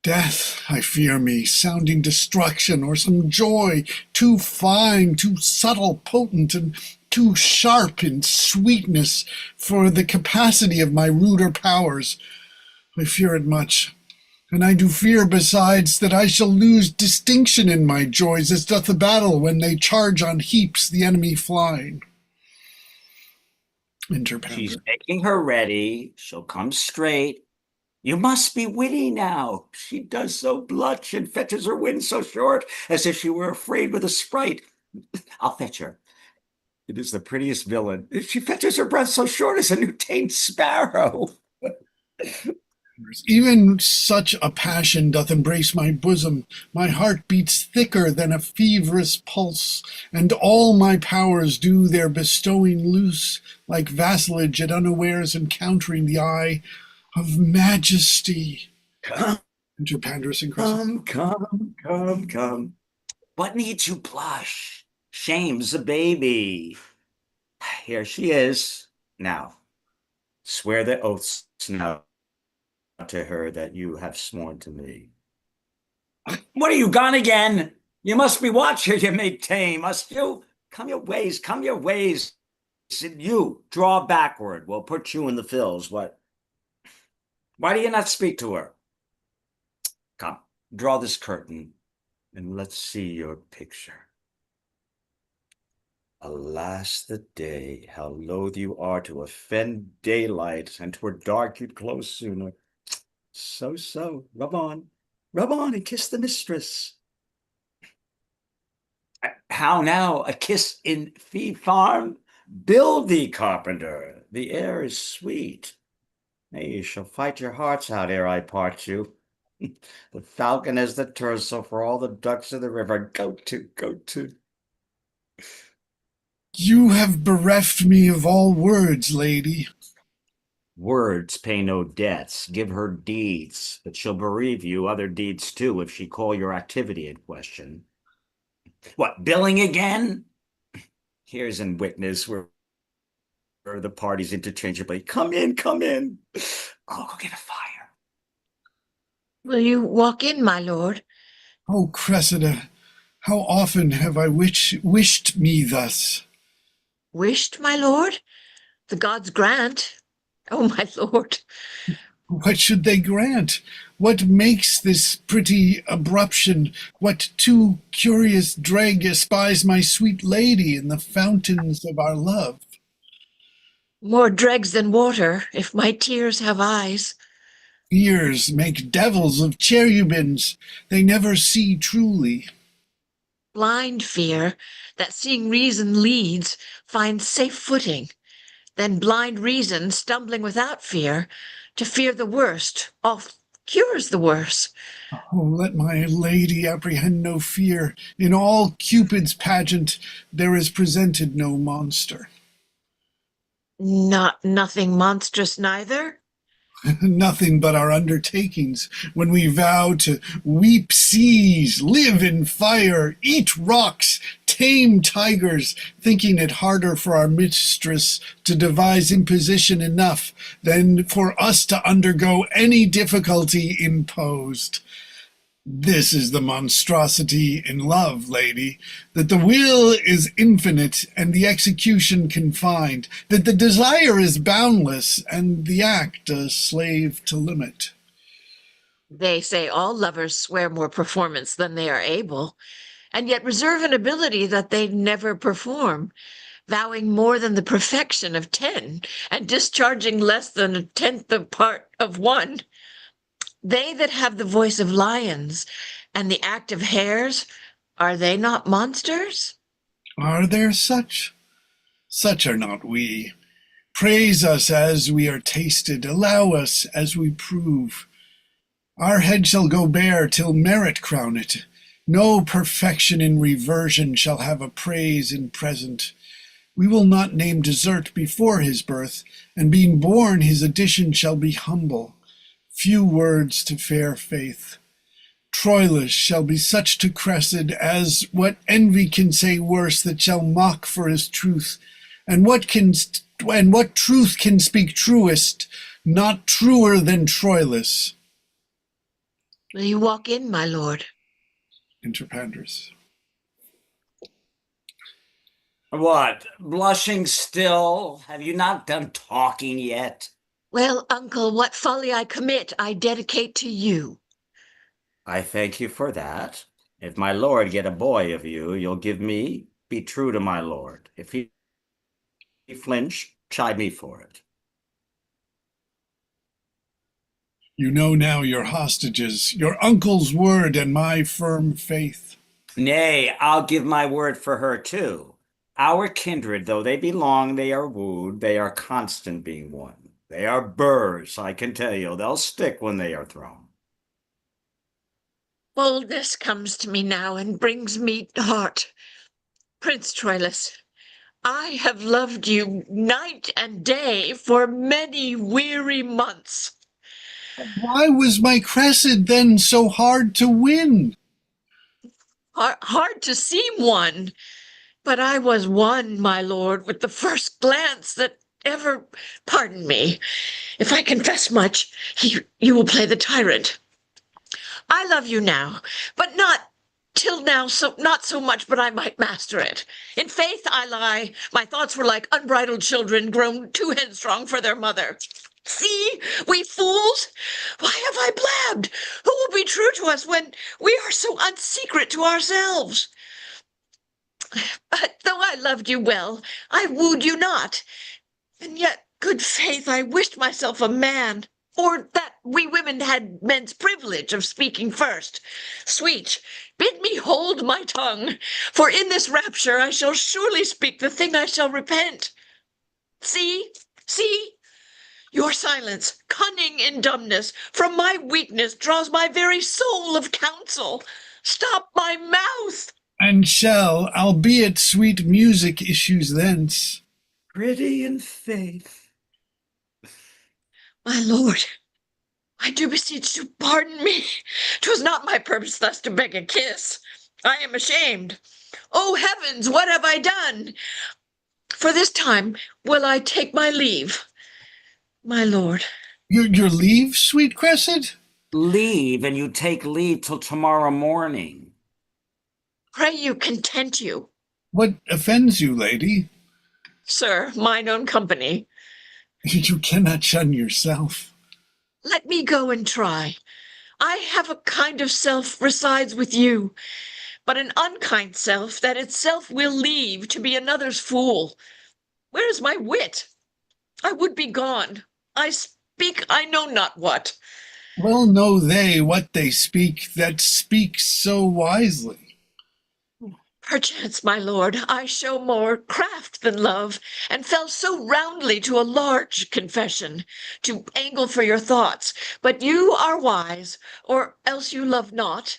Death, I fear me, sounding destruction, or some joy too fine, too subtle, potent, and too sharp in sweetness for the capacity of my ruder powers. I fear it much, and I do fear besides that I shall lose distinction in my joys, as doth the battle when they charge on heaps, the enemy flying. Enter Pandora. She's making her ready. She'll come straight. You must be witty now. She does so blush and fetches her wind so short, as if she were afraid with a sprite. I'll fetch her. It is the prettiest villain. She fetches her breath so short as a new tamed sparrow. Even such a passion doth embrace my bosom. My heart beats thicker than a feverous pulse, and all my powers do their bestowing loose, like vassalage at unawares encountering the eye of majesty. Come, Enter Pandarus and Cressida. come. What needs you blush? Shame's a baby. Here she is. Now, swear the oaths now to her that you have sworn to me. What are you, gone again? You must be watching, you make tame, must you? Come your ways. You, draw backward. We'll put you in the fills. What? Why do you not speak to her? Come, draw this curtain, and let's see your picture. Alas the day, how loath you are to offend daylight, and 'twere dark you'd close sooner. So, rub on and kiss the mistress. How now, a kiss in fee farm? Build thee, carpenter, the air is sweet. Nay, you shall fight your hearts out ere I part you. The falcon has the tercel for all the ducks of the river. Go to. You have bereft me of all words, lady. Words pay no debts. Give her deeds, but she'll bereave you other deeds too if she call your activity in question. What, billing again? Here's in witness where the parties interchangeably. Come in. I'll go get a fire. Will you walk in, my lord? Oh, Cressida, how often have I wished me thus? Wished, my lord? The gods grant. Oh, my lord. What should they grant? What makes this pretty abruption? What too curious drag espies my sweet lady in the fountains of our love? More dregs than water, if my tears have eyes. Fears make devils of cherubins. They never see truly. Blind fear, that seeing reason leads, finds safe footing. Then blind reason, stumbling without fear, to fear the worst, oft cures the worse. Oh, let my lady apprehend no fear. In all Cupid's pageant there is presented no monster. Nothing monstrous neither? Nothing but our undertakings, when we vow to weep seas, live in fire, eat rocks, tame tigers, thinking it harder for our mistress to devise imposition enough than for us to undergo any difficulty imposed. This is the monstrosity in love, lady, that the will is infinite and the execution confined, that the desire is boundless and the act a slave to limit. They say all lovers swear more performance than they are able, and yet reserve an ability that they never perform, vowing more than the perfection of 10, and discharging less than a 10th of part of 1. They that have the voice of lions and the act of hares, are they not monsters? Are there such? Such are not we. Praise us as we are tasted, allow us as we prove. Our head shall go bare till merit crown it. No perfection in reversion shall have a praise in present. We will not name desert before his birth, and being born his addition shall be humble. Few words to fair faith. Troilus shall be such to Cressida as what envy can say worse that shall mock for his truth, and what truth can speak truest, not truer than Troilus. Will you walk in, my lord? Enter Pandrus. What, blushing still? Have you not done talking yet? Well, uncle, what folly I commit, I dedicate to you. I thank you for that. If my lord get a boy of you, you'll give me, be true to my lord. If he flinch, chide me for it. You know now your hostages, your uncle's word and my firm faith. Nay, I'll give my word for her too. Our kindred, though they be long, they are wooed, they are constant being won. They are burrs, I can tell you. They'll stick when they are thrown. Boldness comes to me now and brings me heart. Prince Troilus, I have loved you night and day for many weary months. Why was my Cressida then so hard to win? Hard to seem one, but I was won, my lord, with the first glance that ever, pardon me, if I confess much, you will play the tyrant. I love you now, but not till now, not so much, but I might master it. In faith I lie, my thoughts were like unbridled children grown too headstrong for their mother. See, we fools, why have I blabbed? Who will be true to us when we are so unsecret to ourselves? But though I loved you well, I wooed you not, and yet, good faith, I wished myself a man, or that we women had men's privilege of speaking first. Sweet, bid me hold my tongue, for in this rapture I shall surely speak the thing I shall repent. See, your silence, cunning in dumbness, from my weakness draws my very soul of counsel. Stop my mouth. And shall, albeit sweet music issues thence. Pretty in faith. My lord, I do beseech you, pardon me. 'Twas not my purpose thus to beg a kiss. I am ashamed. Oh, heavens, what have I done? For this time will I take my leave, my lord. Your leave, sweet Cressida? Leave, and you take leave till tomorrow morning. Pray you content you. What offends you, lady? Sir, mine own company. You cannot shun yourself. Let me go and try. I have a kind of self resides with you, but an unkind self that itself will leave to be another's fool. Where is my wit? I would be gone. I speak I know not what. Well know they what they speak that speak so wisely. Perchance, my lord, I show more craft than love, and fell so roundly to a large confession, to angle for your thoughts. But you are wise, or else you love not.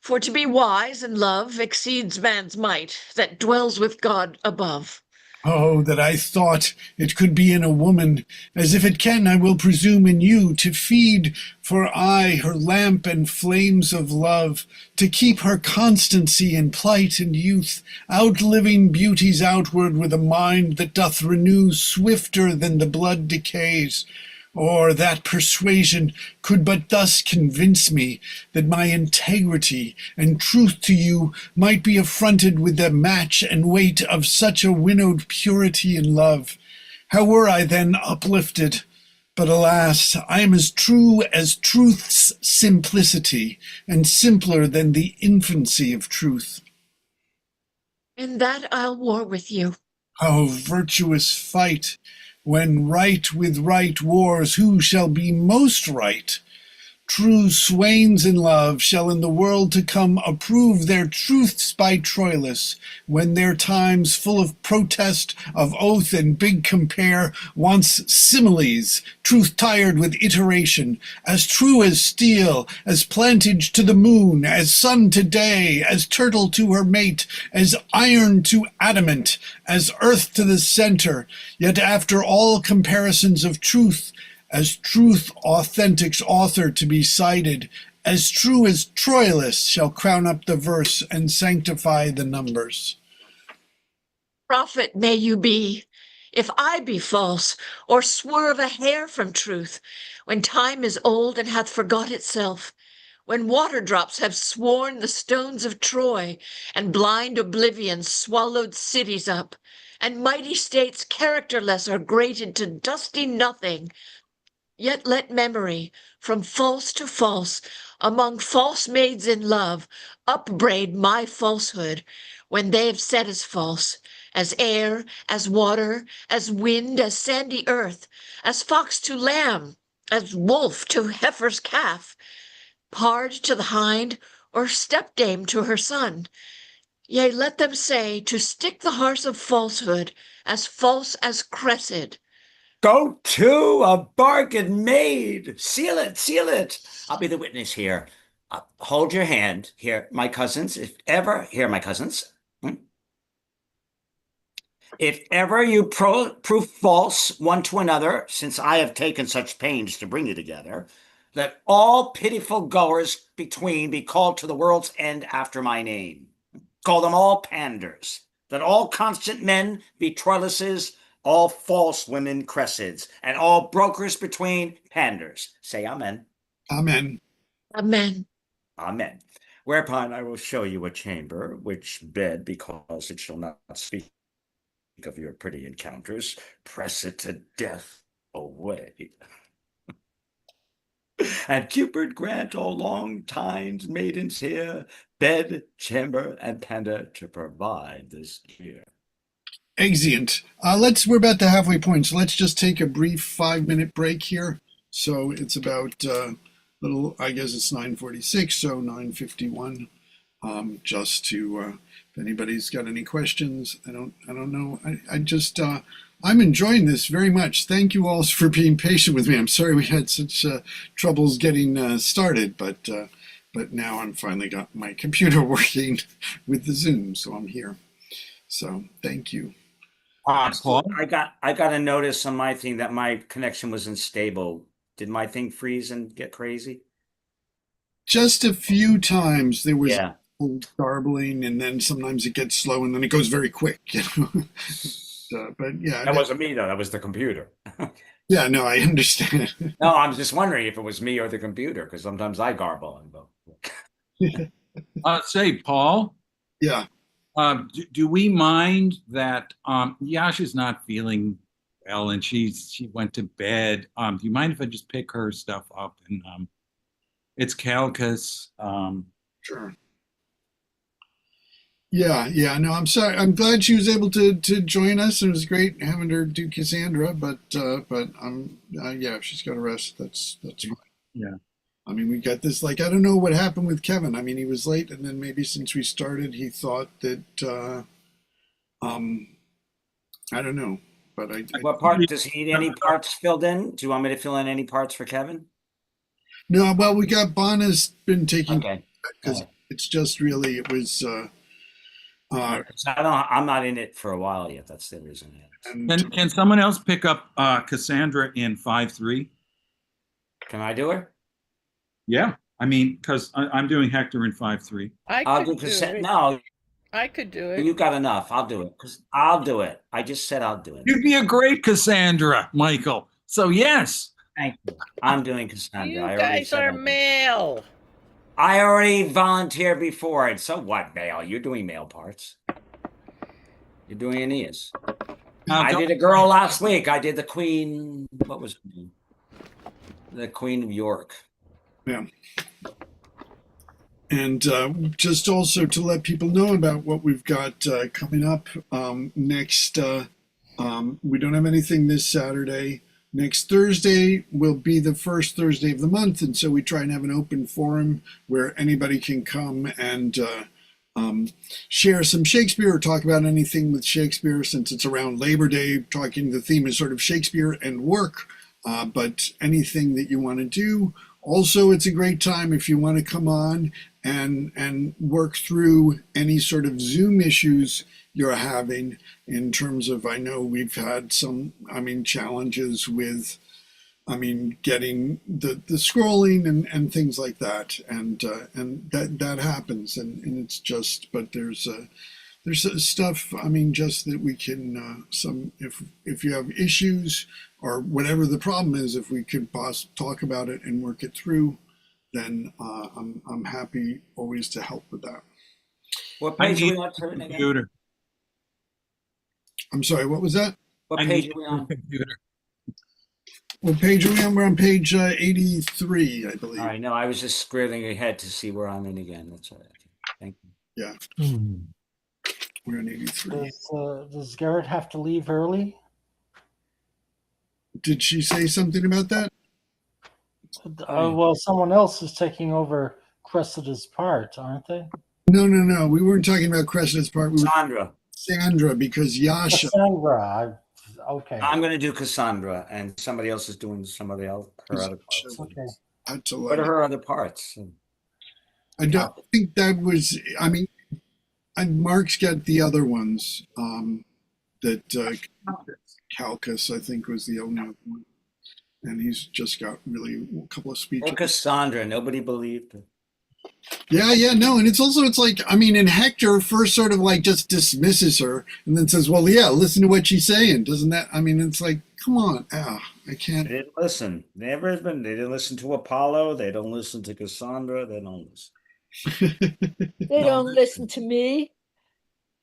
For to be wise and love exceeds man's might, that dwells with God above. Oh, that I thought it could be in a woman, as if it can, I will presume in you, to feed for aye her lamp and flames of love, to keep her constancy in plight and youth, outliving beauties outward with a mind that doth renew swifter than the blood decays. Or that persuasion could but thus convince me that my integrity and truth to you might be affronted with the match and weight of such a winnowed purity in love. How were I then uplifted? But alas, I am as true as truth's simplicity, and simpler than the infancy of truth. In that I'll war with you. Oh, virtuous fight! When right with right wars, who shall be most right? True swains in love shall in the world to come approve their truths by Troilus, when their times full of protest, of oath and big compare, wants similes, truth tired with iteration, as true as steel, as plantage to the moon, as sun to day, as turtle to her mate, as iron to adamant, as earth to the center, yet after all comparisons of truth, as truth authentic's author to be cited, as true as Troilus shall crown up the verse and sanctify the numbers. Prophet may you be, if I be false, or swerve a hair from truth, when time is old and hath forgot itself, when water drops have sworn the stones of Troy, and blind oblivion swallowed cities up, and mighty states characterless are grated to dusty nothing. Yet let memory, from false to false, among false maids in love, upbraid my falsehood, when they have said as false, as air, as water, as wind, as sandy earth, as fox to lamb, as wolf to heifer's calf, pard to the hind, or stepdame to her son. Yea, let them say, to stick the hearse of falsehood, as false as Cressida. Go to, a bargain made. Seal it, seal it. I'll be the witness here. Hold your hand here, my cousins. If ever, here, my cousins. If ever you prove false one to another, since I have taken such pains to bring you together, let all pitiful goers between be called to the world's end after my name. Call them all panders. Let all constant men be Troiluses, all false women Cressids, and all brokers between panders. Say amen. Amen. Amen. Amen. Whereupon I will show you a chamber, which bed, because it shall not speak of your pretty encounters, press it to death away. And Cupid grant all long times maidens here, bed, chamber, and panda to provide this cheer. Exeunt. We're about the halfway point, so let's just take a brief 5-minute break here. So it's about I guess it's 9:46, so 9:51. Just to, if anybody's got any questions, I don't know. I'm enjoying this very much. Thank you all for being patient with me. I'm sorry we had such troubles getting started, but now I'm finally got my computer working with the Zoom, so I'm here. So thank you. Paul, I got a notice on my thing that my connection was unstable. Did my thing freeze and get crazy? Just a few times there was Yeah. garbling, and then sometimes it gets slow, and then it goes very quick. But yeah, That wasn't me though. That was the computer. yeah, no, I understand. No, I'm just wondering if it was me or the computer, because sometimes I garble and go. Say, Paul, Yeah. do we mind that Yasha's not feeling well and she went to bed? Do you mind if I just pick her stuff up? And it's Calcus. Sure. Yeah, no, I'm sorry. I'm glad she was able to join us. It was great having her do Cassandra, but yeah, if she's got to rest, that's fine. Yeah. I mean, we got this, I don't know what happened with Kevin. I mean, he was late, and then maybe since we started, he thought that, I don't know, but What part does he need any parts filled in? Do you want me to fill in any parts for Kevin? No, well, we got Bonna's been taking, Okay. because it's just really, it was, I'm not in it for a while yet. That's the reason. Can someone else pick up Cassandra in 5-3? Can I do her? Yeah, I mean, because I'm doing Hector in 5-3. I'll do Cassandra. No, I could do it. you got enough. I'll do it. I'll do it. I just said I'll do it. You'd be a great Cassandra, Michael. So yes. Thank you. I'm doing Cassandra. You I already guys said are I'll do it. male. I already volunteered before. And so what, male? You're doing male parts. You're doing Aeneas. I did a girl last week. I did the Queen. What was her name? The Queen of York. Yeah. And just also to let people know about what we've got coming up next. We don't have anything this Saturday. Next Thursday will be the first Thursday of the month, and so we try and have an open forum where anybody can come and share some Shakespeare or talk about anything with Shakespeare. Since it's around Labor Day, the theme is sort of Shakespeare and work, but anything that you want to do. Also, it's a great time if you want to come on and work through any sort of Zoom issues you're having in terms of, I know we've had some, challenges with, getting the scrolling and things like that. And that happens. And it's just, but there's stuff, just that we can, if you have issues or whatever the problem is, if we could talk about it and work it through, then I'm happy always to help with that. What page are we on again? I'm sorry, what was that? What page are we on? What page are we on? We're on page 83, I believe. All right, no, I was just scribbling ahead to see where I'm in again. That's all right. Thank you. Yeah. We're on 83. Does Garrett have to leave early? Did she say something about that? Well, someone else is taking over Cressida's part, aren't they? No. We weren't talking about Cressida's part. We Cassandra. Sandra, because Yasha. Cassandra. Okay. I'm going to do Cassandra, and somebody else is doing her other parts. Okay. What are her other parts? I don't think that was. Mark's got the other ones. That Calcus, I think, was the only one, and he's just got really a couple of speeches. Or Cassandra, nobody believed her. Yeah, no, and it's like, and Hector first sort of like just dismisses her and then says, well, yeah, listen to what she's saying. Doesn't that, it's like, come on, I can't. They didn't listen. They didn't listen to Apollo. They don't listen to Cassandra. They don't listen. They don't listen to me.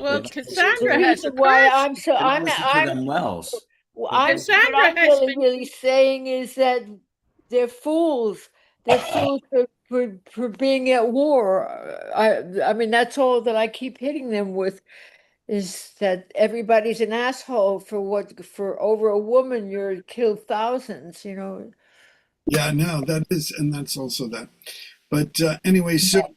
Well, The Cassandra has a reason why curse. I'm Cassandra has been really saying is that they're fools. They're fools for being at war. That's all that I keep hitting them with, is that everybody's an asshole for over a woman you're killed thousands, Yeah, no, that is, and that's also that. But anyway, so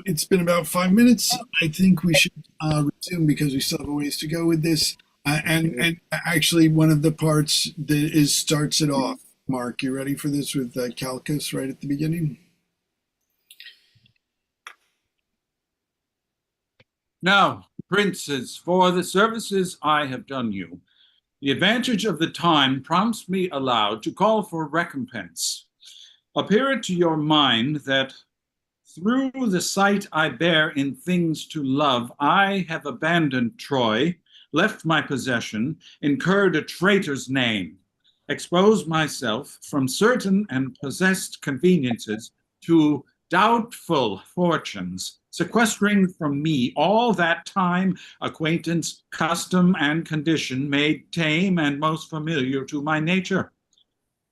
it's been about 5 minutes. I think we should resume because we still have a ways to go with this. And actually, one of the parts that starts it off. Mark, you ready for this with Calcus right at the beginning? Now, princes, for the services I have done you, the advantage of the time prompts me aloud to call for recompense. Appear it to your mind that through the sight I bear in things to love, I have abandoned Troy, left my possession, incurred a traitor's name, exposed myself from certain and possessed conveniences to doubtful fortunes, sequestering from me all that time, acquaintance, custom, and condition made tame and most familiar to my nature.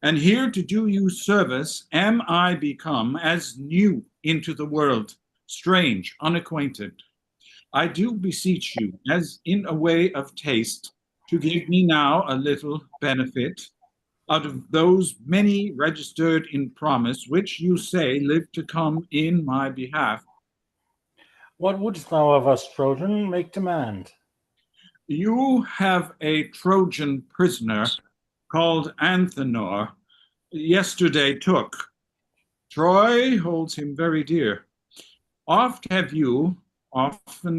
And here to do you service am I become as new into the world, strange, unacquainted. I do beseech you, as in a way of taste, to give me now a little benefit out of those many registered in promise, which you say live to come in my behalf. What wouldst thou of us, Trojan? Make demand. You have a Trojan prisoner called Anthenor, yesterday took. Troy holds him very dear. Often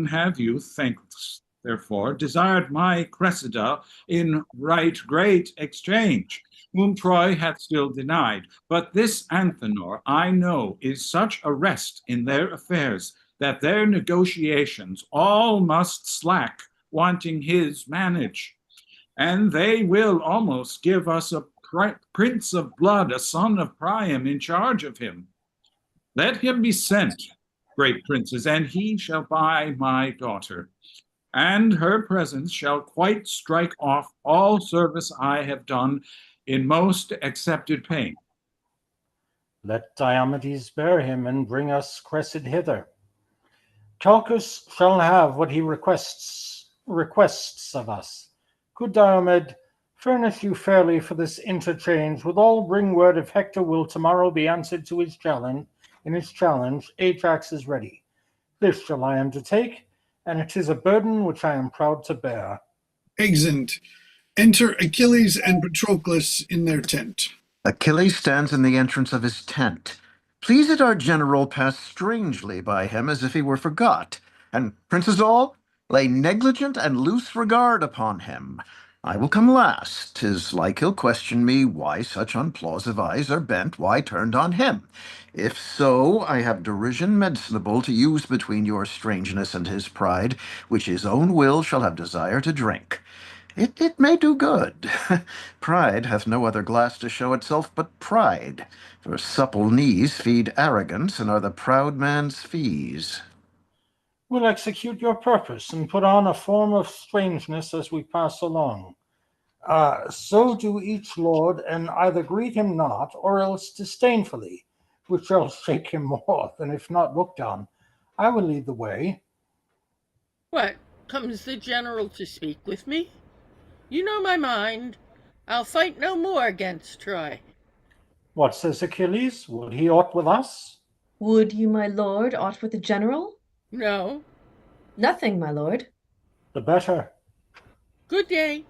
have you, thanks therefore, desired my Cressida in right great exchange, whom Troy hath still denied. But this Anthenor, I know, is such a rest in their affairs that their negotiations all must slack, wanting his manage. And they will almost give us a prince of blood, a son of Priam, in charge of him. Let him be sent, great princes, and he shall buy my daughter, and her presence shall quite strike off all service I have done in most accepted pain. Let Diomedes bear him and bring us Cressida hither. Calchas shall have what he requests of us. Good Diomed, Furnish you fairly for this interchange. With all bring word if Hector will tomorrow be answered to his challenge. In his challenge, Ajax is ready. This shall I undertake, and it is a burden which I am proud to bear. Exeunt. Enter Achilles and Patroclus in their tent. Achilles stands in the entrance of his tent. Pleased our general passed strangely by him as if he were forgot, and princes all lay negligent and loose regard upon him. I will come last. 'Tis like he'll question me why such unplausive eyes are bent, why turned on him. If so, I have derision medicinable to use between your strangeness and his pride, which his own will shall have desire to drink. It may do good. Pride hath no other glass to show itself but pride. For supple knees feed arrogance and are the proud man's fees. We'll execute your purpose and put on a form of strangeness as we pass along. So do each lord, and either greet him not, or else disdainfully, which shall shake him more than if not looked on. I will lead the way. What, comes the general to speak with me? You know my mind. I'll fight no more against Troy. What says Achilles? Would he aught with us? Would you, my lord, aught with the general? No. Nothing, my lord. The better. Good day.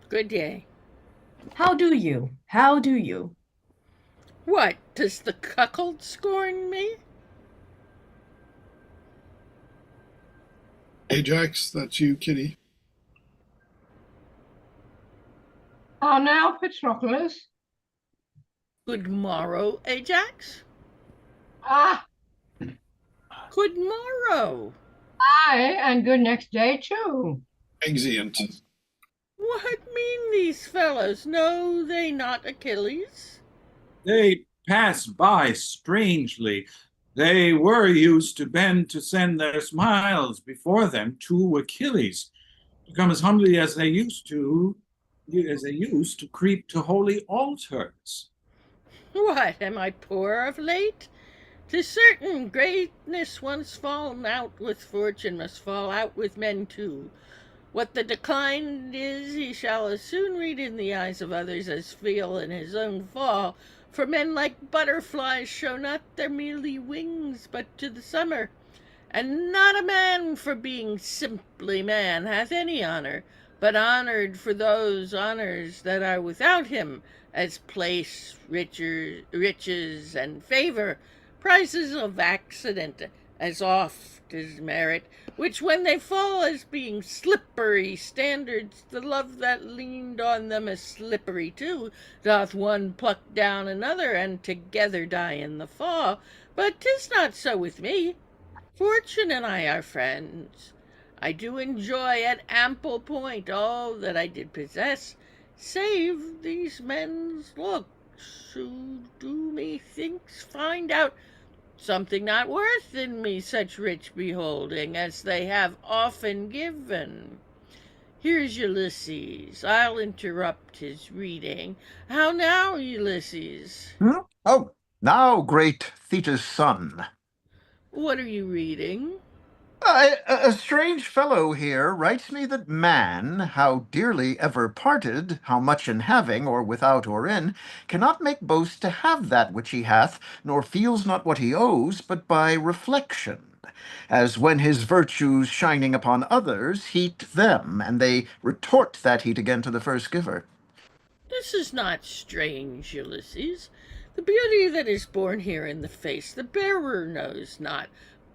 Good day. How do you? How do you? What, does the cuckold scorn me? Ajax, that's you, Kitty. How now, Patroclus? Good morrow, Ajax. Ah, Good morrow. aye, and good next day too. Exeunt. What mean these fellows? Know they not Achilles? They pass by strangely. They were used to bend to send their smiles before them to Achilles, to come as humbly as they used to creep to holy altars. What, am I poor of late? 'Tis certain greatness once fallen out with fortune must fall out with men too. What the decline is, he shall as soon read in the eyes of others as feel in his own fall. For men like butterflies show not their mealy wings but to the summer, and not a man for being simply man hath any honor, but honored for those honors that are without him, as place, riches, and favor, prizes of accident, as oft as merit, which when they fall as being slippery standards, the love that leaned on them as slippery too, doth one pluck down another, and together die in the fall. But 'tis not so with me. Fortune and I are friends. I do enjoy at ample point all that I did possess, save these men's looks, who do methinks find out something not worth in me such rich beholding as they have often given. Here's Ulysses. I'll interrupt his reading. How now, Ulysses? Oh, now, great Thetis' son. What are you reading? A strange fellow here writes me that man, how dearly ever parted, how much in having, or without or in, cannot make boast to have that which he hath, nor feels not what he owes, but by reflection. As when his virtues shining upon others heat them, and they retort that heat again to the first giver. This is not strange, Ulysses. The beauty that is born here in the face the bearer knows not,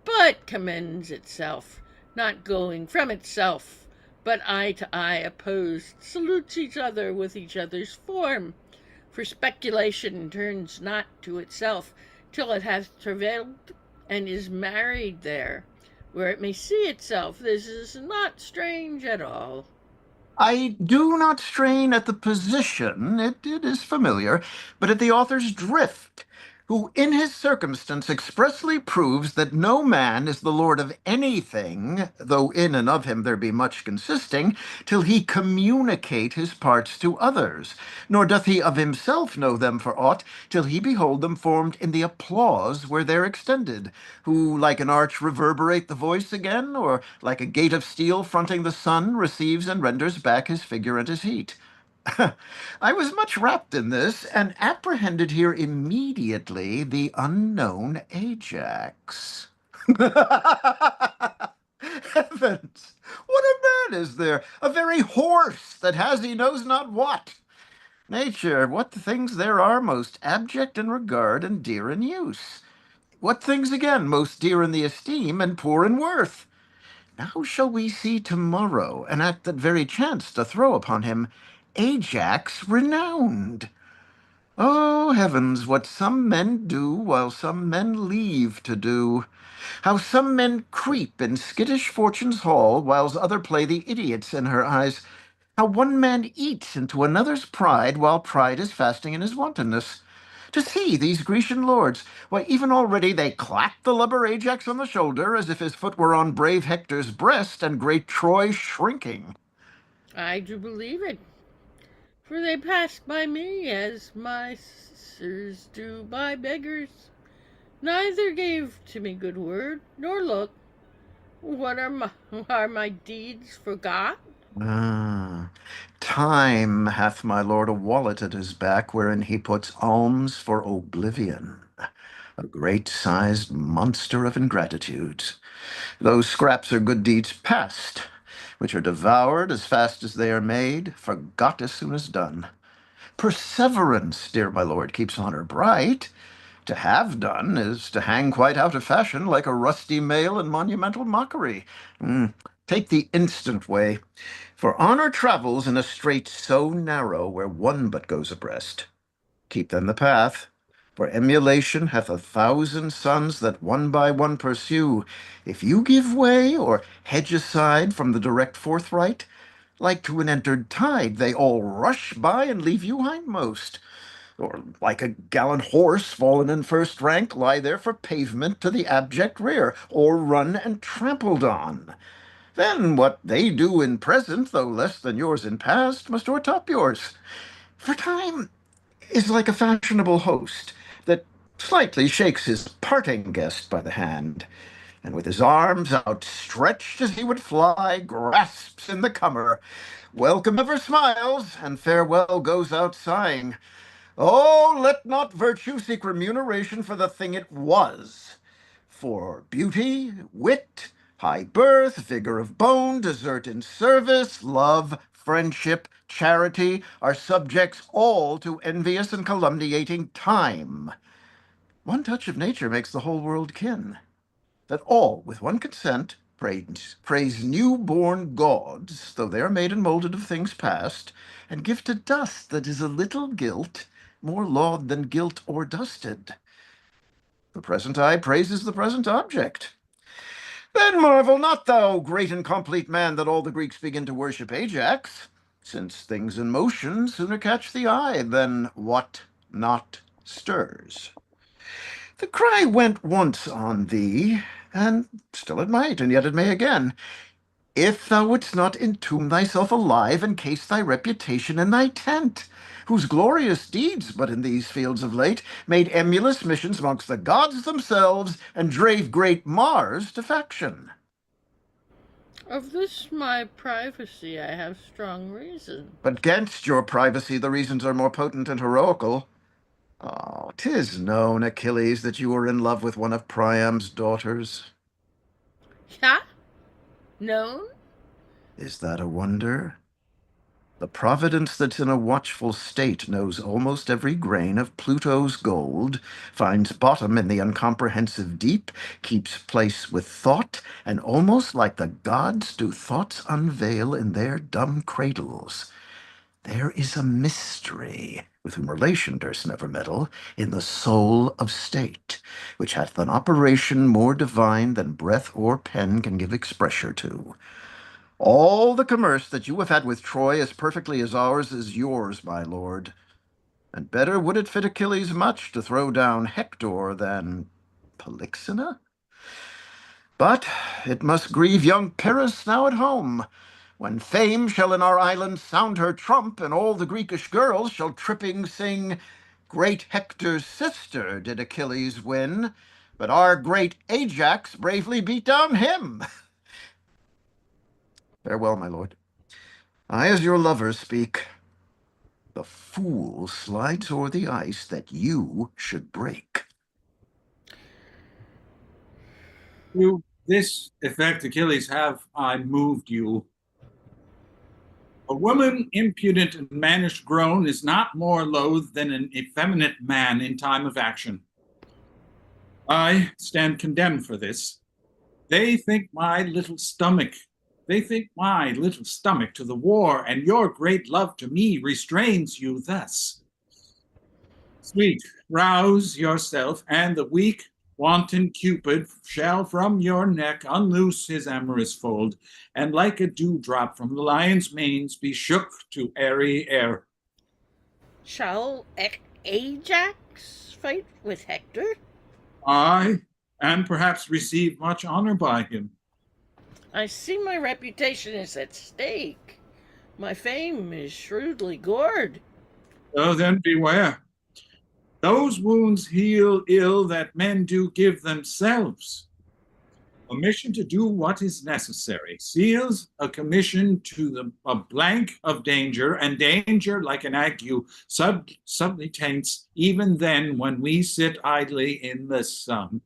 but commends itself, not going from itself, but eye to eye opposed, salutes each other with each other's form. For speculation turns not to itself till it hath travailed and is married there, where it may see itself. This is not strange at all. I do not strain at the position, it is familiar, but at the author's drift, who in his circumstance expressly proves that no man is the lord of anything, though in and of him there be much consisting, till he communicate his parts to others, nor doth he of himself know them for aught, till he behold them formed in the applause where they're extended, who like an arch reverberate the voice again, or like a gate of steel fronting the sun receives and renders back his figure and his heat. I was much wrapped in this, and apprehended here immediately the unknown Ajax. Heavens! What a man is there! A very horse that has he knows not what! Nature, what things there are most abject in regard and dear in use? What things again most dear in the esteem and poor in worth? Now shall we see tomorrow an act that very chanced to throw upon him Ajax renowned. Oh, heavens, what some men do while some men leave to do. How some men creep in skittish Fortune's hall, whiles other play the idiots in her eyes. How one man eats into another's pride, while pride is fasting in his wantonness. To see these Grecian lords, why, even already they clap the lubber Ajax on the shoulder, as if his foot were on brave Hector's breast, and great Troy shrinking. I do believe it, for they passed by me as my sisters do by beggars. Neither gave to me good word nor look. What are my deeds forgot? Ah, time hath my lord a wallet at his back, wherein he puts alms for oblivion. A great-sized monster of ingratitudes. Those scraps are good deeds past, which are devoured as fast as they are made, forgot as soon as done. Perseverance, dear my lord, keeps honor bright. To have done is to hang quite out of fashion like a rusty mail in monumental mockery. Take the instant way, for honor travels in a strait so narrow where one but goes abreast. Keep then the path, for emulation hath 1,000 sons that one by one pursue. If you give way or hedge aside from the direct forthright, like to an entered tide, they all rush by and leave you hindmost. Or like a gallant horse fallen in first rank, lie there for pavement to the abject rear, or run and trampled on. Then what they do in present, though less than yours in past, must o'ertop yours. For time is like a fashionable host that slightly shakes his parting guest by the hand, and with his arms outstretched as he would fly, grasps in the comer. Welcome ever smiles, and farewell goes out sighing. Oh, let not virtue seek remuneration for the thing it was. For beauty, wit, high birth, vigor of bone, desert in service, love, friendship, charity, are subjects all to envious and calumniating time. One touch of nature makes the whole world kin, that all, with one consent, praise new-born gods, though they are made and molded of things past, and give to dust that is a little gilt, more laud than gilt or dusted. The present eye praises the present object. Then marvel not, thou great and complete man, that all the Greeks begin to worship Ajax, since things in motion sooner catch the eye than what not stirs. The cry went once on thee, and still it might, and yet it may again, if thou wouldst not entomb thyself alive, and case thy reputation in thy tent, whose glorious deeds but in these fields of late made emulous missions mongst the gods themselves, and drave great Mars to faction. Of this my privacy I have strong reason. But 'gainst your privacy the reasons are more potent and heroical. Oh, 'tis known, Achilles, that you are in love with one of Priam's daughters. Yeah? Known? Is that a wonder? The Providence that's in a watchful state knows almost every grain of Pluto's gold, finds bottom in the incomprehensive deep, keeps place with thought, and almost like the gods do thoughts unveil in their dumb cradles. There is a mystery, with whom relation durst never meddle, in the soul of state, which hath an operation more divine than breath or pen can give expressure to. All the commerce that you have had with Troy as perfectly as ours is yours, my lord. And better would it fit Achilles much to throw down Hector than Polyxena? But it must grieve young Pyrrhus now at home, when fame shall in our island sound her trump, and all the Greekish girls shall tripping sing, great Hector's sister did Achilles win, but our great Ajax bravely beat down him. Farewell, my lord. I, as your lover, speak. The fool slides o'er the ice that you should break. To this effect, Achilles, have I moved you. A woman impudent and mannish grown is not more loath than an effeminate man in time of action. I stand condemned for this. They think my little stomach to the war, and your great love to me restrains you thus. Sweet, rouse yourself, and the weak, wanton Cupid shall from your neck unloose his amorous fold, and like a dewdrop from the lion's manes be shook to airy air. Shall Ajax fight with Hector? Aye, and perhaps receive much honor by him. I see my reputation is at stake. My fame is shrewdly gored. So then beware. Those wounds heal ill that men do give themselves. A mission to do what is necessary seals a commission to a blank of danger, and danger, like an ague, subtly taints even then when we sit idly in the sun.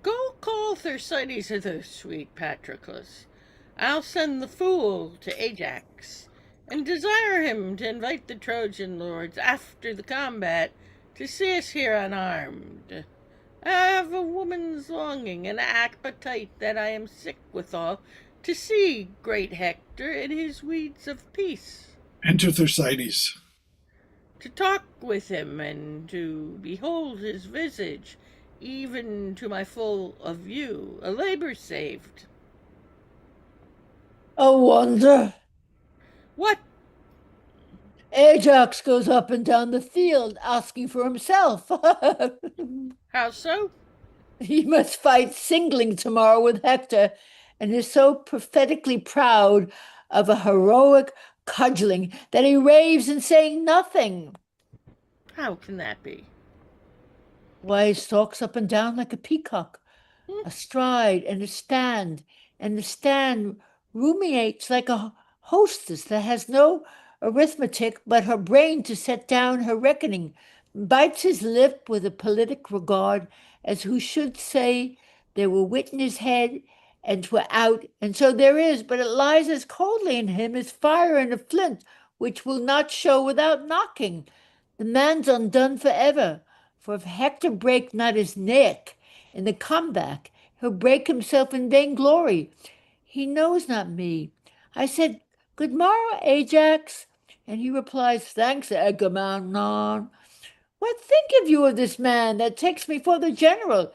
Go call Thersites hither, sweet Patroclus. I'll send the fool to Ajax, and desire him to invite the Trojan lords after the combat to see us here unarmed. I have a woman's longing and appetite that I am sick withal to see great Hector in his weeds of peace. Enter Thersites. To talk with him and to behold his visage, even to my full of view, a labor saved. A wonder. What? Ajax goes up and down the field asking for himself. How so? He must fight singling tomorrow with Hector, and is so prophetically proud of a heroic cudgeling that he raves in saying nothing. How can that be? Why, he stalks up and down like a peacock, astride and the stand ruminates like a hostess that has no arithmetic but her brain to set down her reckoning, bites his lip with a politic regard, as who should say there were wit in his head and 'twere out, and so there is, but it lies as coldly in him as fire in a flint, which will not show without knocking. The man's undone forever, for if Hector break not his neck in the comeback, he'll break himself in vainglory. He knows not me. I said, "Good morrow, Ajax," and he replies, "Thanks, Agamemnon. What think of you of this man that takes me for the general?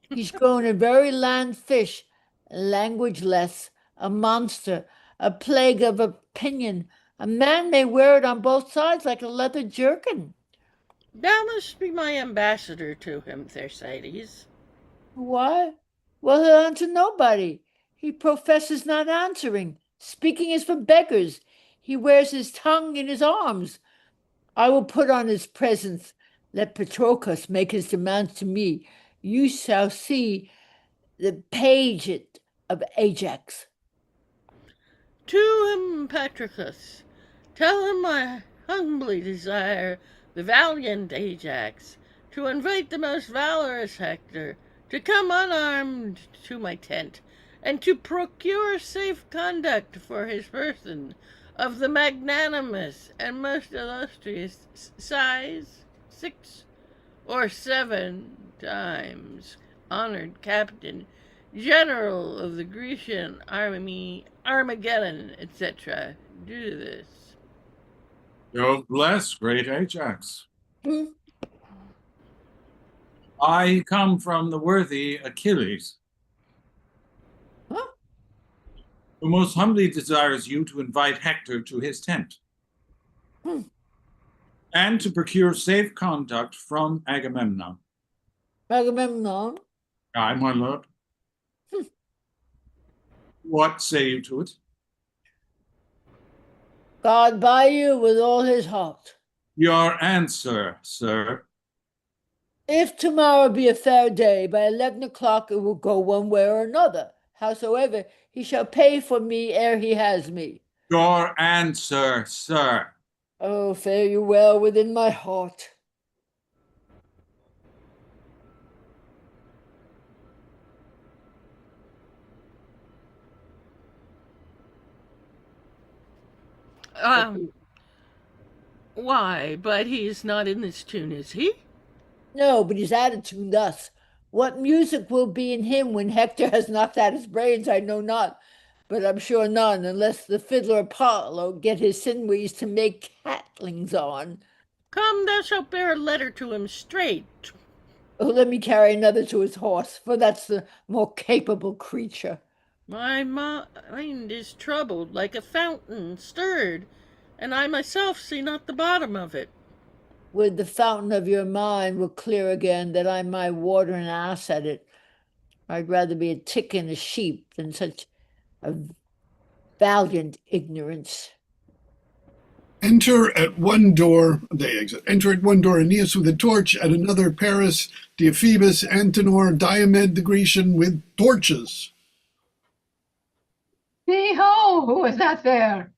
He's grown a very land fish, language less, a monster, a plague of opinion. A man may wear it on both sides like a leather jerkin." Thou must be my ambassador to him, Thersites. Why? Well, he'll answer nobody. He professes not answering. Speaking is for beggars. He wears his tongue in his arms. I will put on his presence. Let Patroclus make his demands to me. You shall see the page of Ajax. To him, Patroclus. Tell him I humbly desire the valiant Ajax to invite the most valorous Hector to come unarmed to my tent, and to procure safe conduct for his person of the magnanimous and most illustrious size 6 or 7 times honored captain, general of the Grecian army, Armageddon, etc. Do this. Jove bless great Ajax. I come from the worthy Achilles, who most humbly desires you to invite Hector to his tent, and to procure safe conduct from Agamemnon. Agamemnon? Aye, my lord. What say you to it? God by you with all his heart. Your answer, sir. If tomorrow be a fair day, by 11 o'clock it will go one way or another. Howsoever, he shall pay for me ere he has me. Your answer, sir. Oh, fare you well within my heart. Why, but he's not in this tune, is he? No, but his attitude thus. What music will be in him when Hector has knocked out his brains, I know not, but I'm sure none, unless the fiddler Apollo get his sinews to make catlings on. Come, thou shalt bear a letter to him straight. Oh, let me carry another to his horse, for that's the more capable creature. My mind is troubled like a fountain stirred, and I myself see not the bottom of it. Would the fountain of your mind were clear again, that I might water an ass at it. I'd rather be a tick and a sheep than such a valiant ignorance. Enter at one door, they exit. Enter at one door Aeneas with a torch, at another Paris, Deiphobus, Antenor, Diomed the Grecian with torches. See ho, who is that there?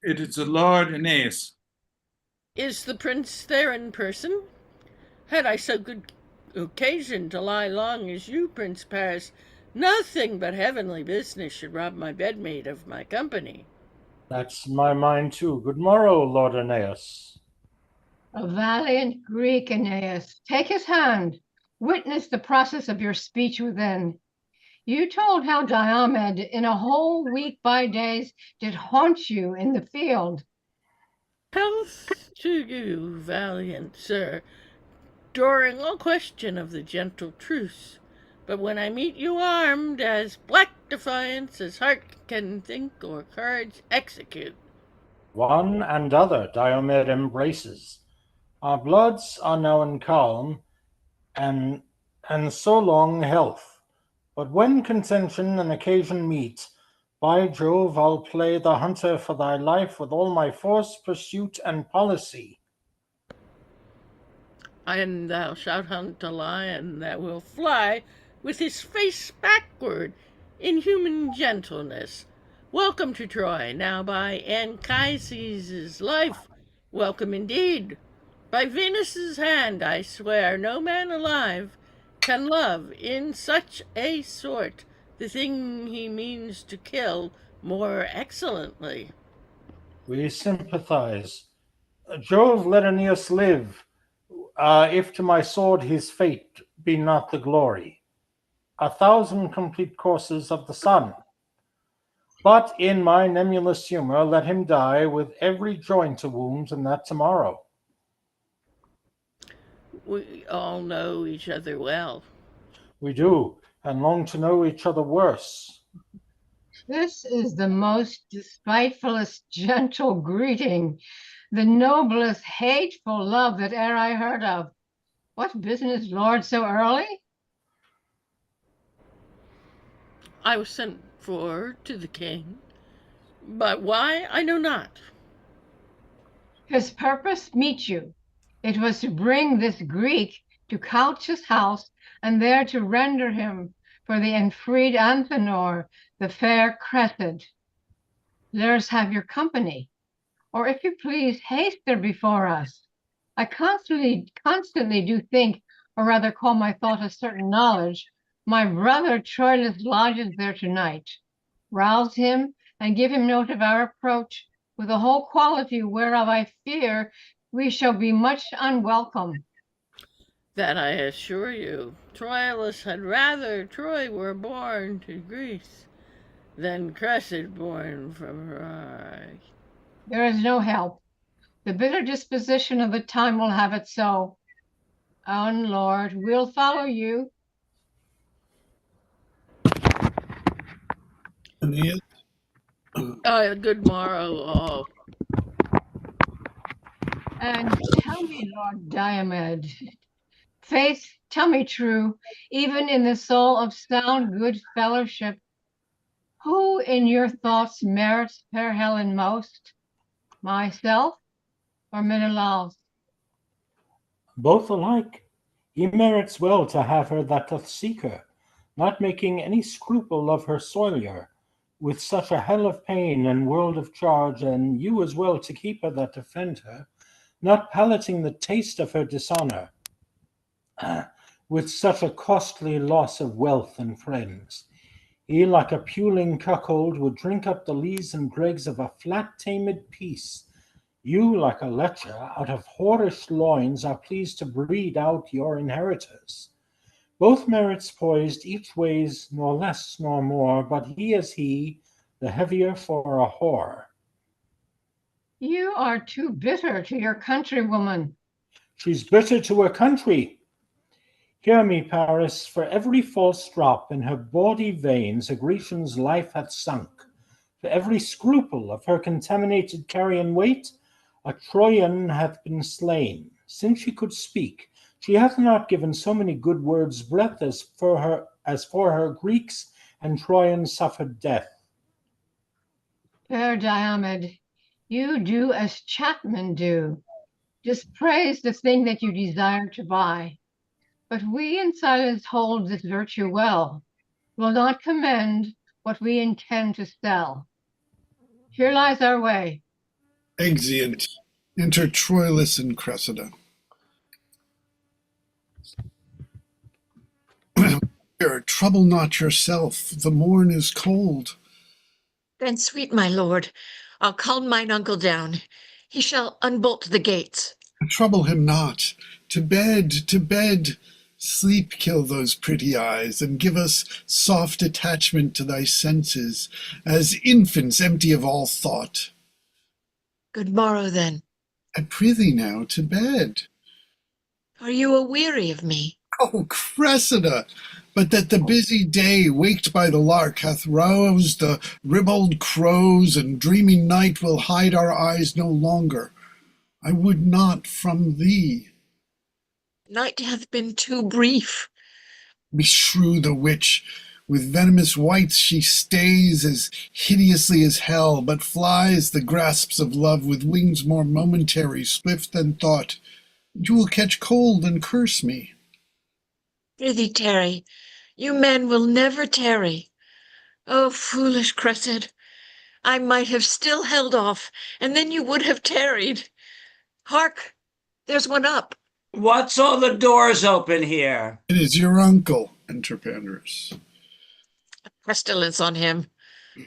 It is the Lord Aeneas. Is the prince there in person? Had I so good occasion to lie long as you, Prince Paris, nothing but heavenly business should rob my bedmate of my company. That's my mind too. Good morrow, Lord Aeneas. A valiant Greek, Aeneas. Take his hand. Witness the process of your speech within. You told how Diomed in a whole week by days did haunt you in the field. Health to you, valiant sir, during all question of the gentle truce. But when I meet you armed, as black defiance as heart can think or courage execute. One and other Diomed embraces. Our bloods are now in calm, and so long health. But when contention and occasion meet, by Jove, I'll play the hunter for thy life with all my force, pursuit, and policy. And thou shalt hunt a lion that will fly with his face backward in human gentleness. Welcome to Troy, now by Anchises' life. Welcome indeed. By Venus' hand I swear no man alive can love in such a sort the thing he means to kill more excellently. We sympathize. Jove, let Aeneas live, if to my sword his fate be not the glory. 1,000 complete courses of the sun. But in my nemulous humor, let him die with every joint a wound, and that tomorrow. We all know each other well. We do, and long to know each other worse. This is the most despitefulest gentle greeting, the noblest hateful love that e'er I heard of. What business, Lord, so early? I was sent for to the king, but why I know not. His purpose meet you. It was to bring this Greek to Calchas' house, and there to render him for the enfreed Antenor, the fair Cressida. Let's have your company, or if you please, haste there before us. I constantly do think, or rather call my thought a certain knowledge, my brother Troilus lodges there tonight. Rouse him and give him note of our approach, with a whole quality whereof I fear we shall be much unwelcome. That I assure you, Troilus had rather Troy were born to Greece than Cressida born from her eye. There is no help. The bitter disposition of the time will have it so. On, Lord, we'll follow you. Aeneas? Good morrow, all. And tell me, Lord Diomed, faith, tell me true, even in the soul of sound good fellowship, who in your thoughts merits fair Helen most, myself or Menelaus? Both alike. He merits well to have her that doth seek her, not making any scruple of her soilure, with such a hell of pain and world of charge, and you as well to keep her that defend her, not palating the taste of her dishonour, with such a costly loss of wealth and friends. He, like a puling cuckold, would drink up the lees and dregs of a flat tamed peace. You, like a lecher, out of whorish loins are pleased to breed out your inheritors. Both merits poised, each weighs nor less nor more, but he as he, the heavier for a whore. You are too bitter to your countrywoman. She's bitter to her country. Hear me, Paris, for every false drop in her bawdy veins a Grecian's life hath sunk. For every scruple of her contaminated carrion weight, a Trojan hath been slain. Since she could speak, she hath not given so many good words breath as for her Greeks and Trojans suffered death. Fair Diomed, you do as chapmen do. Dispraise the thing that you desire to buy. But we in silence hold this virtue well, will not commend what we intend to sell. Here lies our way. Exeunt. Enter Troilus and Cressida. Trouble not yourself, the morn is cold. Then, sweet my lord, I'll calm mine uncle down. He shall unbolt the gates. Trouble him not. To bed, to bed. Sleep kill those pretty eyes, and give us soft attachment to thy senses, as infants empty of all thought. Good morrow, then. I prithee now to bed. Are you aweary of me? Oh, Cressida! But that the busy day, waked by the lark, hath roused the ribald crows, and dreaming night will hide our eyes no longer. I would not from thee. Night hath been too brief. Beshrew the witch! With venomous wights she stays as hideously as hell, but flies the grasps of love with wings more momentary, swift than thought. You will catch cold and curse me. Prithee tarry. You men will never tarry. Oh, foolish Cressida, I might have still held off, and then you would have tarried. Hark, there's one up. What's all the doors open here? It is your uncle, enter Pandarus. Pestilence on him.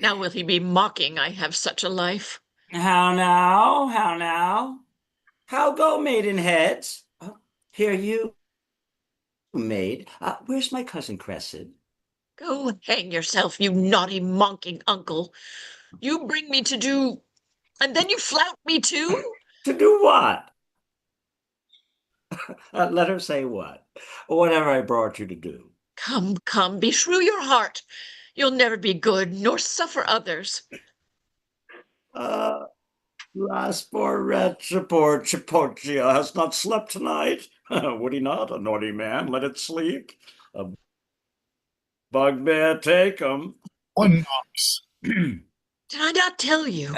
Now will he be mocking I have such a life? How now? How now? How go, maidenheads? Here you, maid. Where's my cousin Cressida? Go hang yourself, you naughty mocking uncle. You bring me to do, and then you flout me too? To do what? Let her say what. Whatever I brought you to do. Come, come, beshrew your heart. You'll never be good, nor suffer others. Last poor wretch, poor Chipotia has not slept tonight. Would he not, a naughty man, let it sleep? A bugbear take him. One knocks. Did I not tell you?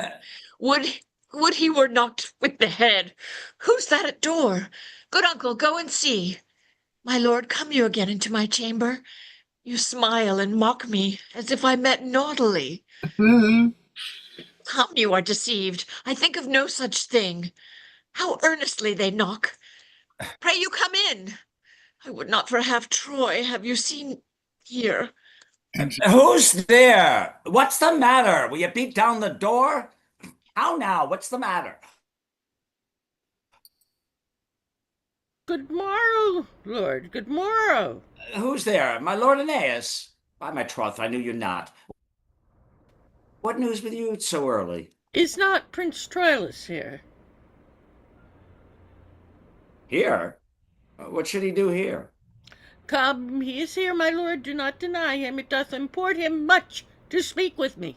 Would he were knocked with the head. Who's that at door? Good uncle, go and see. My lord, come you again into my chamber. You smile and mock me as if I met naughtily. Come, you are deceived. I think of no such thing. How earnestly they knock. Pray you come in. I would not for half Troy have you seen here. Who's there? What's the matter? Will you beat down the door? How now? What's the matter? Good morrow, Lord, good morrow. Who's there? My Lord Aeneas? By my troth, I knew you not. What news with you so early? Is not Prince Troilus here? Here? What should he do here? Come, he is here, my lord, do not deny him. It doth import him much to speak with me.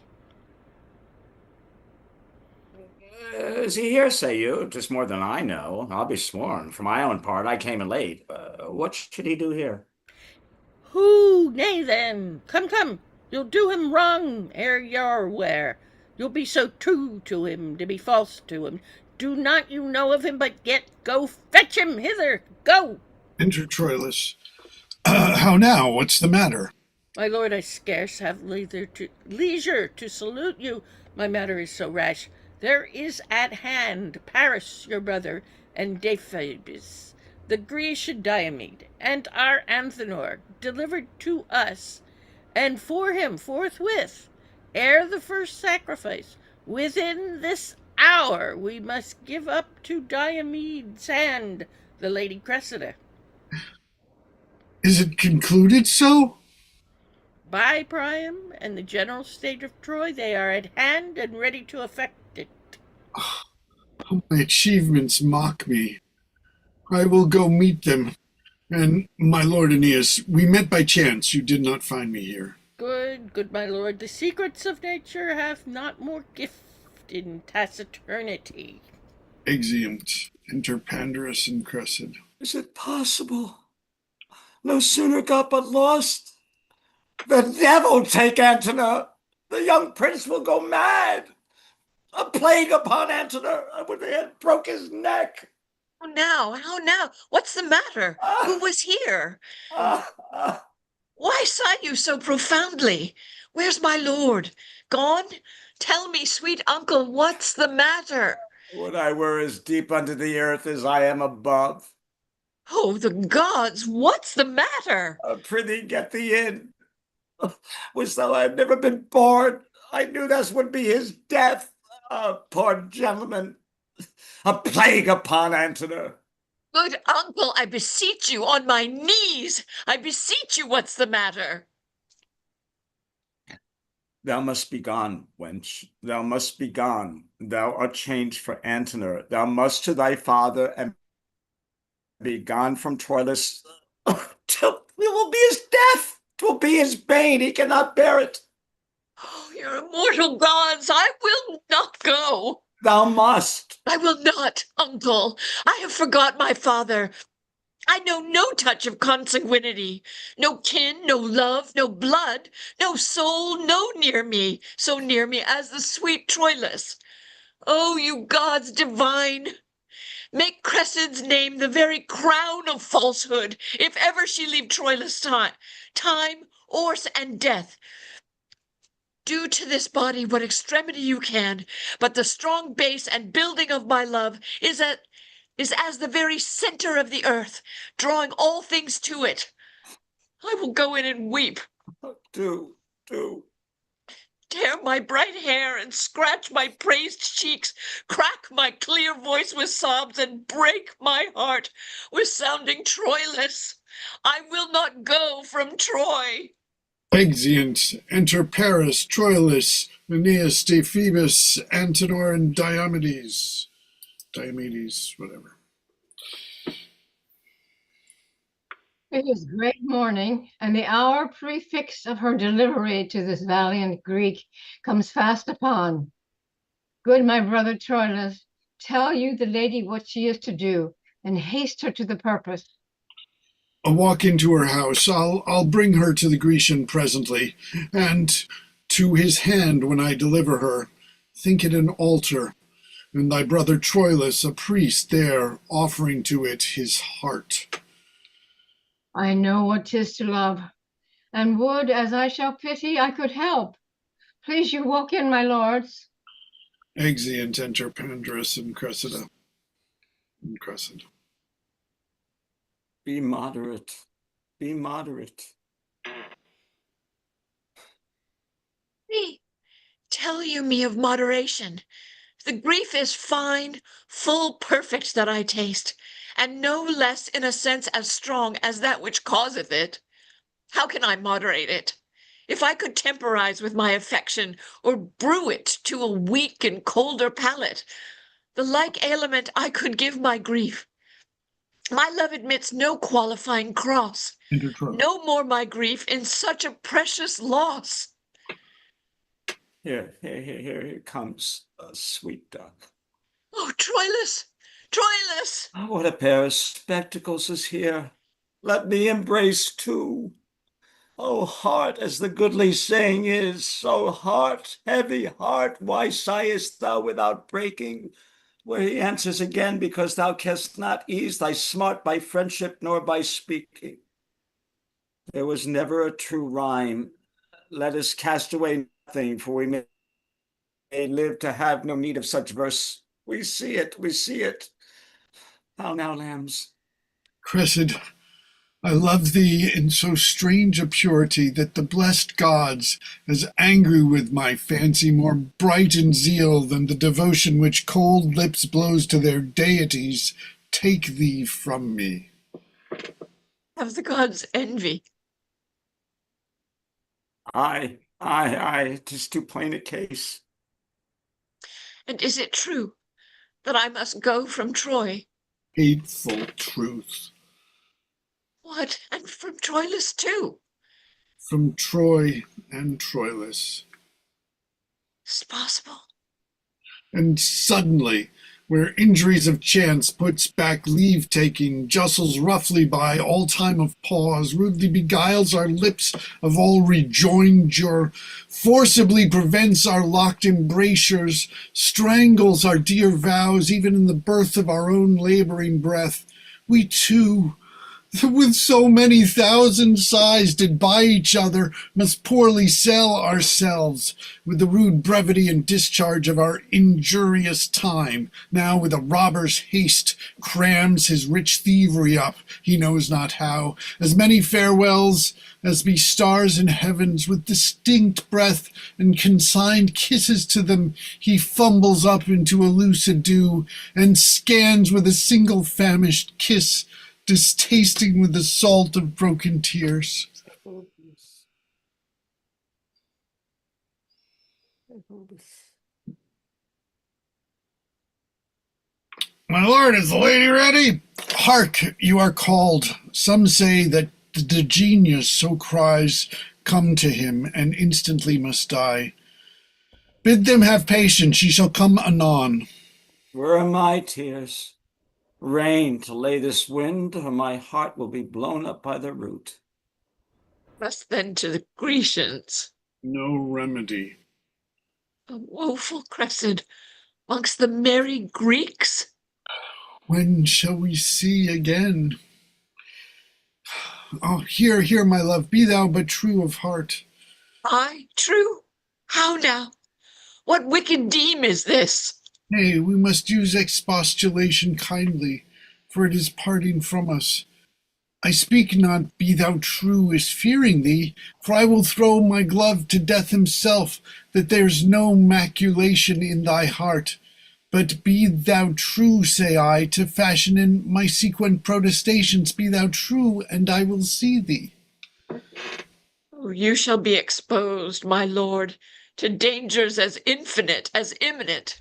Is he here, say you? 'Tis more than I know. I'll be sworn. For my own part, I came in late. What should he do here? Who? Nay, then. Come, come. You'll do him wrong ere you're ware. You'll be so true to him to be false to him. Do not you know of him, but yet go fetch him hither. Go. Enter Troilus. How now? What's the matter? My lord, I scarce have leisure to salute you. My matter is so rash. There is at hand Paris, your brother, and Deiphobus, the Grecian Diomede, and our Antenor, delivered to us, and for him forthwith, ere the first sacrifice, within this hour, we must give up to Diomede's hand the lady Cressida. Is it concluded so? By Priam and the general state of Troy, they are at hand and ready to effect it. My achievements mock me. I will go meet them. And my lord Aeneas, we met by chance. You did not find me here. Good, good, my lord. The secrets of nature have not more gift in taciturnity. Exeunt. Enter Pandarus and Cressida. Is it possible? No sooner got but lost. The devil take Antenor. The young prince will go mad. A plague upon Antenor. I would have broke his neck. How now? How now? What's the matter? Who was here? Why sigh you so profoundly? Where's my lord? Gone? Tell me, sweet uncle, what's the matter? Would I were as deep under the earth as I am above. Oh, the gods, what's the matter? Prithee, get thee in. Was though I had never been born. I knew this would be his death. Poor gentleman. A plague upon Antenor. Good uncle, I beseech you on my knees. I beseech you, what's the matter? Thou must be gone, wench. Thou must be gone. Thou art changed for Antenor. Thou must to thy father and be gone from Troilus. Till it will be his death. 'Twill be his bane. He cannot bear it. Oh, your immortal gods, I will not go. Thou must. I will not, uncle. I have forgot my father. I know no touch of consanguinity, no kin, no love, no blood, no soul, no near me, so near me as the sweet Troilus. Oh, you gods divine! Make Cressida's name the very crown of falsehood, if ever she leave Troilus time, orse, and death. Do to this body what extremity you can, but the strong base and building of my love is as the very center of the earth, drawing all things to it. I will go in and weep. Do. Tear my bright hair and scratch my praised cheeks, crack my clear voice with sobs, and break my heart with sounding Troilus. I will not go from Troy. Exeunt. Enter Paris, Troilus, Aeneas, Deiphobus, Antenor, and Diomedes. Diomedes, whatever. It is great morning, and the hour prefixed of her delivery to this valiant Greek comes fast upon. Good my brother Troilus, tell you the lady what she is to do, and haste her to the purpose. I'll walk into her house. I'll bring her to the Grecian presently, and to his hand when I deliver her. Think it an altar, and thy brother Troilus a priest there, offering to it his heart. I know what 'tis to love, and would, as I shall pity, I could help. Please you walk in, my lords. Exeunt. Enter Pandarus and Cressida. Be moderate. Be moderate. Tell you me of moderation. The grief is fine, full perfect that I taste, and no less in a sense as strong as that which causeth it. How can I moderate it? If I could temporize with my affection, or brew it to a weak and colder palate, the like aliment I could give my grief. My love admits no qualifying cross, no more my grief in such a precious loss. Here it comes, sweet duck. Oh, Troilus! Troilus! Oh, what a pair of spectacles is here. Let me embrace too. Oh, heart, as the goodly saying is, oh, heart, heavy heart, why sighest thou without breaking? Where he answers again, because thou canst not ease thy smart by friendship nor by speaking. There was never a true rhyme. Let us cast away nothing, for we may live to have no need of such verse. We see it, we see it. How now, lambs? Cressida, I love thee in so strange a purity that the blessed gods, as angry with my fancy, more bright in zeal than the devotion which cold lips blows to their deities, take thee from me. Have the gods envy? Aye, 'tis too plain a case. And is it true that I must go from Troy? Hateful truth. What? And from Troilus too? From Troy and Troilus. Is it possible? And suddenly, where injuries of chance puts back leave-taking, justles roughly by all time of pause, rudely beguiles our lips of all rejoinder, forcibly prevents our locked embrasures, strangles our dear vows even in the birth of our own laboring breath, we too, with so many thousand sighs did buy each other, must poorly sell ourselves, with the rude brevity and discharge of our injurious time, now with a robber's haste crams his rich thievery up, he knows not how, as many farewells as be stars in heavens, with distinct breath and consigned kisses to them, he fumbles up into a loose adieu, and scans with a single famished kiss, distasting with the salt of broken tears. My lord, is the lady ready? Hark, you are called. Some say that the genius so cries, come to him, and instantly must die. Bid them have patience, she shall come anon. Where are my tears? Rain to lay this wind, or my heart will be blown up by the root. Must then to the Grecians. No remedy. A woeful Cressida amongst the merry Greeks? When shall we see again? Oh, here, my love, be thou but true of heart. I true? How now? What wicked deem is this? Nay, we must use expostulation kindly, for it is parting from us. I speak not, be thou true, as fearing thee, for I will throw my glove to death himself, that there's no maculation in thy heart. But be thou true, say I, to fashion in my sequent protestations, be thou true, and I will see thee. Oh, you shall be exposed, my lord, to dangers as infinite as imminent.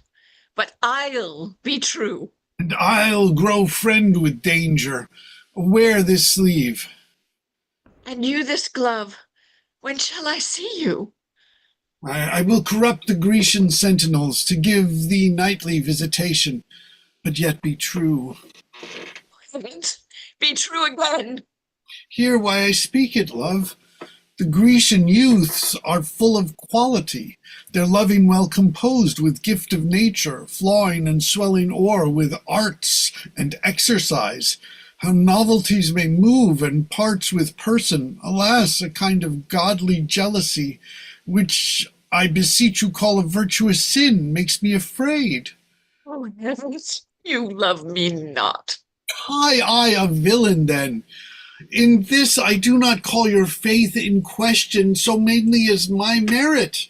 But I'll be true. And I'll grow friend with danger. Wear this sleeve. And you this glove. When shall I see you? I will corrupt the Grecian sentinels to give thee nightly visitation, but yet be true. Heavens, be true again. Hear why I speak it, love. The Grecian youths are full of quality, their loving well composed with gift of nature, flowing and swelling o'er with arts and exercise. How novelties may move and parts with person, alas, a kind of godly jealousy, which I beseech you call a virtuous sin, makes me afraid. Oh, heavens, you love me not. I, a villain then. In this I do not call your faith in question so mainly as my merit.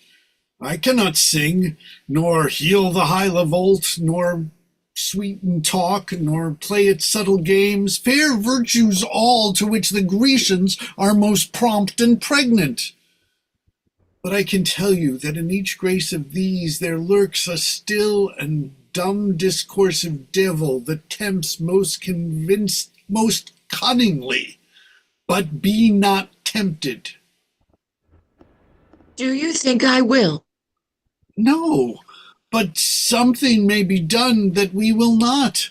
I cannot sing, nor heal the high lavolt, nor sweeten talk, nor play at subtle games, fair virtues all to which the Grecians are most prompt and pregnant. But I can tell you that in each grace of these there lurks a still and dumb discoursive devil that tempts most convinced, most cunningly. But be not tempted. Do you think I will? No, but something may be done that we will not.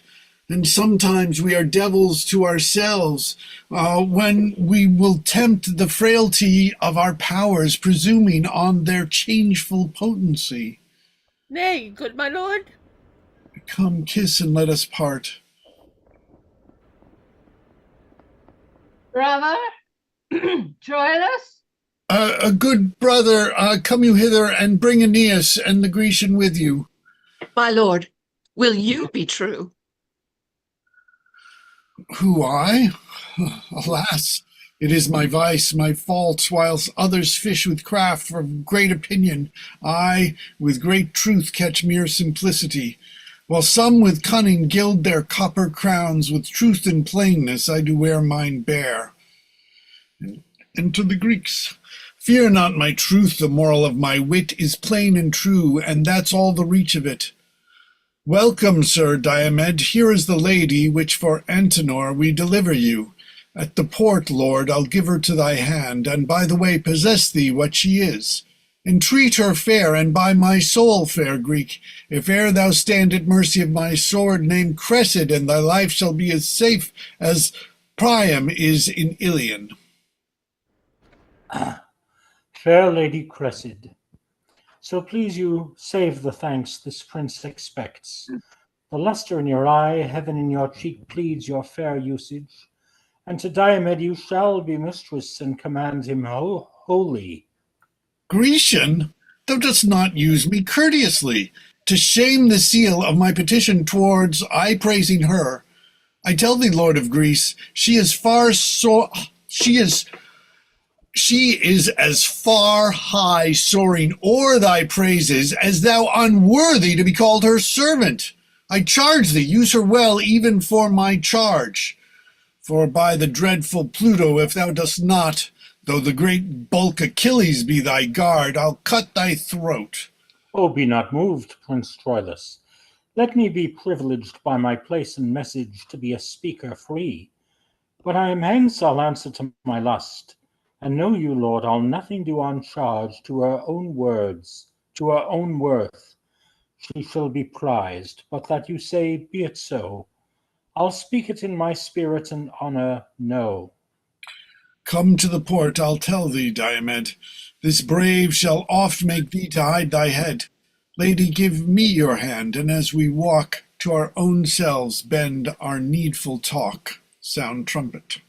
And sometimes we are devils to ourselves, when we will tempt the frailty of our powers, presuming on their changeful potency. Nay, good my lord. Come, kiss and let us part. Brother, Troilus? A good brother, come you hither and bring Aeneas and the Grecian with you. My lord, will you be true? Who, I? Alas, it is my vice, my fault, whilst others fish with craft for great opinion, I with great truth catch mere simplicity. While some with cunning gild their copper crowns, with truth and plainness I do wear mine bare. And to the Greeks, fear not my truth, the moral of my wit is plain and true, and that's all the reach of it. Welcome, Sir Diomed, here is the lady, which for Antenor we deliver you. At the port, lord, I'll give her to thy hand, and by the way possess thee what she is. Entreat her fair, and by my soul, fair Greek, if e'er thou stand at mercy of my sword, name Cressida, and thy life shall be as safe as Priam is in Ilion. Fair Lady Cressida, so please you save the thanks this prince expects. The lustre in your eye, heaven in your cheek pleads your fair usage, and to Diomed you shall be mistress and command him wholly. Grecian, thou dost not use me courteously, to shame the seal of my petition towards I praising her. I tell thee, Lord of Greece, she is as far high soaring o'er thy praises as thou unworthy to be called her servant. I charge thee, use her well even for my charge. For by the dreadful Pluto, if thou dost not, though the great bulk Achilles be thy guard, I'll cut thy throat. Oh, be not moved, Prince Troilus. Let me be privileged by my place and message to be a speaker free. When I am hence, I'll answer to my lust. And know you, Lord, I'll nothing do on charge to her own words, to her own worth. She shall be prized, but that you say, be it so. I'll speak it in my spirit and honor, no. Come to the port, I'll tell thee, Diomed. This brave shall oft make thee to hide thy head. Lady, give me your hand, and as we walk to our own selves bend our needful talk. Sound trumpet.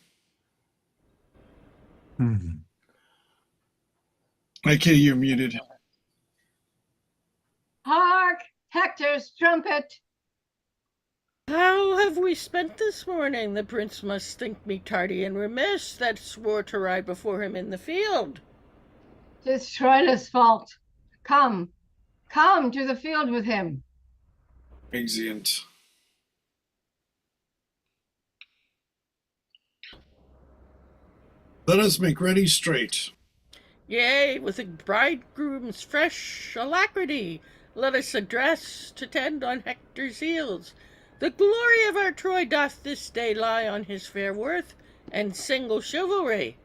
Okay, you're muted. Hark! Hector's trumpet! How have we spent this morning? The prince must think me tardy and remiss, that swore to ride before him in the field. 'Tis Troilus' fault. Come, come to the field with him. Exeunt. Let us make ready straight. Yea, with a bridegroom's fresh alacrity, let us address to tend on Hector's heels. The glory of our Troy doth this day lie on his fair worth and single chivalry.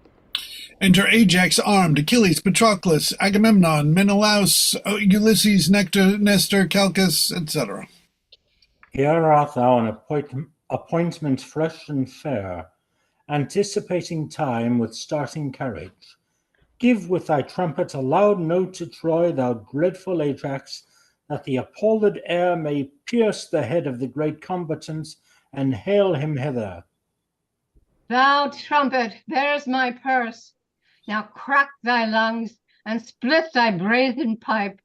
Enter Ajax armed, Achilles, Patroclus, Agamemnon, Menelaus, Ulysses, Nestor, Calchas, etc. Here art thou an appointment fresh and fair, anticipating time with starting carriage. Give with thy trumpet a loud note to Troy, thou dreadful Ajax, that the appalled air may pierce the head of the great combatant, and hail him hither. Thou trumpet, there's my purse. Now crack thy lungs and split thy brazen pipe.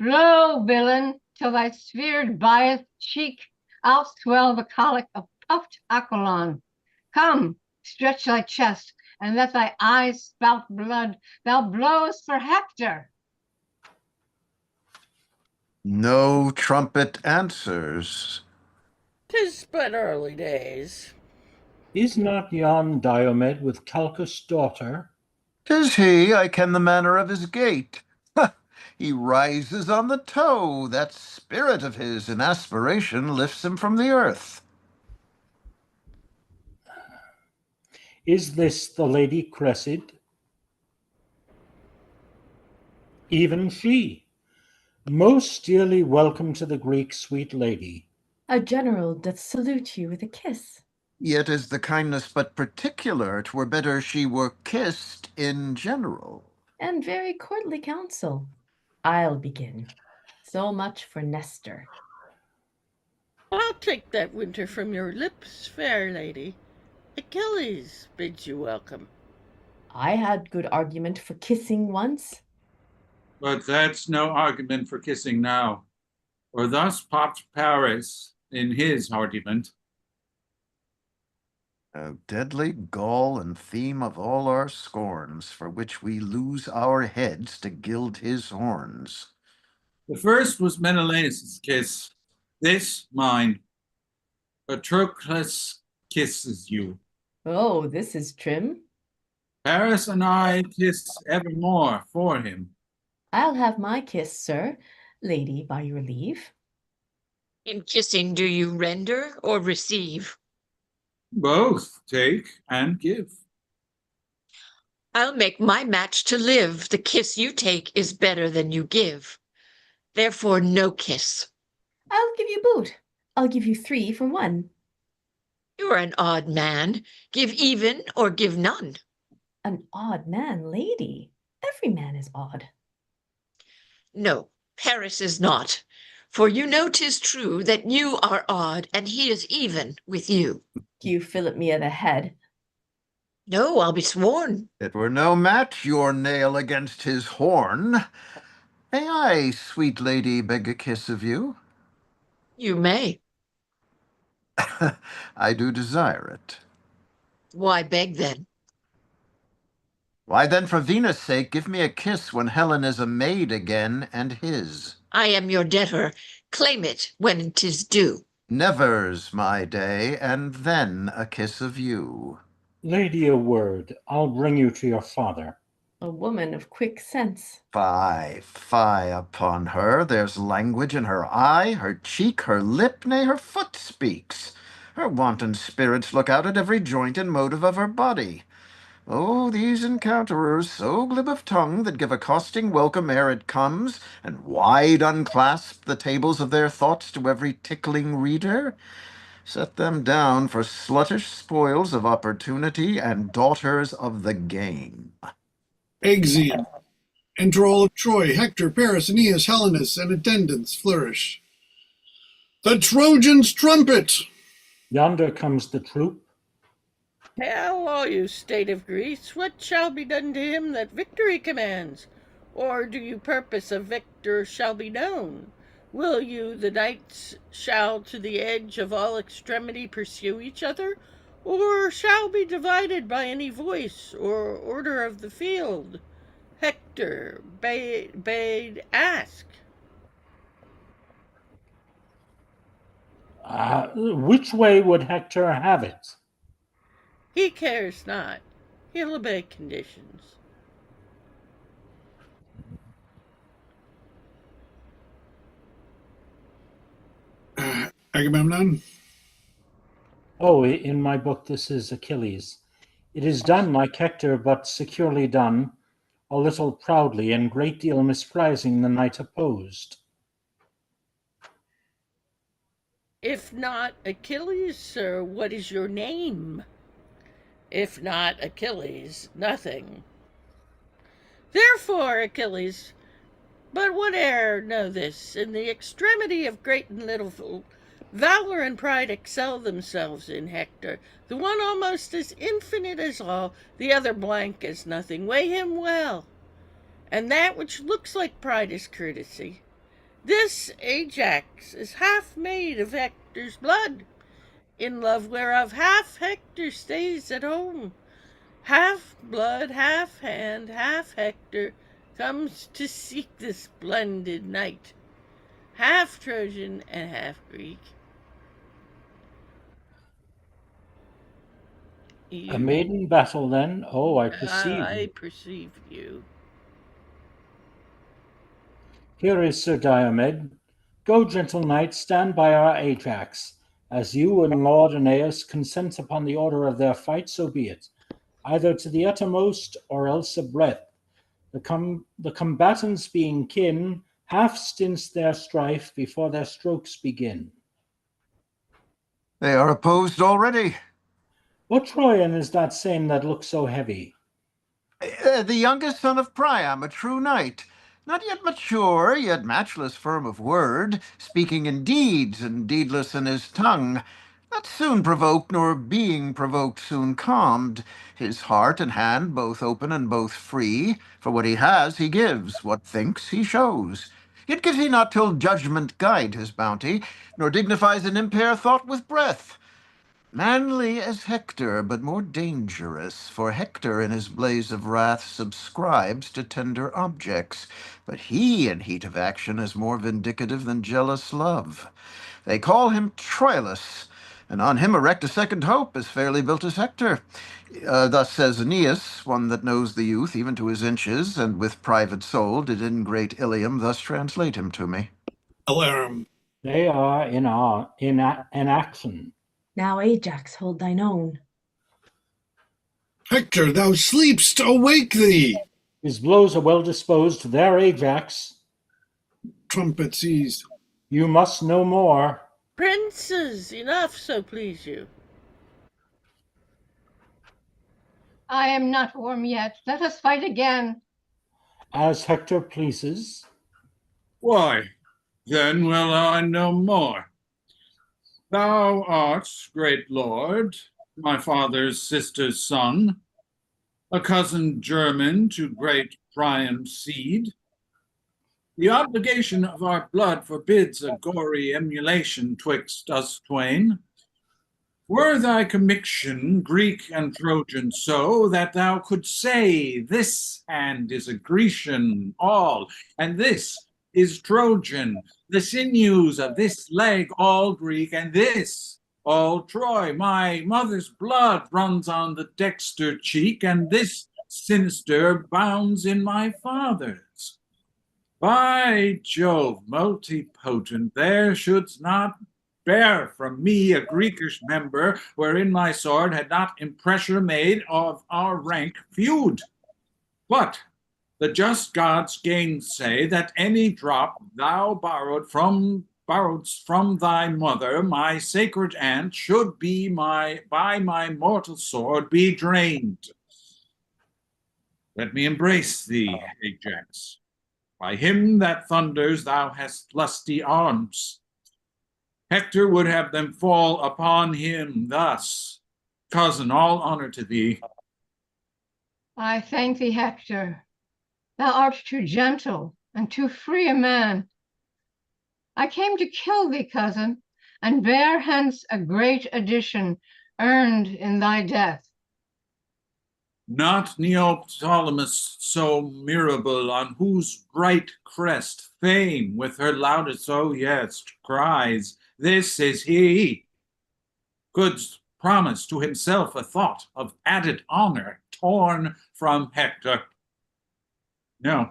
Blow, villain, till thy sphered biased cheek outswell the colic of puffed Aquiline. Come, stretch thy chest, and let thy eyes spout blood. Thou blowest for Hector. No trumpet answers. 'Tis but early days. Is not yon Diomed with Calchas' daughter? 'Tis he, I ken the manner of his gait. Ha! He rises on the toe. That spirit of his in aspiration lifts him from the earth. Is this the Lady Cressida? Even she. Most dearly welcome to the Greek, sweet lady. A general doth salute you with a kiss. Yet is the kindness but particular. 'Twere better she were kissed in general. And very courtly counsel. I'll begin. So much for Nestor. I'll take that winter from your lips, fair lady. Achilles bids you welcome. I had good argument for kissing once. But that's no argument for kissing now. For thus popped Paris in his argument. O deadly gall and theme of all our scorns, for which we lose our heads to gild his horns. The first was Menelaus' kiss, this mine. Patroclus kisses you. Oh, this is trim. Paris and I kiss evermore for him. I'll have my kiss, sir. Lady, by your leave. In kissing, do you render or receive? Both take and give. I'll make my match to live. The kiss you take is better than you give. Therefore, no kiss. I'll give you boot. I'll give you 3 for 1. You're an odd man. Give even or give none. An odd man, lady. Every man is odd. No, Paris is not. For you know 'tis true that you are odd and he is even with you. You fillip me o' the head. No, I'll be sworn. It were no match, your nail against his horn. May I, sweet lady, beg a kiss of you? You may. I do desire it. Why beg then? Why then, for Venus' sake, give me a kiss when Helen is a maid again and his. I am your debtor. Claim it when 'tis due. Never's my day, and then a kiss of you. Lady, a word. I'll bring you to your father. A woman of quick sense. Fie, fie upon her. There's language in her eye, her cheek, her lip, nay, her foot speaks. Her wanton spirits look out at every joint and motive of her body. Oh, these encounterers, so glib of tongue, that give accosting welcome ere it comes, and wide unclasp the tables of their thoughts to every tickling reader, set them down for sluttish spoils of opportunity and daughters of the game. Exeunt. Enter all of Troy, Hector, Paris, Aeneas, Helenus, and attendants flourish. The Trojans trumpet! Yonder comes the troop. Hail, all you state of Greece, what shall be done to him that victory commands? Or do you purpose a victor shall be known? Will you, the knights, shall to the edge of all extremity pursue each other? Or shall be divided by any voice or order of the field? Hector bade ask. Which way would Hector have it? He cares not. He'll obey conditions. Agamemnon? Oh, in my book this is Achilles. It is done like Hector, but securely done, a little proudly, and great deal misprizing the knight opposed. If not Achilles, sir, what is your name? If not Achilles, nothing. Therefore, Achilles, but whate'er know this, in the extremity of great and little valor and pride excel themselves in Hector, the one almost as infinite as all, the other blank as nothing. Weigh him well, and that which looks like pride is courtesy. This Ajax is half made of Hector's blood, in love whereof half Hector stays at home. Half blood, half hand, half Hector comes to seek this splendid knight, half Trojan and half Greek. A maiden battle, then? Oh, I perceive. I perceive you. Here is Sir Diomed. Go, gentle knight, stand by our Ajax. As you and Lord Aeneas consent upon the order of their fight, so be it, either to the uttermost or else a breath. The combatants being kin, half stints their strife before their strokes begin. They are opposed already. What Troyan is that same that looks so heavy? The youngest son of Priam, a true knight, not yet mature, yet matchless firm of word, speaking in deeds and deedless in his tongue. Not soon provoked, nor being provoked soon calmed. His heart and hand both open and both free. For what he has he gives, what thinks he shows. Yet gives he not till judgment guide his bounty, nor dignifies and impair thought with breath. Manly as Hector, but more dangerous, for Hector in his blaze of wrath subscribes to tender objects, but he in heat of action is more vindicative than jealous love. They call him Troilus, and on him erect a second hope, as fairly built as Hector. Thus says Aeneas, one that knows the youth even to his inches, and with private soul did in great Ilium thus translate him to me. Alarum. They are in action. Now, Ajax, hold thine own. Hector, thou sleepst, awake thee! His blows are well disposed, there, Ajax. Trumpet seized. You must know more. Princes, enough, so please you. I am not warm yet. Let us fight again. As Hector pleases. Why, then will I no more. Thou art, great lord, my father's sister's son, a cousin german to great Priam's seed. The obligation of our blood forbids a gory emulation twixt us twain. Were thy commiction Greek and Trojan so that thou couldst say, this hand is a Grecian all, and this is Trojan, the sinews of this leg all Greek, and this all Troy. My mother's blood runs on the dexter cheek, and this sinister bounds in my father's. By Jove, multipotent, there shouldst not bear from me a Greekish member, wherein my sword had not impressure made of our rank feud. But the just gods gainsay that any drop thou borrowedst from thy mother, my sacred aunt, should be by my mortal sword be drained. Let me embrace thee, Ajax. By him that thunders, thou hast lusty arms. Hector would have them fall upon him thus. Cousin, all honor to thee. I thank thee, Hector. Thou art too gentle and too free a man. I came to kill thee, cousin, and bear hence a great addition earned in thy death. Not Neoptolemus so mirable, on whose bright crest fame with her loudest, oh yes, cries, this is he, could promise to himself a thought of added honor torn from Hector. No.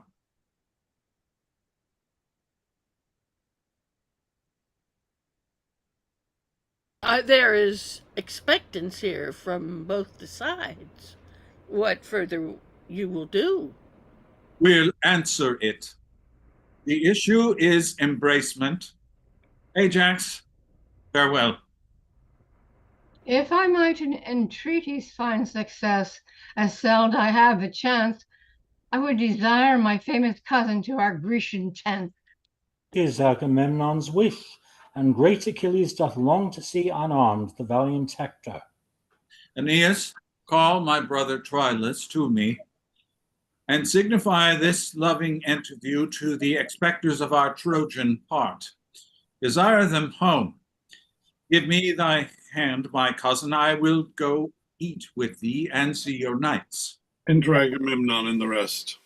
There is expectance here from both the sides. What further you will do? We'll answer it. The issue is embracement. Ajax, farewell. If I might in entreaties find success, as seld I have the chance, I would desire my famous cousin to our Grecian tent. 'Tis Agamemnon's wish, and great Achilles doth long to see unarmed the valiant Hector. Aeneas, call my brother Troilus to me, and signify this loving interview to the expectors of our Trojan part. Desire them home. Give me thy hand, my cousin. I will go eat with thee and see your knights. Enter Agamemnon and the rest.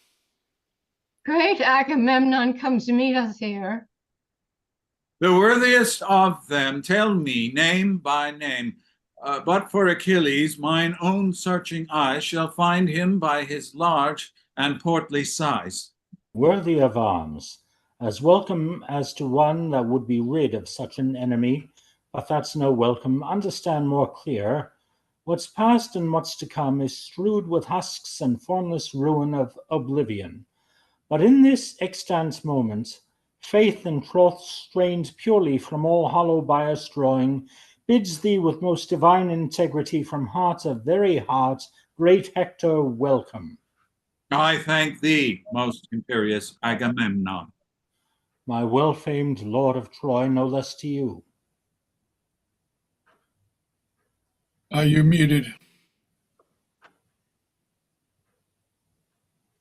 Great Agamemnon comes to meet us here. The worthiest of them, tell me name by name. But for Achilles, mine own searching eyes shall find him by his large and portly size. Worthy of arms, as welcome as to one that would be rid of such an enemy, but that's no welcome. Understand more clear. What's past and what's to come is strewed with husks and formless ruin of oblivion. But in this extant moment, faith and troth strained purely from all hollow bias drawing, bids thee with most divine integrity from heart of very heart, great Hector, welcome. I thank thee, most imperious Agamemnon. My well-famed lord of Troy, no less to you. Are you muted?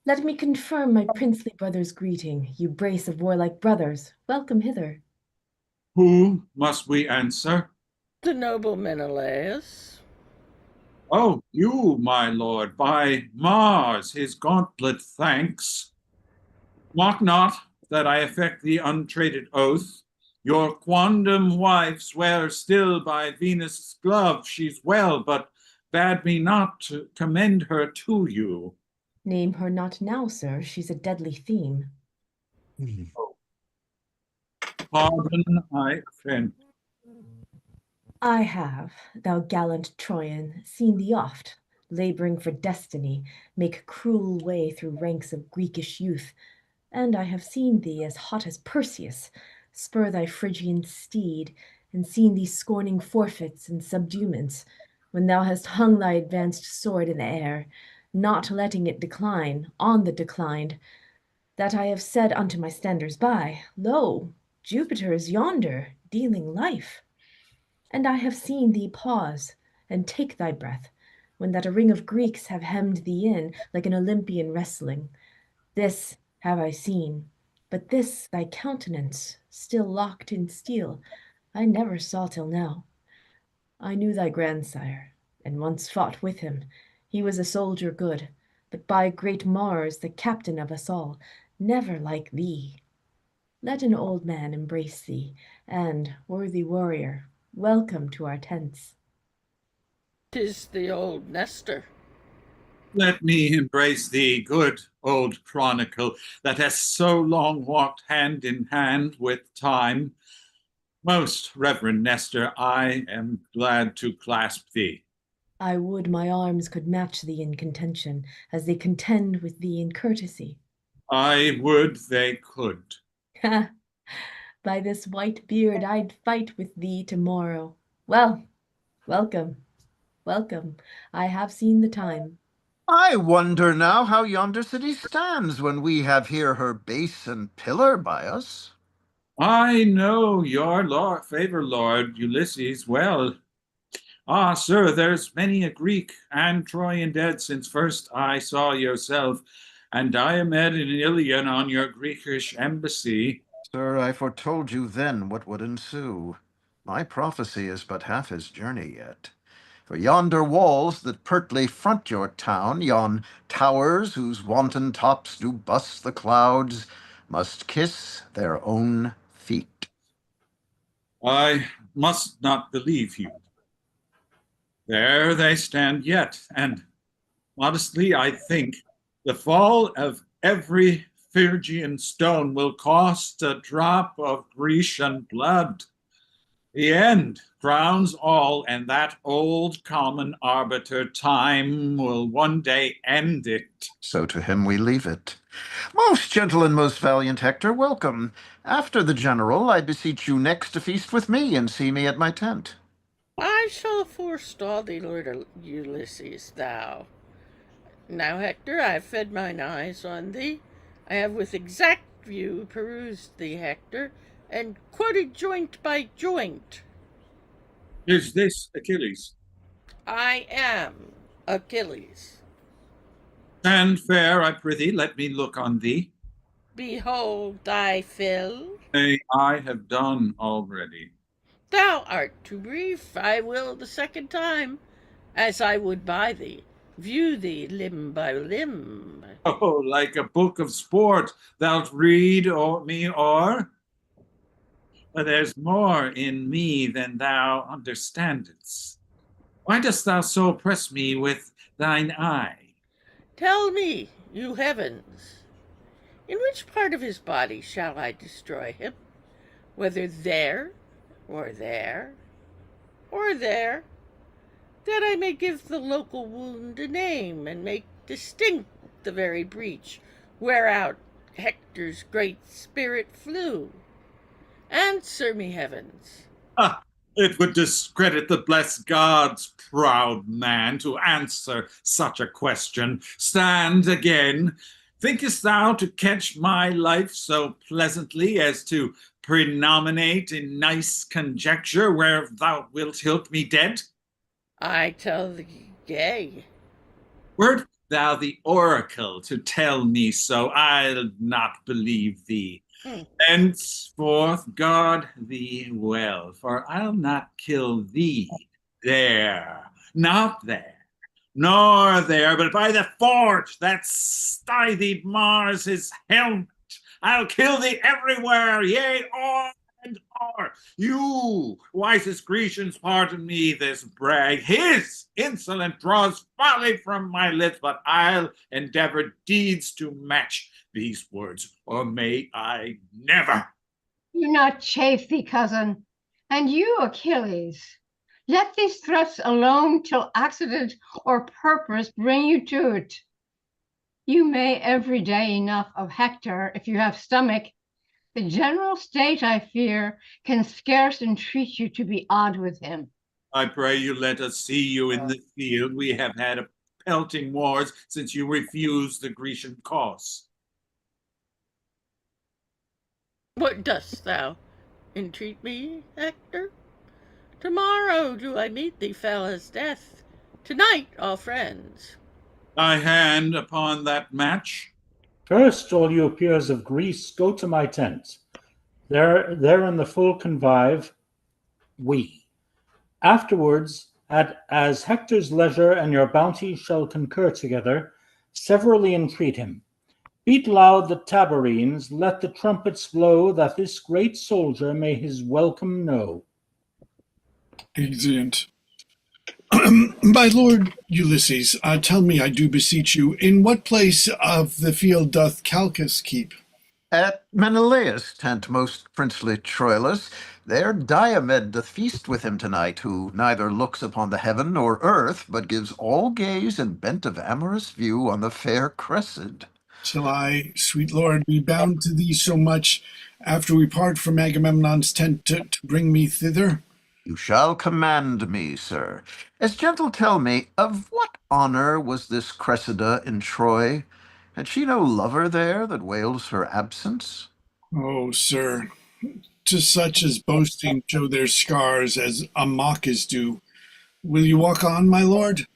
Let me confirm my princely brother's greeting, you brace of warlike brothers. Welcome hither. Who must we answer? The noble Menelaus. Oh, you, my lord, by Mars, his gauntlet thanks. Mock not that I affect the untraded oath. Your quondam wife swears still by Venus' glove she's well, but bade me not to commend her to you. Name her not now, sir. She's a deadly theme. Pardon, I offend. I have, thou gallant Troyan, seen thee oft, laboring for destiny, make cruel way through ranks of Greekish youth, and I have seen thee as hot as Perseus, spur thy Phrygian steed, and seen thee scorning forfeits and subduements, when thou hast hung thy advanced sword in the air, not letting it decline, on the declined, that I have said unto my standers by, Lo, Jupiter is yonder, dealing life. And I have seen thee pause, and take thy breath, when that a ring of Greeks have hemmed thee in, like an Olympian wrestling. This have I seen, but this thy countenance, still locked in steel, I never saw till now. I knew thy grandsire, and once fought with him. He was a soldier good, but by great Mars, the captain of us all, never like thee. Let an old man embrace thee, and, worthy warrior, welcome to our tents. 'Tis the old Nestor. Let me embrace thee, good old chronicle, that has so long walked hand in hand with time. Most reverend Nestor, I am glad to clasp thee. I would my arms could match thee in contention, as they contend with thee in courtesy. I would they could. Ha! By this white beard I'd fight with thee tomorrow. Well, welcome, welcome. I have seen the time. I wonder now how yonder city stands when we have here her base and pillar by us. I know your favor, Lord Ulysses, well. Ah, sir, there's many a Greek and Troyan dead since first I saw yourself, and Diomed and Ilion on your Greekish embassy. Sir, I foretold you then what would ensue. My prophecy is but half his journey yet. For yonder walls that pertly front your town, yon towers whose wanton tops do bust the clouds, must kiss their own feet. I must not believe you. There they stand yet, and modestly I think the fall of every Phrygian stone will cost a drop of Grecian blood. The end crowns all, and that old common arbiter time will one day end it. So to him we leave it. Most gentle and most valiant Hector, welcome. After the general, I beseech you next to feast with me and see me at my tent. I shall forestall thee, Lord Ulysses, thou. Now, Hector, I have fed mine eyes on thee. I have with exact view perused thee, Hector, and quoted joint by joint. Is this Achilles? I am Achilles. Stand fair, I prithee, let me look on thee. Behold thy fill. Nay, I have done already. Thou art too brief. I will the second time, as I would by thee, view thee limb by limb. Oh, like a book of sport, thou'lt read me o'er. But there's more in me than thou understandest. Why dost thou so press me with thine eye? Tell me, you heavens, in which part of his body shall I destroy him? Whether there, or there, or there, that I may give the local wound a name, and make distinct the very breach whereout Hector's great spirit flew. Answer me, heavens. Ah, it would discredit the blessed gods, proud man, to answer such a question. Stand again. Thinkest thou to catch my life so pleasantly as to prenominate in nice conjecture where thou wilt hilt me dead? I tell thee, yea. Wert thou the oracle to tell me so, I'll not believe thee. Henceforth guard thee well, for I'll not kill thee there, not there, nor there, but by the forge that stythied Mars his helmet. I'll kill thee everywhere, yea, or and or. You, wisest Grecians, pardon me this brag. His insolent draws folly from my lips, but I'll endeavor deeds to match these words, or may I never. Do not chafe thee, cousin, and you, Achilles. Let these threats alone till accident or purpose bring you to it. You may every day enough of Hector, if you have stomach. The general state, I fear, can scarce entreat you to be odd with him. I pray you let us see you in the field. We have had a pelting wars since you refused the Grecian cause. What dost thou entreat me, Hector? Tomorrow do I meet thee, fell as death. Tonight, all friends. Thy hand upon that match. First, all you peers of Greece, go to my tent. There in the full convive, we. Afterwards, as Hector's leisure and your bounty shall concur together, severally entreat him. Beat loud the tabourines, let the trumpets blow, that this great soldier may his welcome know. Exeunt. My lord Ulysses, tell me, I do beseech you, in what place of the field doth Calchas keep? At Menelaus' tent, most princely Troilus, there Diomed doth feast with him tonight, who neither looks upon the heaven nor earth, but gives all gaze and bent of amorous view on the fair Cressida. Shall I, sweet lord, be bound to thee so much, after we part from Agamemnon's tent, to bring me thither? You shall command me, sir. As gentle tell me, of what honor was this Cressida in Troy? Had she no lover there that wails her absence? Oh, sir, to such as boasting show their scars as a mock is due. Will you walk on, my lord?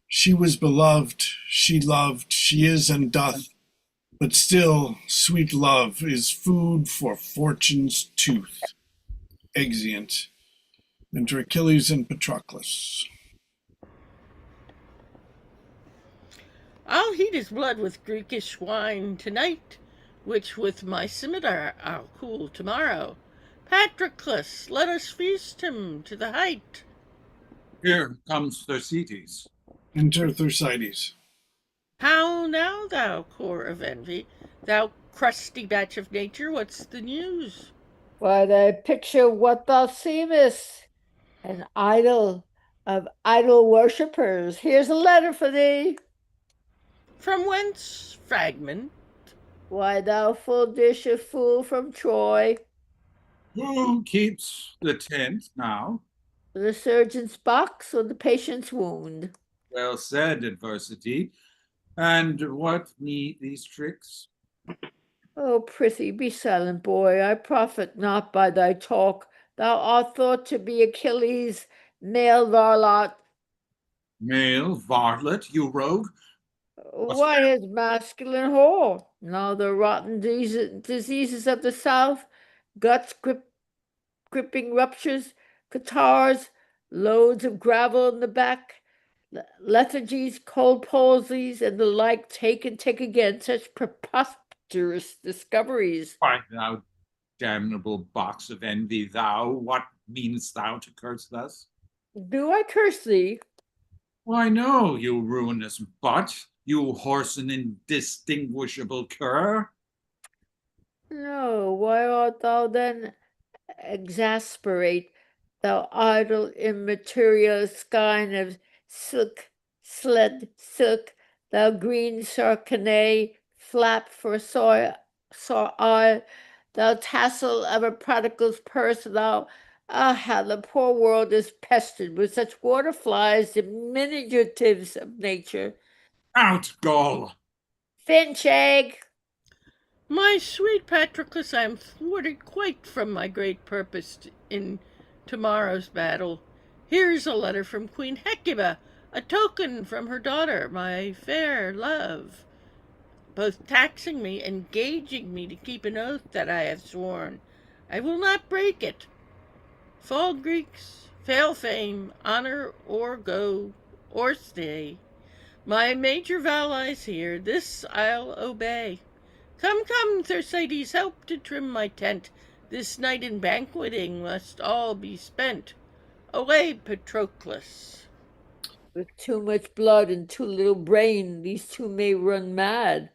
She was beloved, she loved, she is and doth. But still, sweet love is food for fortune's tooth. Exeunt. Enter Achilles and Patroclus. I'll heat his blood with Greekish wine tonight, which with my scimitar I'll cool tomorrow. Patroclus, let us feast him to the height. Here comes Thersites. Enter Thersites. How now, thou core of envy, thou crusty batch of nature, what's the news? Why, thy picture what thou seemest, an idol of idol worshippers. Here's a letter for thee. From whence, fragment? Why, thou full dish of fool from Troy. Who keeps the tent now? The surgeon's box or the patient's wound? Well said, adversity. And what need these tricks? Oh, prithee, be silent, boy. I profit not by thy talk. Thou art thought to be Achilles' male varlet. Male varlet, you rogue? Why, his masculine whore? Now the rotten diseases of the South, guts gripping ruptures, catarrhs, loads of gravel in the back, lethargies, cold palsies, and the like, take and take again, such preposterous discoveries. Why, thou damnable box of envy, thou, what meanest thou to curse thus? Do I curse thee? Why, no, you ruinous butt, you whoreson indistinguishable cur. No, why art thou then exasperate, thou idle immaterial skein of silk, silk, thou green sarcenet, flap for sore eye, thou tassel of a prodigal's purse, thou, how the poor world is pestered with such water flies, diminutives of nature. Out, Gaul! Finch egg! My sweet Patroclus, I am thwarted quite from my great purpose in tomorrow's battle. Here's a letter from Queen Hecuba, a token from her daughter, my fair love, both taxing me, engaging me to keep an oath that I have sworn. I will not break it. Fall Greeks, fail fame, honor or go or stay. My major vow lies here, this I'll obey. Come, come, Thersites, help to trim my tent. This night in banqueting must all be spent. Away, Patroclus. With too much blood and too little brain, these two may run mad.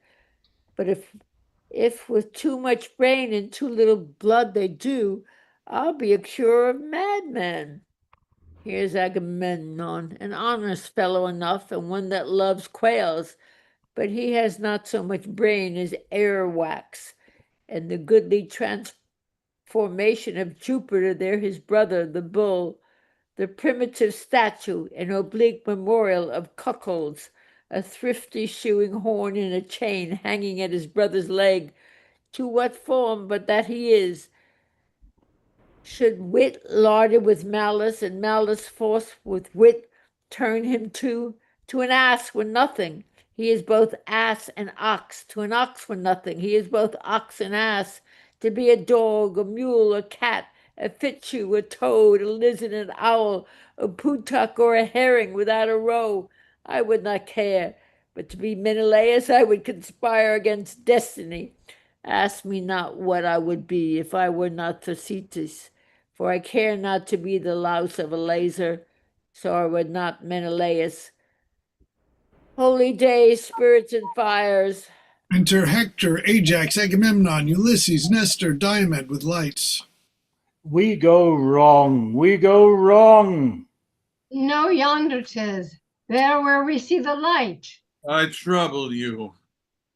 But if with too much brain and too little blood they do, I'll be a cure of madmen. Here's Agamemnon, an honest fellow enough, and one that loves quails, but he has not so much brain as air wax, and the goodly transformation of Jupiter there, his brother, the bull, the primitive statue, an oblique memorial of cuckolds, a thrifty shoeing horn in a chain hanging at his brother's leg. To what form but that he is? Should wit larded with malice, and malice forced with wit, turn him to an ass were nothing? He is both ass and ox. To an ox were nothing. He is both ox and ass. To be a dog, a mule, a cat, a fichu, a toad, a lizard, an owl, a putuck, or a herring without a roe, I would not care. But to be Menelaus, I would conspire against destiny. Ask me not what I would be if I were not Thersites, for I care not to be the louse of a laser, so I would not Menelaus. Holy days, spirits and fires. Enter Hector, Ajax, Agamemnon, Ulysses, Nestor, Diomed with lights. We go wrong. We go wrong. No, yonder 'tis, there where we see the light. I trouble you.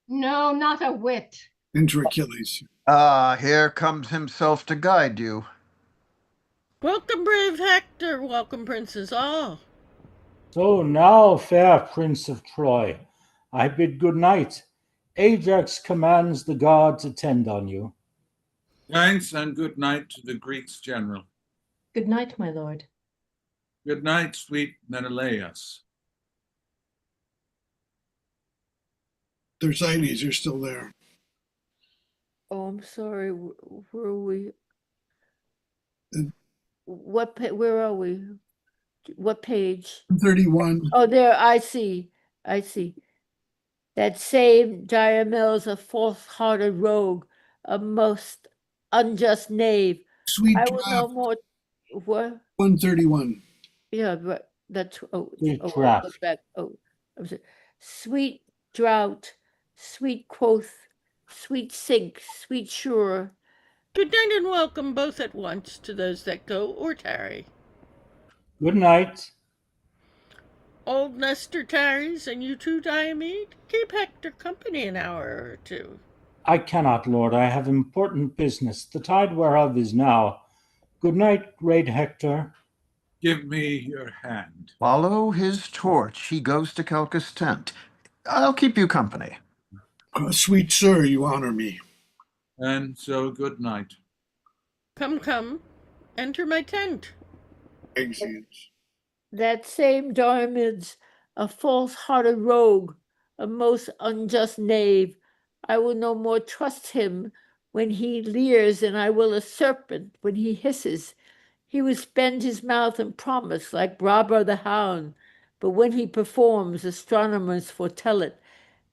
No, not a whit. Enter Achilles. Ah, here comes himself to guide you. Welcome, brave Hector, welcome, princes all. So now, fair Prince of Troy, I bid good night. Ajax commands the gods attend on you. Thanks and good night to the Greeks, General. Good night, my lord. Good night, sweet Menelaus. Thersites, you're still there. Oh, I'm sorry. Where are we? Uh, Where are we? What page? 31. Oh, there. I see. I see. That same Diomedes, a false-hearted rogue, a most unjust knave. Sweet I will know draft, more. What? 131. Yeah, but that's Sweet I'll draft. look back. I'm sorry. Sweet drought, sweet quoth, sweet sink, sweet sure. Good night and welcome both at once to those that go or tarry. Good night. Old Nestor tarries, and you too, Diomed? Keep Hector company an hour or two. I cannot, lord. I have important business, the tide whereof is now. Good night, great Hector. Give me your hand. Follow his torch. He goes to Calchas' tent. I'll keep you company. Sweet sir, you honor me. And so good night. Come, come, enter my tent. Exeunt. That same Diomedes, a false-hearted rogue, a most unjust knave. I will no more trust him when he leers, and I will a serpent when he hisses. He will spend his mouth and promise like Brabo the hound, but when he performs, astronomers foretell it,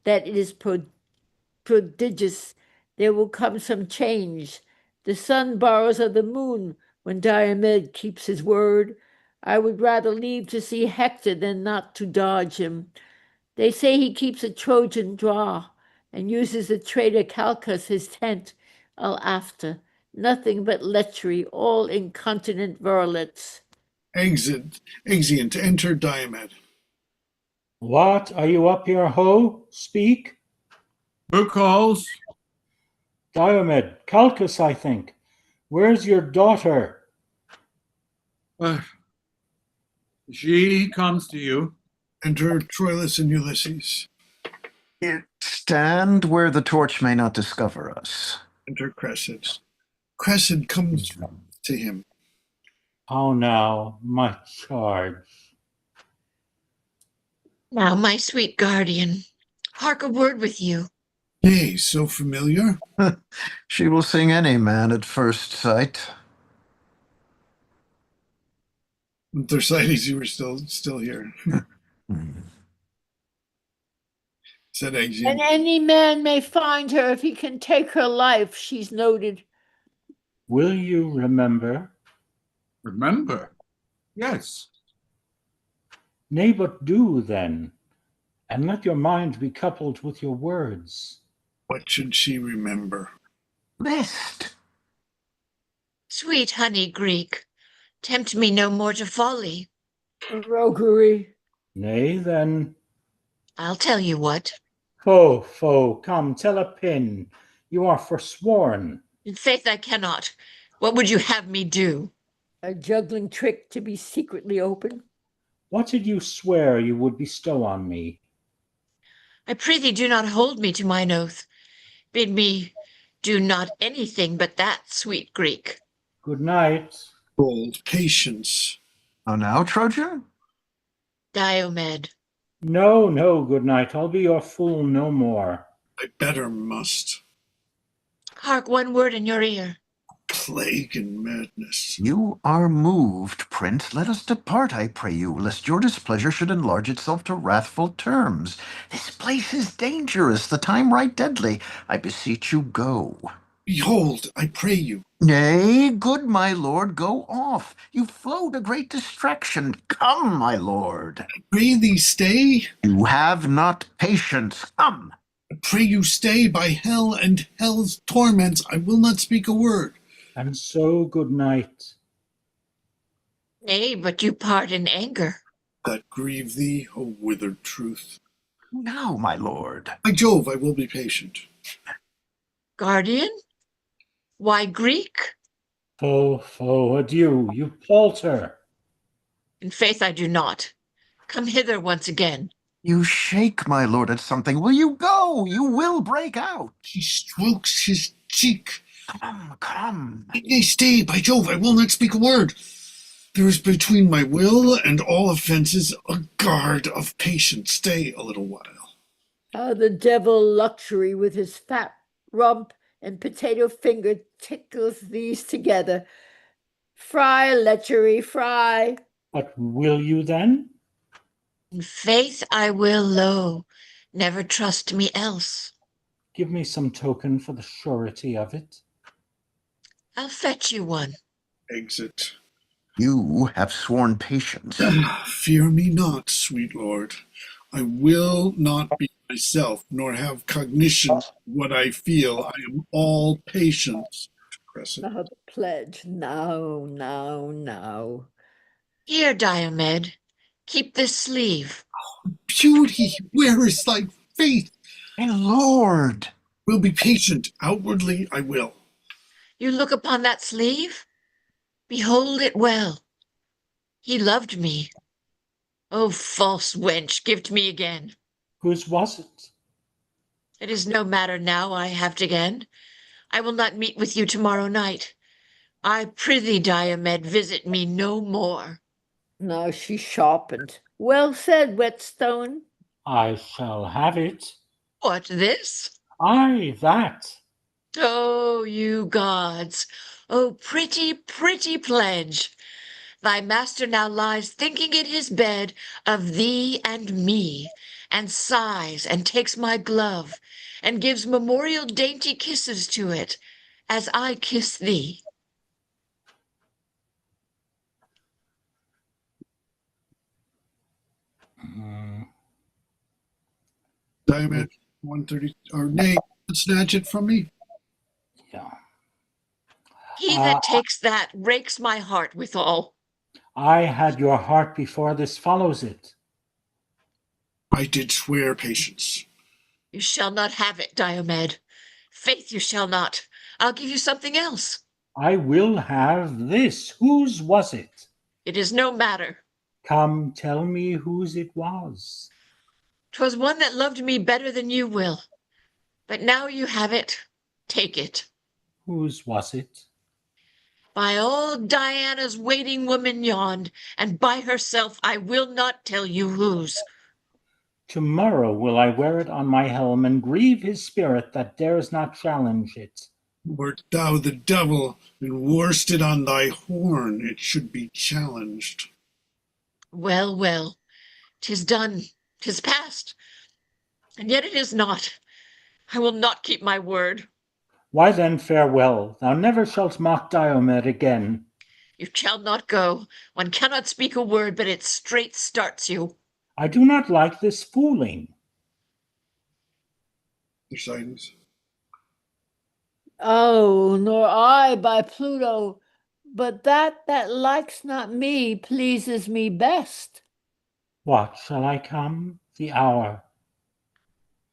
that it is prodigious. There will come some change. The sun borrows of the moon when Diomed keeps his word. I would rather leave to see Hector than not to dodge him. They say he keeps a Trojan draw and uses the traitor Calchas his tent all after. Nothing but lechery, all incontinent varlets. Exeunt. Enter Diomed. What? Are you up here, ho? Speak. Who calls? Diomed, Calchas, I think. Where's your daughter? She comes to you. Enter Troilus and Ulysses. Stand where the torch may not discover us. Enter Cressida. Cressida comes to him. How now, my charge? Now, my sweet guardian, hark a word with you. Nay, so familiar. She will sing any man at first sight. Thersites, you were still here. Said And Exeunt. any man may find her if he can take her life, she's noted. Will you remember? Remember? Yes. Nay, but do then, and let your mind be coupled with your words. What should she remember? List. Sweet honey Greek, tempt me no more to folly. Roguery. Nay, then. I'll tell you what. Foe, come, tell a pin. You are forsworn. In faith I cannot. What would you have me do? A juggling trick to be secretly open. What did you swear you would bestow on me? I prithee do not hold me to mine oath. Bid me do not anything but that, sweet Greek. Good night. Bold patience. How now, Trojan? Diomed. No, good night. I'll be your fool no more. I better must. Hark one word in your ear. Plague and madness. You are moved, Prince. Let us depart, I pray you, lest your displeasure should enlarge itself to wrathful terms. This place is dangerous, the time right deadly. I beseech you, go. Behold, I pray you. Nay, good my lord, go off. You flow to great distraction. Come, my lord. I pray thee stay. You have not patience. Come. I pray you stay by hell and hell's torments. I will not speak a word. And so good night. Nay, but you part in anger. That grieve thee, O withered truth. Now, my lord. By Jove, I will be patient. Guardian? Why Greek? Foe, adieu. You palter. In faith I do not. Come hither once again. You shake, my lord, at something. Will you go? You will break out. He strokes his cheek. Come. Nay, stay, by Jove, I will not speak a word. There is between my will and all offences a guard of patience. Stay a little while. How the devil luxury with his fat rump and potato finger tickles these together. Fry, lechery, fry. But will you then? In faith I will, lo. Never trust me else. Give me some token for the surety of it. I'll fetch you one. Exit. You have sworn patience. Fear me not, sweet lord. I will not be myself, nor have cognition of what I feel. I am all patience. Cressida. Now the pledge. Now. Here, Diomed. Keep this sleeve. Beauty, where is thy faith? My lord. Will be patient. Outwardly I will. You look upon that sleeve? Behold it well. He loved me. Oh, false wench, give't me again. Whose was it? It is no matter now I have't again. I will not meet with you tomorrow night. I prithee, Diomed, visit me no more. Now she sharpened. Well said, Whetstone. I shall have it. What, this? Aye, that. Oh, you gods! Oh, pretty, pretty pledge! Thy master now lies thinking in his bed of thee and me, and sighs and takes my glove, and gives memorial dainty kisses to it, as I kiss thee. Diomed 130, or nay, snatch it from me. Yeah. He that takes that rakes my heart withal. I had your heart before this follows it. I did swear patience. You shall not have it, Diomed. Faith, you shall not. I'll give you something else. I will have this. Whose was it? It is no matter. Come, tell me whose it was. 'Twas one that loved me better than you will. But now you have it, take it. Whose was it? By old Diana's waiting woman yond, and by herself I will not tell you whose. Tomorrow will I wear it on my helm and grieve his spirit that dares not challenge it. Wert thou the devil, and worst it on thy horn, it should be challenged. Well, well, 'tis done, 'tis past, and yet it is not. I will not keep my word. Why then farewell, thou never shalt mock Diomed again. You shall not go. One cannot speak a word, but it straight starts you. I do not like this fooling. Silence. Oh, nor I, by Pluto, but that likes not me pleases me best. What, shall I come? The hour.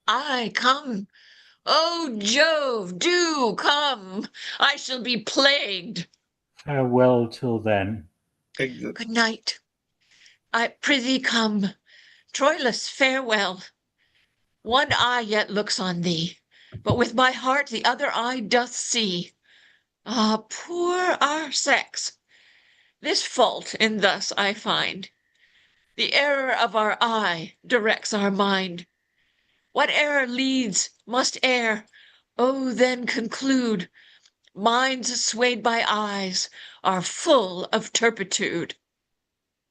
I come. Oh, Jove, do come. I shall be plagued. Farewell till then. Exit. Good night. I prithee come. Troilus, farewell. One eye yet looks on thee, but with my heart the other eye doth see. Ah, poor our sex! This fault in thus I find. The error of our eye directs our mind. What error leads must err. Oh, then conclude. Minds swayed by eyes are full of turpitude.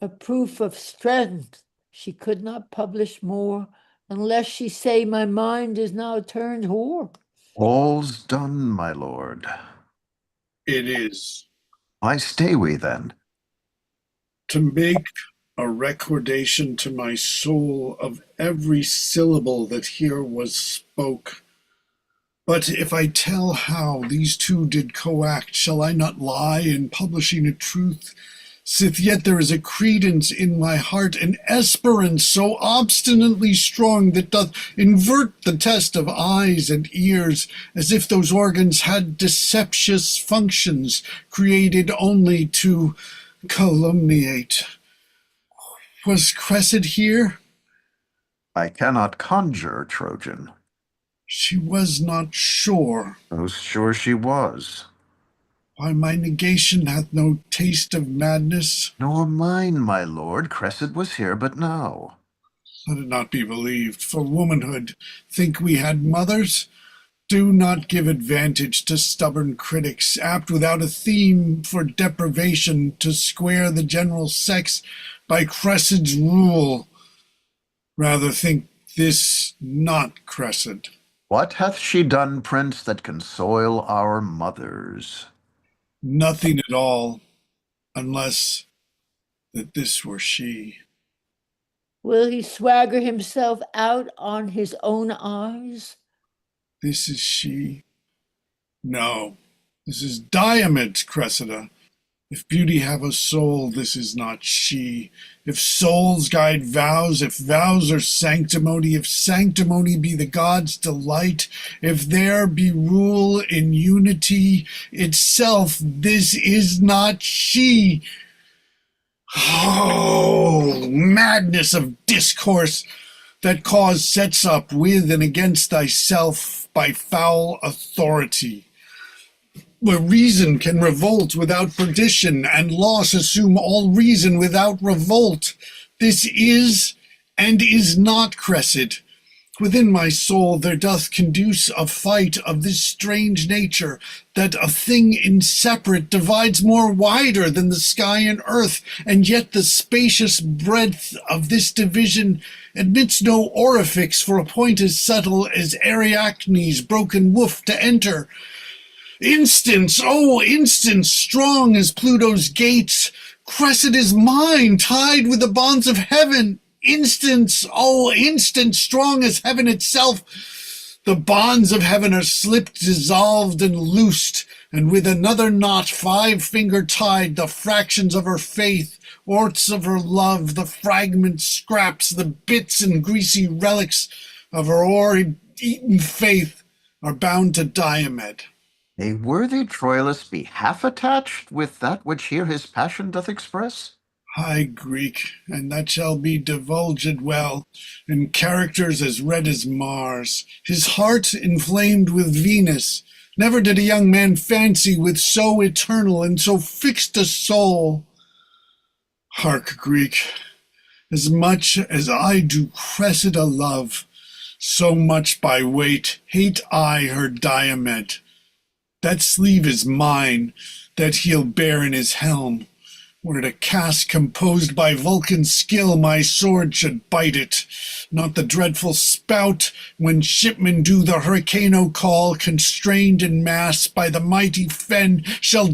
A proof of strength she could not publish more, unless she say my mind is now turned whore. All's done, my lord. It is. Why stay we then? To make a recordation to my soul of every syllable that here was spoke. But if I tell how these two did co-act, shall I not lie in publishing a truth? Sith yet there is a credence in my heart, an esperance so obstinately strong that doth invert the test of eyes and ears, as if those organs had deceptious functions, created only to calumniate. Was Cressida here? I cannot conjure, Trojan. She was not sure. Most sure she was. Why, my negation hath no taste of madness. Nor mine, my lord. Cressida was here but now. Let it not be believed. For womanhood, think we had mothers? Do not give advantage to stubborn critics, apt without a theme for deprivation to square the general sex by Cressida's rule. Rather think this not Cressida. What hath she done, prince, that can soil our mothers? Nothing at all, unless that this were she. Will he swagger himself out on his own eyes? This is she. No, this is Diomed's Cressida. If beauty have a soul, this is not she. If souls guide vows, if vows are sanctimony, if sanctimony be the god's delight, if there be rule in unity itself, this is not she. Oh, madness of discourse! That cause sets up with and against thyself by foul authority. Where reason can revolt without perdition, and loss assume all reason without revolt. This is and is not Cressida. Within my soul there doth conduce a fight of this strange nature, that a thing inseparate divides more wider than the sky and earth, and yet the spacious breadth of this division admits no orifice for a point as subtle as Ariadne's broken woof to enter. Instance, oh instance, strong as Pluto's gates, Cressida is mine, tied with the bonds of heaven. Instance, oh instance, strong as heaven itself. The bonds of heaven are slipped, dissolved, and loosed, and with another knot 5-finger tied, the fractions of her faith, orts of her love, the fragments, scraps, the bits and greasy relics of her o'er-eaten faith are bound to Diomed. May worthy Troilus be half attached with that which here his passion doth express? High Greek, and that shall be divulged well, in characters as red as Mars. His heart inflamed with Venus, Never did a young man fancy with so eternal and so fixed a soul. Hark, Greek, as much as I do Cressida love, so much by weight hate I her Diomed. That sleeve is mine, that he'll bear in his helm. Were it a cast composed by Vulcan's skill, my sword should bite it, not the dreadful spout when shipmen do the hurricano call, constrained in mass by the mighty fen, shall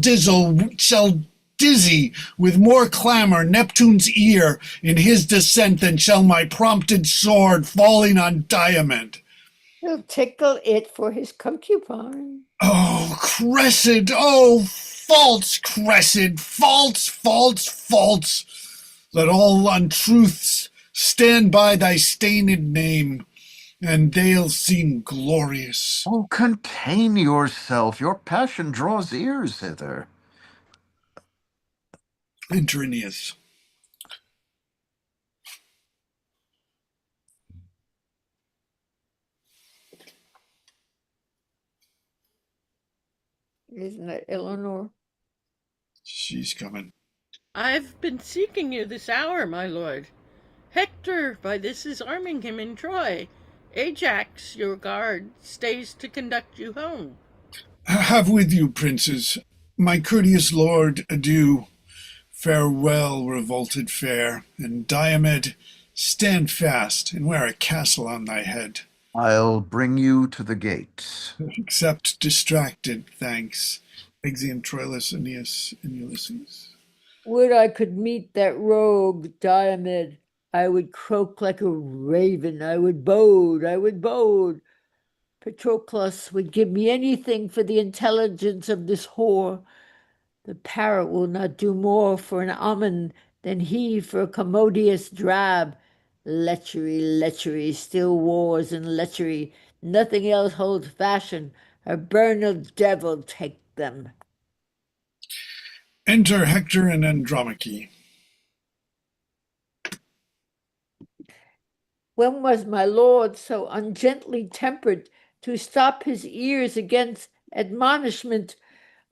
dizzy with more clamor Neptune's ear in his descent than shall my prompted sword falling on Diomed. He'll tickle it for his concubine. Oh, Cressid! Oh, false Cressid! False, false, false! Let all untruths stand by thy stained name, and they'll seem glorious. Oh, contain yourself. Your passion draws ears hither. Enter Aeneas. Isn't it Eleanor? She's coming. I've been seeking you this hour, my lord. Hector by this is arming him in Troy. Ajax, your guard, stays to conduct you home. Have with you, princes. My courteous lord, adieu. Farewell, revolted fair, and Diomed, stand fast and wear a castle on thy head. I'll bring you to the gate. Accept distracted thanks. Exeunt Troilus, Aeneas, and Ulysses. Would I could meet that rogue Diomed. I would croak like a raven. I would bode. Patroclus would give me anything for the intelligence of this whore. The parrot will not do more for an almond than he for a commodious drab. Lechery, still wars and lechery. Nothing else holds fashion. A burnal devil take them. Enter Hector and Andromache. When was my lord so ungently tempered to stop his ears against admonishment?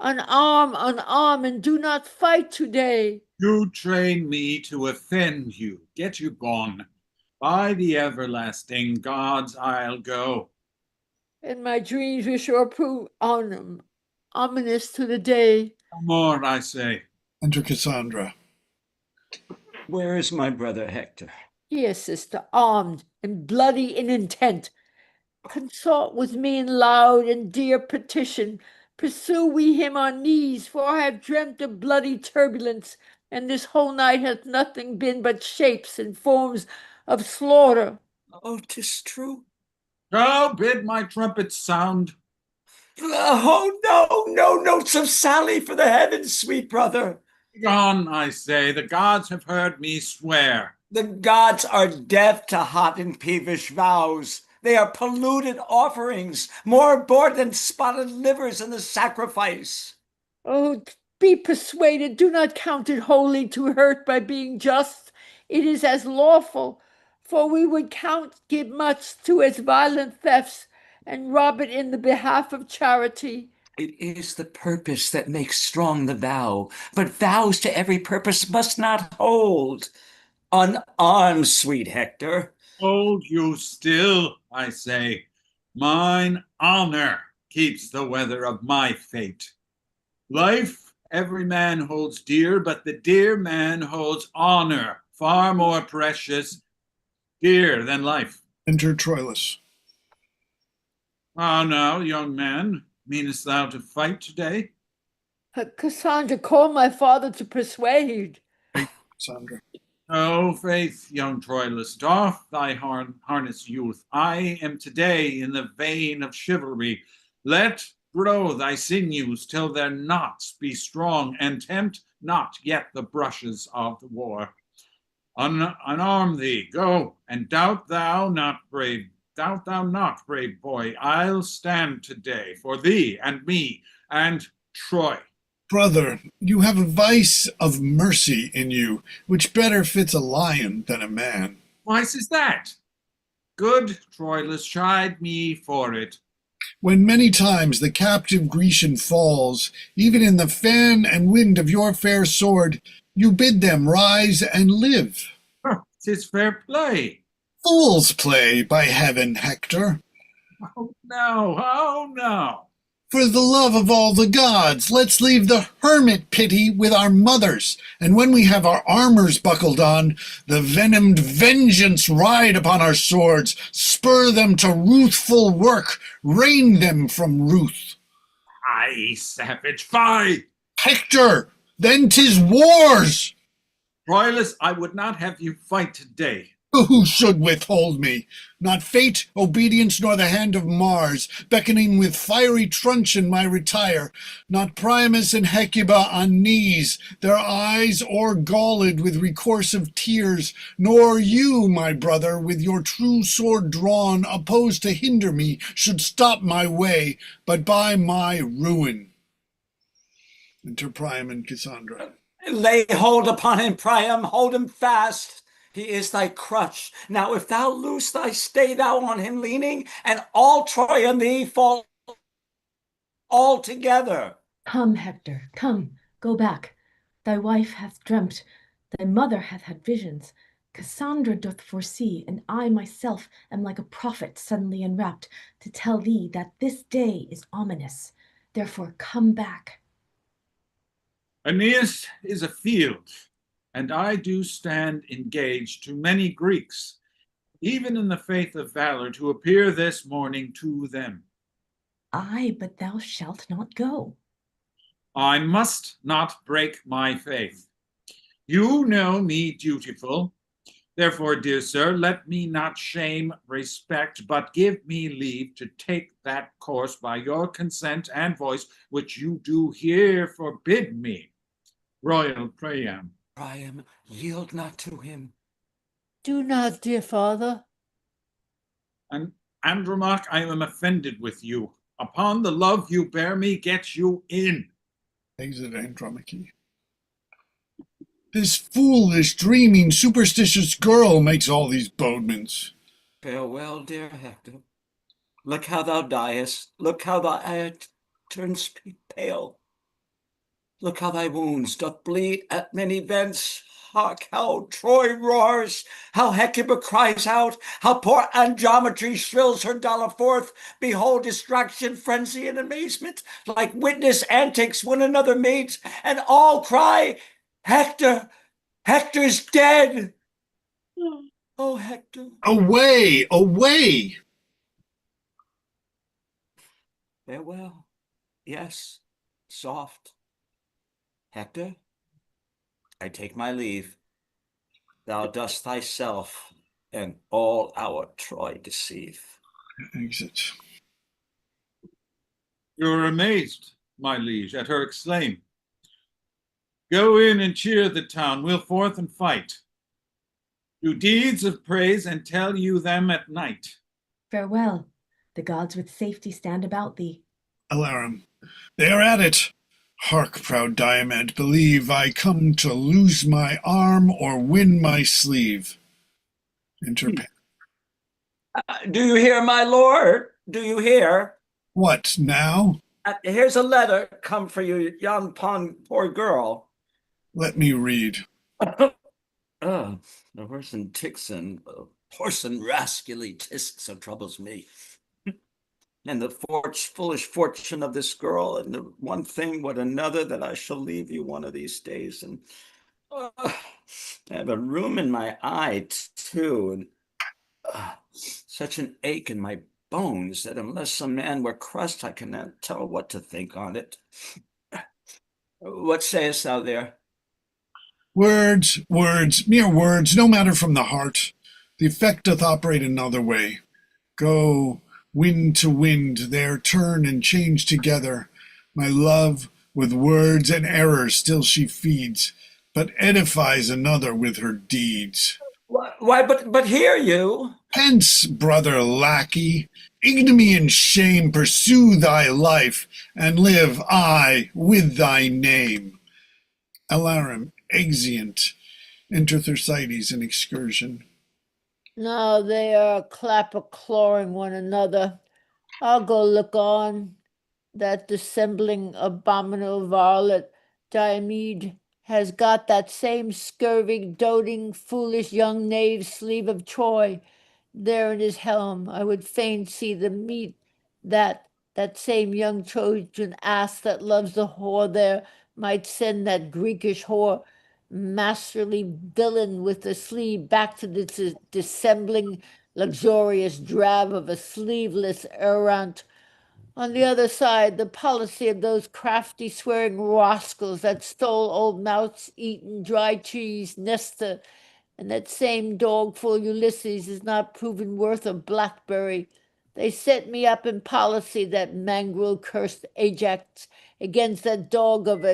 Unarm, and do not fight today. You train me to offend you. Get you gone. By the everlasting gods I'll go. And my dreams will sure prove ominous to the day. No more, I say. Enter Cassandra. Where is my brother Hector? Here, sister, armed and bloody in intent. Consort with me in loud and dear petition. Pursue we him on knees, for I have dreamt of bloody turbulence, and this whole night hath nothing been but shapes and forms of slaughter. Oh, 'tis true. Go, bid my trumpets sound. Oh, no notes of Sally for the heavens, sweet brother. Gone, I say. The gods have heard me swear. The gods are deaf to hot and peevish vows. They are polluted offerings, more abhorrent than spotted livers in the sacrifice. Oh, be persuaded, do not count it holy to hurt by being just. It is as lawful, for we would give much to as violent thefts, and rob it in the behalf of charity. It is the purpose that makes strong the vow, but vows to every purpose must not hold. Unarmed, sweet Hector. Hold you still, I say. Mine honor keeps the weather of my fate. Life every man holds dear, but the dear man holds honor, far more precious, dear than life. Enter Troilus. How now, young man, meanest thou to fight today? Cassandra, call my father to persuade. Cassandra. Oh, faith, young Troilus, doff thy harness, youth. I am today in the vein of chivalry. Let grow thy sinews till their knots be strong, and tempt not yet the brushes of the war. Unarm thee, go, and doubt thou not, brave boy. I'll stand today for thee and me and Troy. Brother, you have a vice of mercy in you, which better fits a lion than a man. Vice is that? Good Troilus, chide me for it. When many times the captive Grecian falls, even in the fan and wind of your fair sword, you bid them rise and live. 'Tis fair play. Fool's play, by heaven, Hector. Oh no, oh no. For the love of all the gods, let's leave the hermit pity with our mothers, and when we have our armors buckled on, the venomed vengeance ride upon our swords, spur them to ruthful work, rein them from ruth. Aye, savage, fie! Hector, then 'tis wars! Troilus, I would not have you fight today. Who should withhold me? Not fate, obedience, nor the hand of Mars, beckoning with fiery truncheon my retire. Not Priamus and Hecuba on knees, their eyes o'ergalled with recourse of tears, nor you, my brother, with your true sword drawn, opposed to hinder me, should stop my way, but by my ruin. Enter Priam and Cassandra. Lay hold upon him, Priam, hold him fast. He is thy crutch. Now if thou loose thy stay thou on him leaning, and all Troy and thee fall all together. Come, Hector, come, go back. Thy wife hath dreamt, thy mother hath had visions. Cassandra doth foresee, and I myself am like a prophet suddenly enwrapped, to tell thee that this day is ominous. Therefore come back. Aeneas is afield, and I do stand engaged to many Greeks, even in the faith of valor, to appear this morning to them. Aye, but thou shalt not go. I must not break my faith. You know me dutiful. Therefore, dear sir, let me not shame respect, but give me leave to take that course by your consent and voice, which you do here forbid me. Royal Priam. Priam, yield not to him. Do not, dear father. And Andromache, I am offended with you. Upon the love you bear me, get you in. Exit Andromache. This foolish, dreaming, superstitious girl makes all these bodements. Farewell, dear Hector. Look how thou diest. Look how thy eye turns pale. Look how thy wounds doth bleed at many vents. Hark how Troy roars, how Hecuba cries out, how poor Andromache shrills her dolor forth. Behold distraction, frenzy, and amazement, like witness antics one another mates, and all cry, Hector, Hector's dead. Oh, Hector. Away, away! Farewell. Yes, soft. Hector, I take my leave. Thou dost thyself and all our Troy deceive. Exit. You're amazed, my liege, at her exclaim. Go in and cheer the town, we'll forth and fight. Do deeds of praise and tell you them at night. Farewell. The gods with safety stand about thee. Alarum. They are at it. Hark, proud Diomed, believe I come to lose my arm or win my sleeve. Enter Pan. Do you hear, my lord? Do you hear? What now? Here's a letter come for you, yon poor girl. Let me read. The horse and Tixon, horse and rascally tisk, so troubles me. And the foolish fortune of this girl, and the one thing, what another, that I shall leave you one of these days, and I have a rheum in my eye too, and such an ache in my bones that unless some man were crushed, I cannot tell what to think on it. What sayest thou there? Words, words, mere words, no matter from the heart. The effect doth operate another way. Go, wind to wind, there turn and change together. My love, with words and errors still she feeds, but edifies another with her deeds. Why, but hear you. Hence, brother lackey, ignominy and shame pursue thy life, and live I with thy name. Alarum, exeunt. Enter Thersites in excursion. No, they are clapper-clawing one another. I'll go look on. That dissembling abominable varlet Diomed has got that same scurvy, doting, foolish young knave's sleeve of Troy there in his helm. I would fain see them meet that same young Trojan ass that loves the whore there might send that Greekish whore masterly villain with the sleeve back to this dissembling luxurious drab of a sleeveless errant. On the other side, the policy of those crafty, swearing rascals that stole old mouse-eaten dry cheese, Nestor, and that same dog-full Ulysses is not proven worth a blackberry. They set me up in policy, that mangrel-cursed Ajax, against that dog of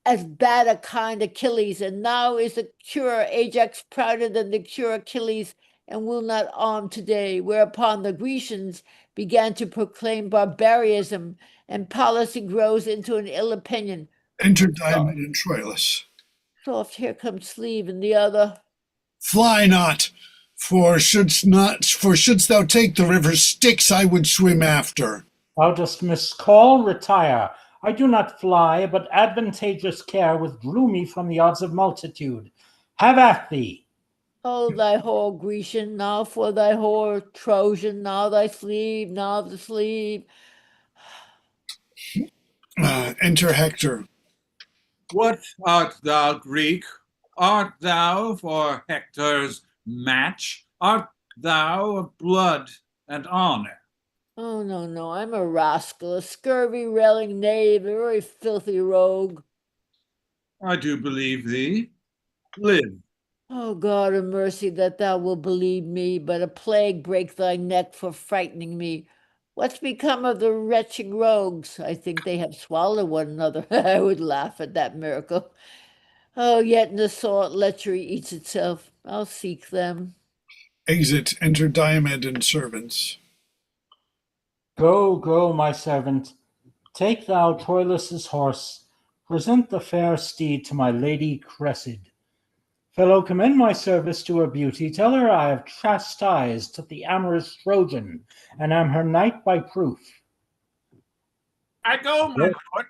as bad a kind Achilles, and now is the cure Ajax prouder than the cure Achilles, and will not arm today, whereupon the Grecians began to proclaim barbarism, and policy grows into an ill opinion. Enter Diomed and Troilus. Soft, here comes Sleeve and the other. Fly not, for shouldst thou take the river Styx, I would swim after. Thou dost miscall, retire. I do not fly, but advantageous care withdrew me from the odds of multitude. Have at thee. Hold thy whore, Grecian, now for thy whore, Trojan, now thy sleeve, now the sleeve. Enter Hector. What art thou, Greek? Art thou for Hector's match? Art thou of blood and honor? Oh, no, no, I'm a rascal, a scurvy, railing knave, a very filthy rogue. I do believe thee. Live. Oh, God of mercy, that thou wilt believe me, but a plague break thy neck for frightening me. What's become of the wretched rogues? I think they have swallowed one another. I would laugh at that miracle. Oh, yet in the salt lechery eats itself. I'll seek them. Exit. Enter Diomed and servants. Go, go, my servant. Take thou Troilus' horse. Present the fair steed to my lady Cressida. Fellow, commend my service to her beauty. Tell her I have chastised the amorous Trojan, and am her knight by proof. I go, my lord.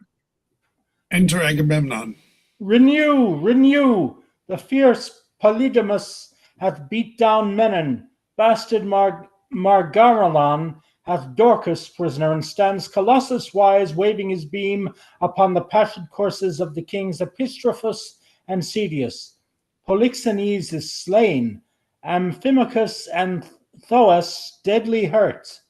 Enter Agamemnon. Renew, renew! The fierce Polydamas hath beat down Menon. Bastard Margaralon hath Dorcas prisoner, and stands Colossus-wise, waving his beam upon the passionate courses of the kings Epistrophus and Cedius. Polixenes is slain, Amphimachus and Thoas deadly hurt,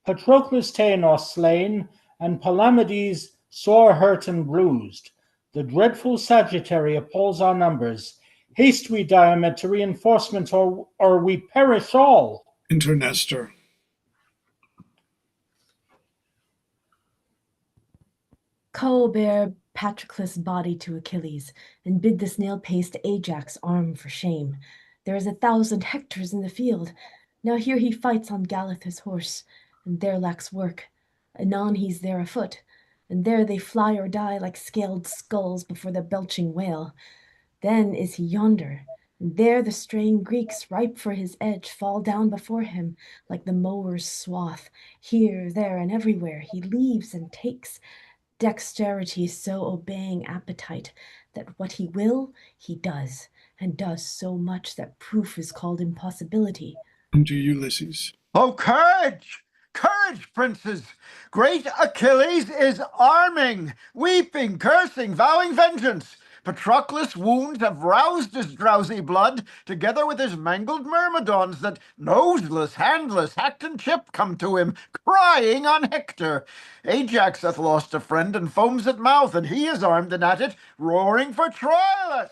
Patroclus Teanos slain, and Palamedes sore hurt and bruised. The dreadful Sagittary appalls our numbers. Haste we, Diomed, to reinforcement, or we perish all. Enter Nestor. Bear Patroclus' body to Achilles, and bid the snail-paced Ajax arm for shame. There is 1,000 Hectors in the field. Now here he fights on Galathus' horse, and there lacks work. Anon he's there afoot, and there they fly or die like scaled skulls before the belching whale. Then is he yonder, and there the straying Greeks, ripe for his edge, fall down before him like the mower's swath. Here, there, and everywhere he leaves and takes, dexterity so obeying appetite that what he will, he does, and does so much that proof is called impossibility. Enter Ulysses. Oh, courage! Courage, princes! Great Achilles is arming, weeping, cursing, vowing vengeance. Patroclus' wounds have roused his drowsy blood, together with his mangled myrmidons that, noseless, handless, hacked and chipped, come to him, crying on Hector. Ajax hath lost a friend and foams at mouth, and he is armed and at it, roaring for Troilus,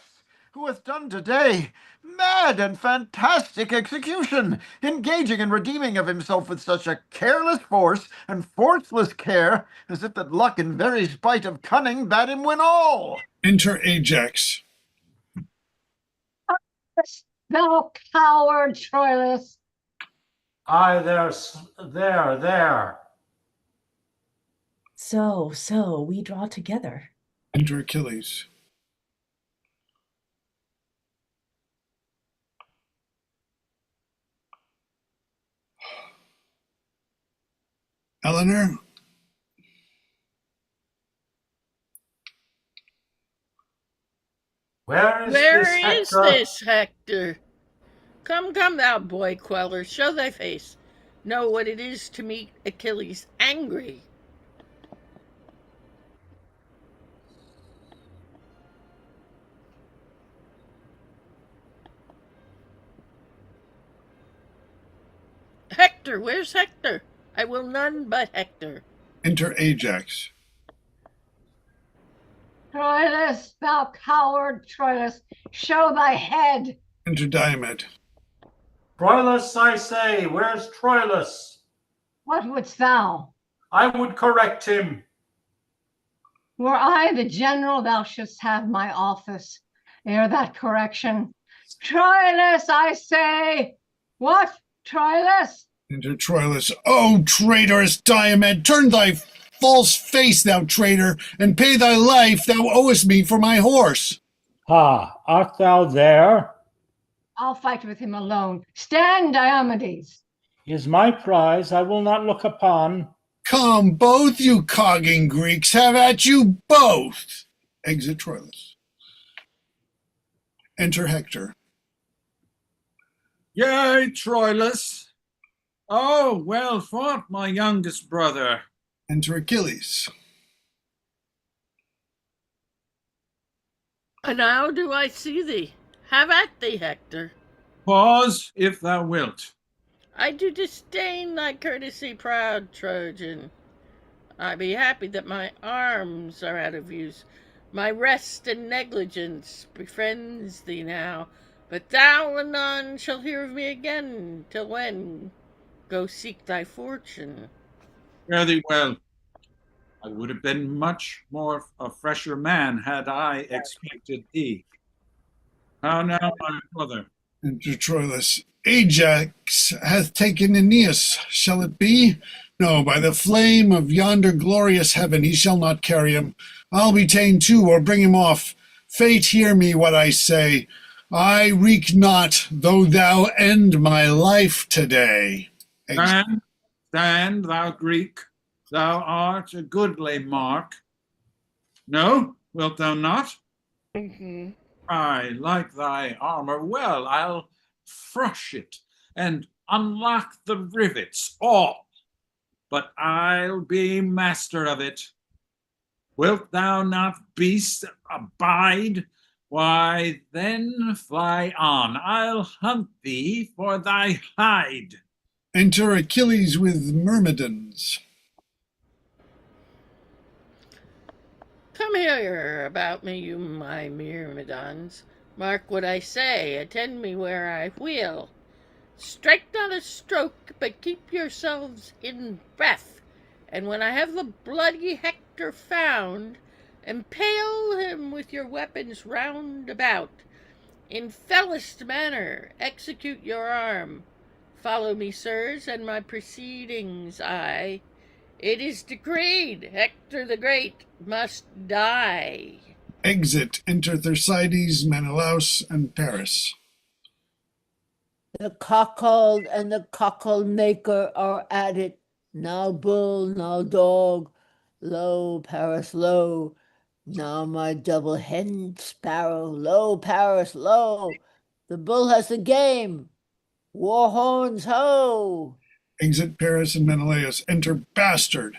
who hath done today mad and fantastic execution, engaging and redeeming of himself with such a careless force and forceless care, as if that luck in very spite of cunning bade him win all. Enter Ajax. Thou coward, Troilus! Aye, there. So, we draw together. Enter Achilles. Eleanor? Where is Where this is Hector? this Hector? Come, come, thou boy queller, show thy face. Know what it is to meet Achilles angry. Hector, where's Hector? I will none but Hector. Enter Ajax. Troilus, thou coward, Troilus, show thy head. Enter Diomed. Troilus, I say, where's Troilus? What wouldst thou? I would correct him. Were I the general, thou shouldst have my office ere that correction. Troilus, I say. What, Troilus? Enter Troilus. O traitorous Diomed, turn thy false face, thou traitor, and pay thy life thou owest me for my horse. Ha, art thou there? I'll fight with him alone. Stand, Diomedes. Is my prize I will not look upon. Come, both you cogging Greeks, have at you both. Exit Troilus. Enter Hector. Yea, Troilus. Oh, well fought, my youngest brother. Enter Achilles. And now do I see thee. Have at thee, Hector. Pause, if thou wilt. I do disdain thy courtesy, proud Trojan. I be happy that my arms are out of use. My rest and negligence befriends thee now, but thou anon shall hear of me again. Till when? Go seek thy fortune. Fare thee well. I would have been much more a fresher man had I expected thee. How now, my brother? Enter Troilus. Ajax hath taken Aeneas, shall it be? No, by the flame of yonder glorious heaven, he shall not carry him. I'll be ta'en too, or bring him off. Fate, hear me what I say. I reek not, though thou end my life today. Stand, stand, thou Greek. Thou art a goodly mark. No, wilt thou not? I like thy armor well. I'll frush it and unlock the rivets all, but I'll be master of it. Wilt thou not, beast, abide? Why, then fly on. I'll hunt thee for thy hide. Enter Achilles with Myrmidons. Come here about me, you my myrmidons. Mark what I say, attend me where I will. Strike not a stroke, but keep yourselves in breath. And when I have the bloody Hector found, impale him with your weapons round about. In fellest manner execute your arm. Follow me, sirs, and my proceedings I. It is decreed Hector the Great must die. Exit. Enter Thersites, Menelaus, and Paris. The cuckold and the cuckold maker are at it. Now bull, now dog. Lo, Paris, lo. Now my double hen sparrow. Lo, Paris, lo. The bull has the game. War horns, ho! Exit Paris and Menelaus. Enter Bastard.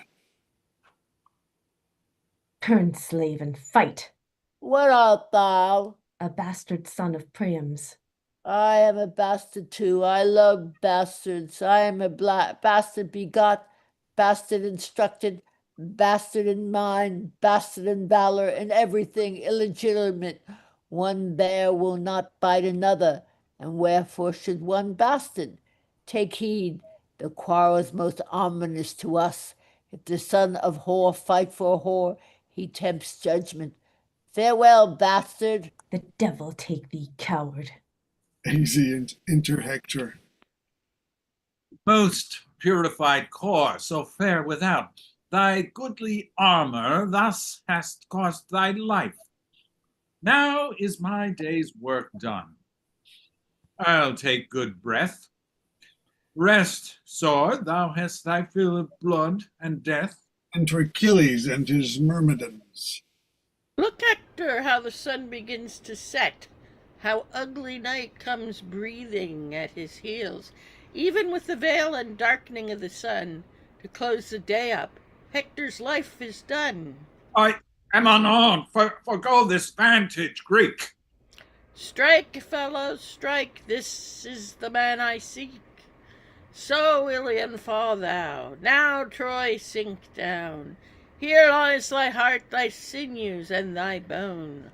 Turn slave and fight. What art thou? A bastard son of Priam's. I am a bastard too. I love bastards. I am a bastard begot, bastard instructed, bastard in mind, bastard in valor, in everything illegitimate. One bear will not bite another, and wherefore should one bastard? Take heed, the quarrel is most ominous to us. If the son of whore fight for a whore, he tempts judgment. Farewell, bastard. The devil take thee, coward. Exeunt. Enter Hector. Most purified core, so fair without, thy goodly armor thus hast cost thy life. Now is my day's work done. I'll take good breath. Rest, sword, thou hast thy fill of blood and death. Enter Achilles and his myrmidons. Look, Hector, how the sun begins to set, how ugly night comes breathing at his heels, even with the veil and darkening of the sun to close the day up. Hector's life is done. I am unarmed. Forgo this vantage, Greek. Strike, fellows, strike, this is the man I seek. So, Ilion, fall thou, now Troy sink down. Here lies thy heart, thy sinews, and thy bone.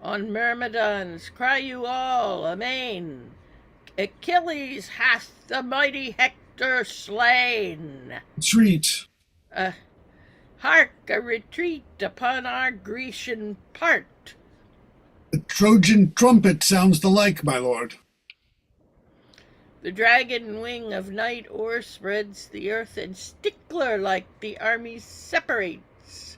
On Myrmidons cry you all, amain. Achilles hath the mighty Hector slain. Retreat. Hark, a retreat upon our Grecian part. The Trojan trumpet sounds the like, my lord. The dragon wing of night o'erspreads the earth, and stickler like the army separates.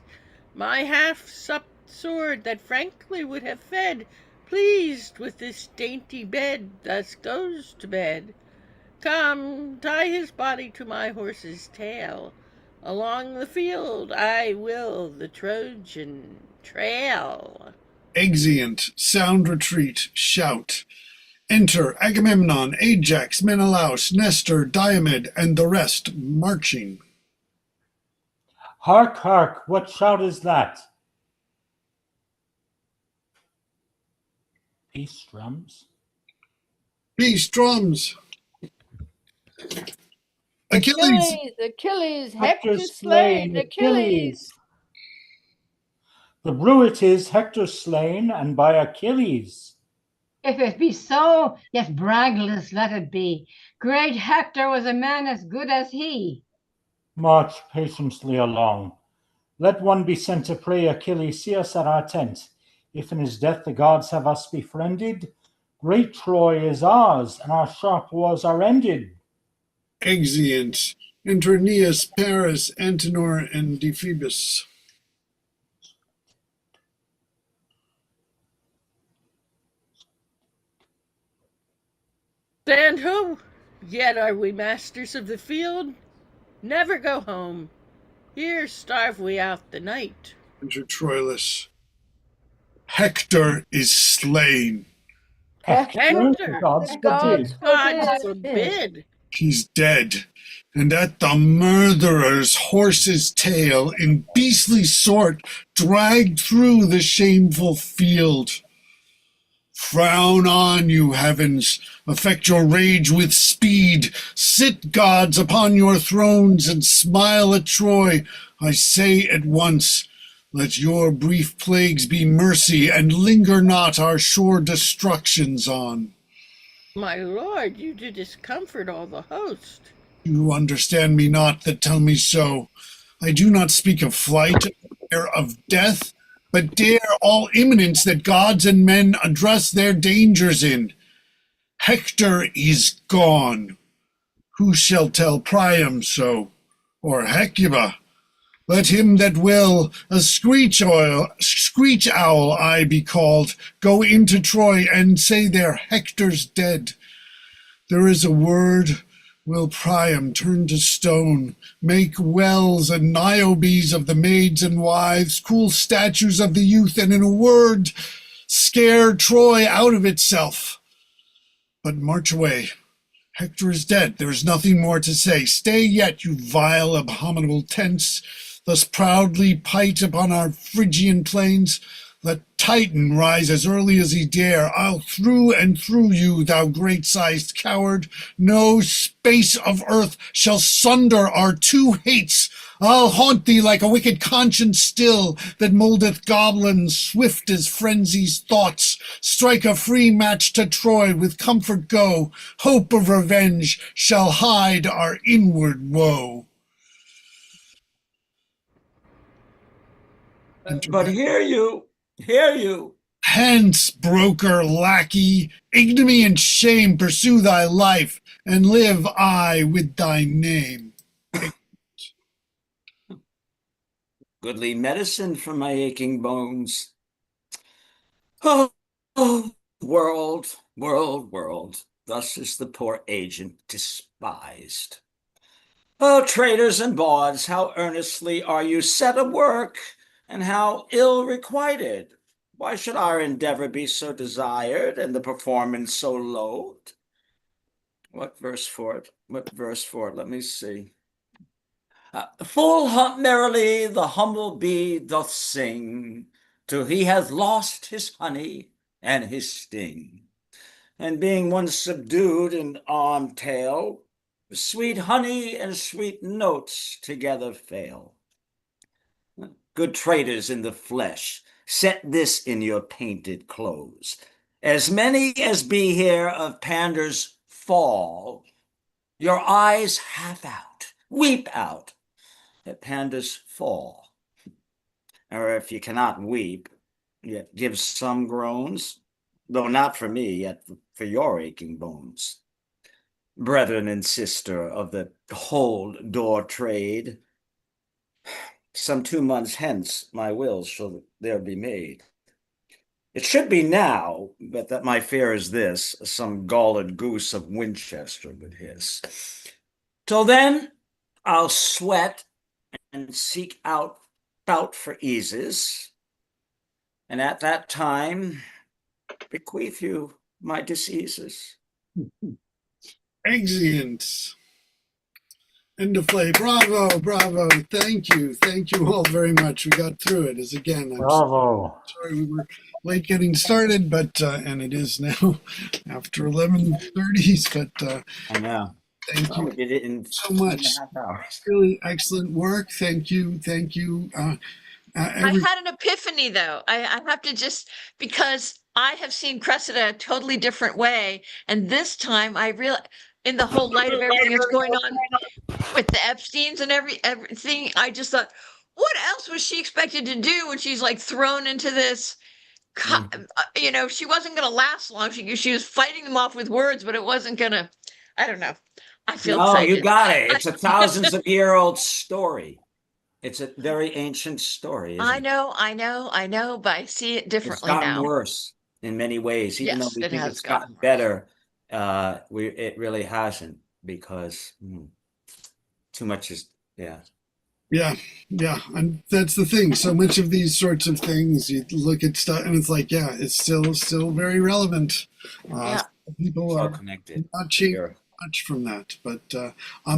My half-supped sword that frankly would have fed, pleased with this dainty bed, thus goes to bed. Come, tie his body to my horse's tail. Along the field I will the Trojan trail. Exeunt. Sound retreat. Shout. Enter Agamemnon, Ajax, Menelaus, Nestor, Diomed, and the rest marching. Hark, hark, what shout is that? Peace drums. Peace drums. Achilles. Achilles, Hector Hector slain, Achilles. The bruit is Hector slain, and by Achilles. If it be so, yet bragless let it be. Great Hector was a man as good as he. March patiently along. Let one be sent to pray Achilles see us at our tent. If in his death the gods have us befriended, great Troy is ours, and our sharp wars are ended. Exeunt. Enter Aeneas, Paris, Antenor, and Deiphobus. Stand ho! Yet are we masters of the field. Never go home. Here starve we out the night. Enter Troilus. Hector is slain. Hector! Gods The gods forbid. God forbid. forbid! He's dead, and at the murderer's horse's tail, in beastly sort, dragged through the shameful field. Frown on, you heavens, affect your rage with speed. Sit, gods, upon your thrones, and smile at Troy. I say at once, let your brief plagues be mercy, and linger not our sure destructions on. My lord, you do discomfort all the host. You understand me not that tell me so. I do not speak of flight, or of death, but dare all imminence that gods and men address their dangers in. Hector is gone. Who shall tell Priam so, or Hecuba? Let him that will, a screech owl I be called, go into Troy and say there Hector's dead. There is a word, will Priam turn to stone, make wells and Niobes of the maids and wives, cool statues of the youth, and in a word, scare Troy out of itself. But march away. Hector is dead. There is nothing more to say. Stay yet, you vile, abominable tents, thus proudly pite upon our Phrygian plains. Let Titan rise as early as he dare. I'll through and through you, thou great-sized coward. No space of earth shall sunder our two hates. I'll haunt thee like a wicked conscience still, that mouldeth goblins swift as frenzy's thoughts. Strike a free match to Troy, with comfort go. Hope of revenge shall hide our inward woe. But hear you. Hence, broker, lackey, ignominy and shame pursue thy life, and live I with thy name. Goodly medicine for my aching bones. Oh, world. Thus is the poor agent despised. Oh, traders and bawds, how earnestly are you set a work, and how ill requited! Why should our endeavor be so desired, and the performance so loathed? What verse for it? What verse for it? Let me see. Full merrily the humble bee doth sing, till he hath lost his honey and his sting. And being once subdued in arm tail, sweet honey and sweet notes together fail. Good traders in the flesh, set this in your painted clothes. As many as be here of Pandar's fall, your eyes half out, weep out at Pandar's fall. Or if you cannot weep, yet give some groans, though not for me, yet for your aching bones. Brethren and sister of the hold door trade, some 2 months hence my will shall there be made. It should be now, but that my fear is this, some galled goose of Winchester would hiss. Till then, I'll sweat and seek out bout for eases, and at that time bequeath you my diseases. Excellent. End of play. Bravo, bravo. Thank you. Thank you all very much. We got through it. As again, I'm Bravo. sorry we were late getting started, but and it is now after 11:30s. But I know. thank you We did it in so much. 2.5 hours. Really excellent work. Thank you. Thank you. I had an epiphany though. I have to just, because I have seen Cressida a totally different way. And this time I realized, in the whole light of everything that's going on with the Epsteins and everything, I just thought, what else was she expected to do when she's like thrown into this? You know, she wasn't going to last long. She was fighting them off with words, but it wasn't going to, I don't know. I feel excited. You got it. It's a thousands of year old story. It's a very ancient story. I know, but I see it differently it's gotten now. worse in many ways, even though Yes, we it think has it's gotten gotten better. It really hasn't, because too much is Yeah, yeah, and that's the thing. So much of these sorts of things, you look at stuff, and it's like, yeah, it's still very relevant. People it's all are connected. not changing much from that. But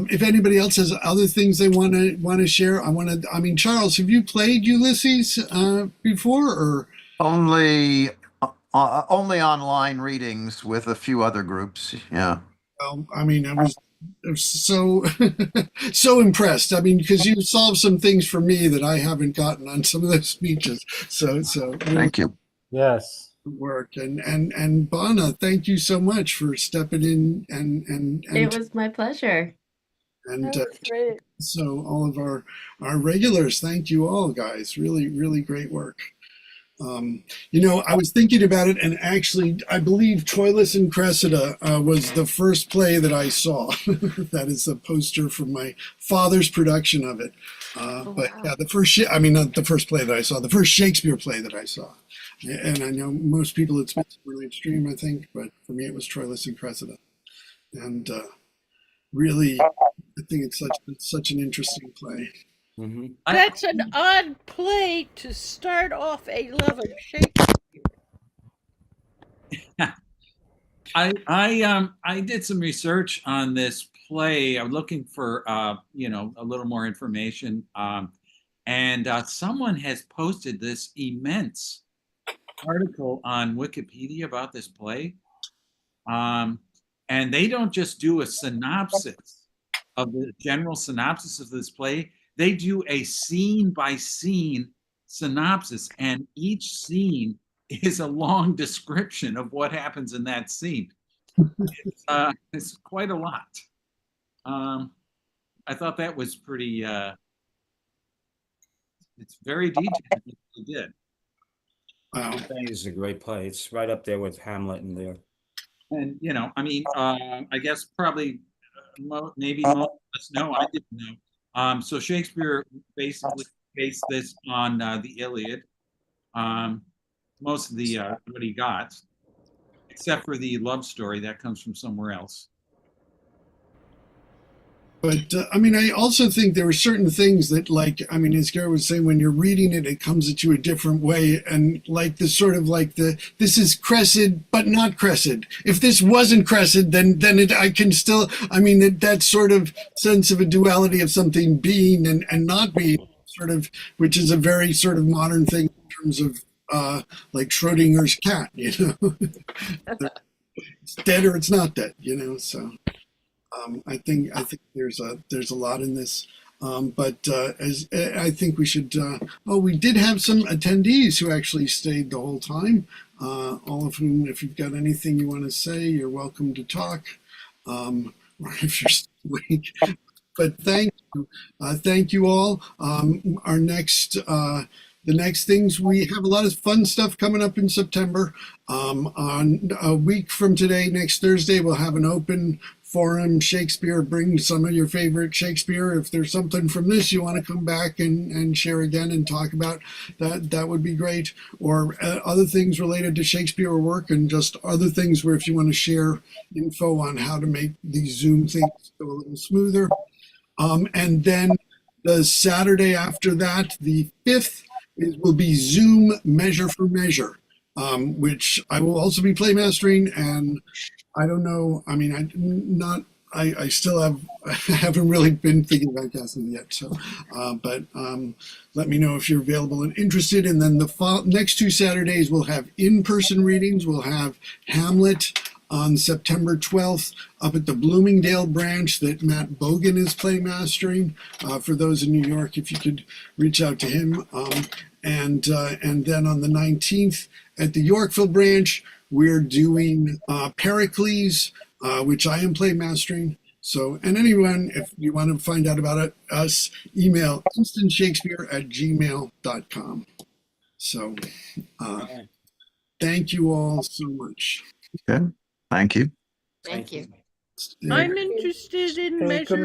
if anybody else has other things they want to share, I mean, Charles, have you played Ulysses before, or only online readings with a few other groups? Yeah. Well, I mean, I was so so impressed. I mean, because you solved some things for me that I haven't gotten on some of those speeches. So really Thank you. Yes. good work. And Bana, thank you so much for stepping in and It was my pleasure. and That was great. so all of our regulars, thank you all, guys. Really, really great work. You know, I was thinking about it, and actually, I believe Troilus and Cressida was the first play that I saw. That is a poster from my father's production of it. But yeah, I mean, not the first play that I saw, the first Shakespeare play that I saw. And I know most people it's Midsummer Night's Dream, I think, but for me it was Troilus and Cressida. And really, I think it's such an interesting play. That's an odd play to start off a love of Shakespeare. I did some research on this play. I'm looking for you know, a little more information. And someone has posted this immense article on Wikipedia about this play. And they don't just do a synopsis of the general synopsis of this play. They do a scene by scene synopsis, and each scene is a long description of what happens in that scene. It's quite a lot. I thought that was pretty, it's very detailed. They did. Wow. It's a great play. It's right up there with Hamlet and there. And, you know, I mean, I guess probably maybe most of us know, I didn't know. So Shakespeare basically based this on the Iliad. Most of the what he got. except for the love story that comes from somewhere else. But I mean, I also think there are certain things that, like, I mean, as Gary was saying, when you're reading it, it comes at you a different way. And like the sort of like this is Cressida, but not Cressida. If this wasn't Cressida, then I can still, I mean, that sort of sense of a duality of something being and not being, sort of, which is a very sort of modern thing in terms of like Schrodinger's cat, you know, it's dead or it's not dead, you know, so. I think there's a lot in this, but as I think we should. We did have some attendees who actually stayed the whole time. All of whom, if you've got anything you want to say, you're welcome to talk, or if you're still awake. But thank you all. Our next. The next things, we have a lot of fun stuff coming up in September. On a week from today, next Thursday, we'll have an open forum Shakespeare. Bring some of your favorite Shakespeare. If there's something from this you want to come back and share again and talk about, that would be great. Or other things related to Shakespeare work, and just other things where if you want to share info on how to make these Zoom things go a little smoother. And then the Saturday after that, the 5th, will be Zoom Measure for Measure, which I will also be playmastering. And I don't know, I mean, I still haven't really been thinking about casting yet. So, but let me know if you're available and interested. And then the next 2 Saturdays, we'll have in-person readings. We'll have Hamlet on September 12th up at the Bloomingdale branch that Matt Bogan is playmastering. For those in New York, if you could reach out to him. And then on the 19th at the Yorkville branch, we're doing Pericles, which I am playmastering. So, and anyone, if you want to find out about us, email instantshakespeare@gmail.com. So, thank you all so much. Okay, thank you. Thank you. I'm interested in measuring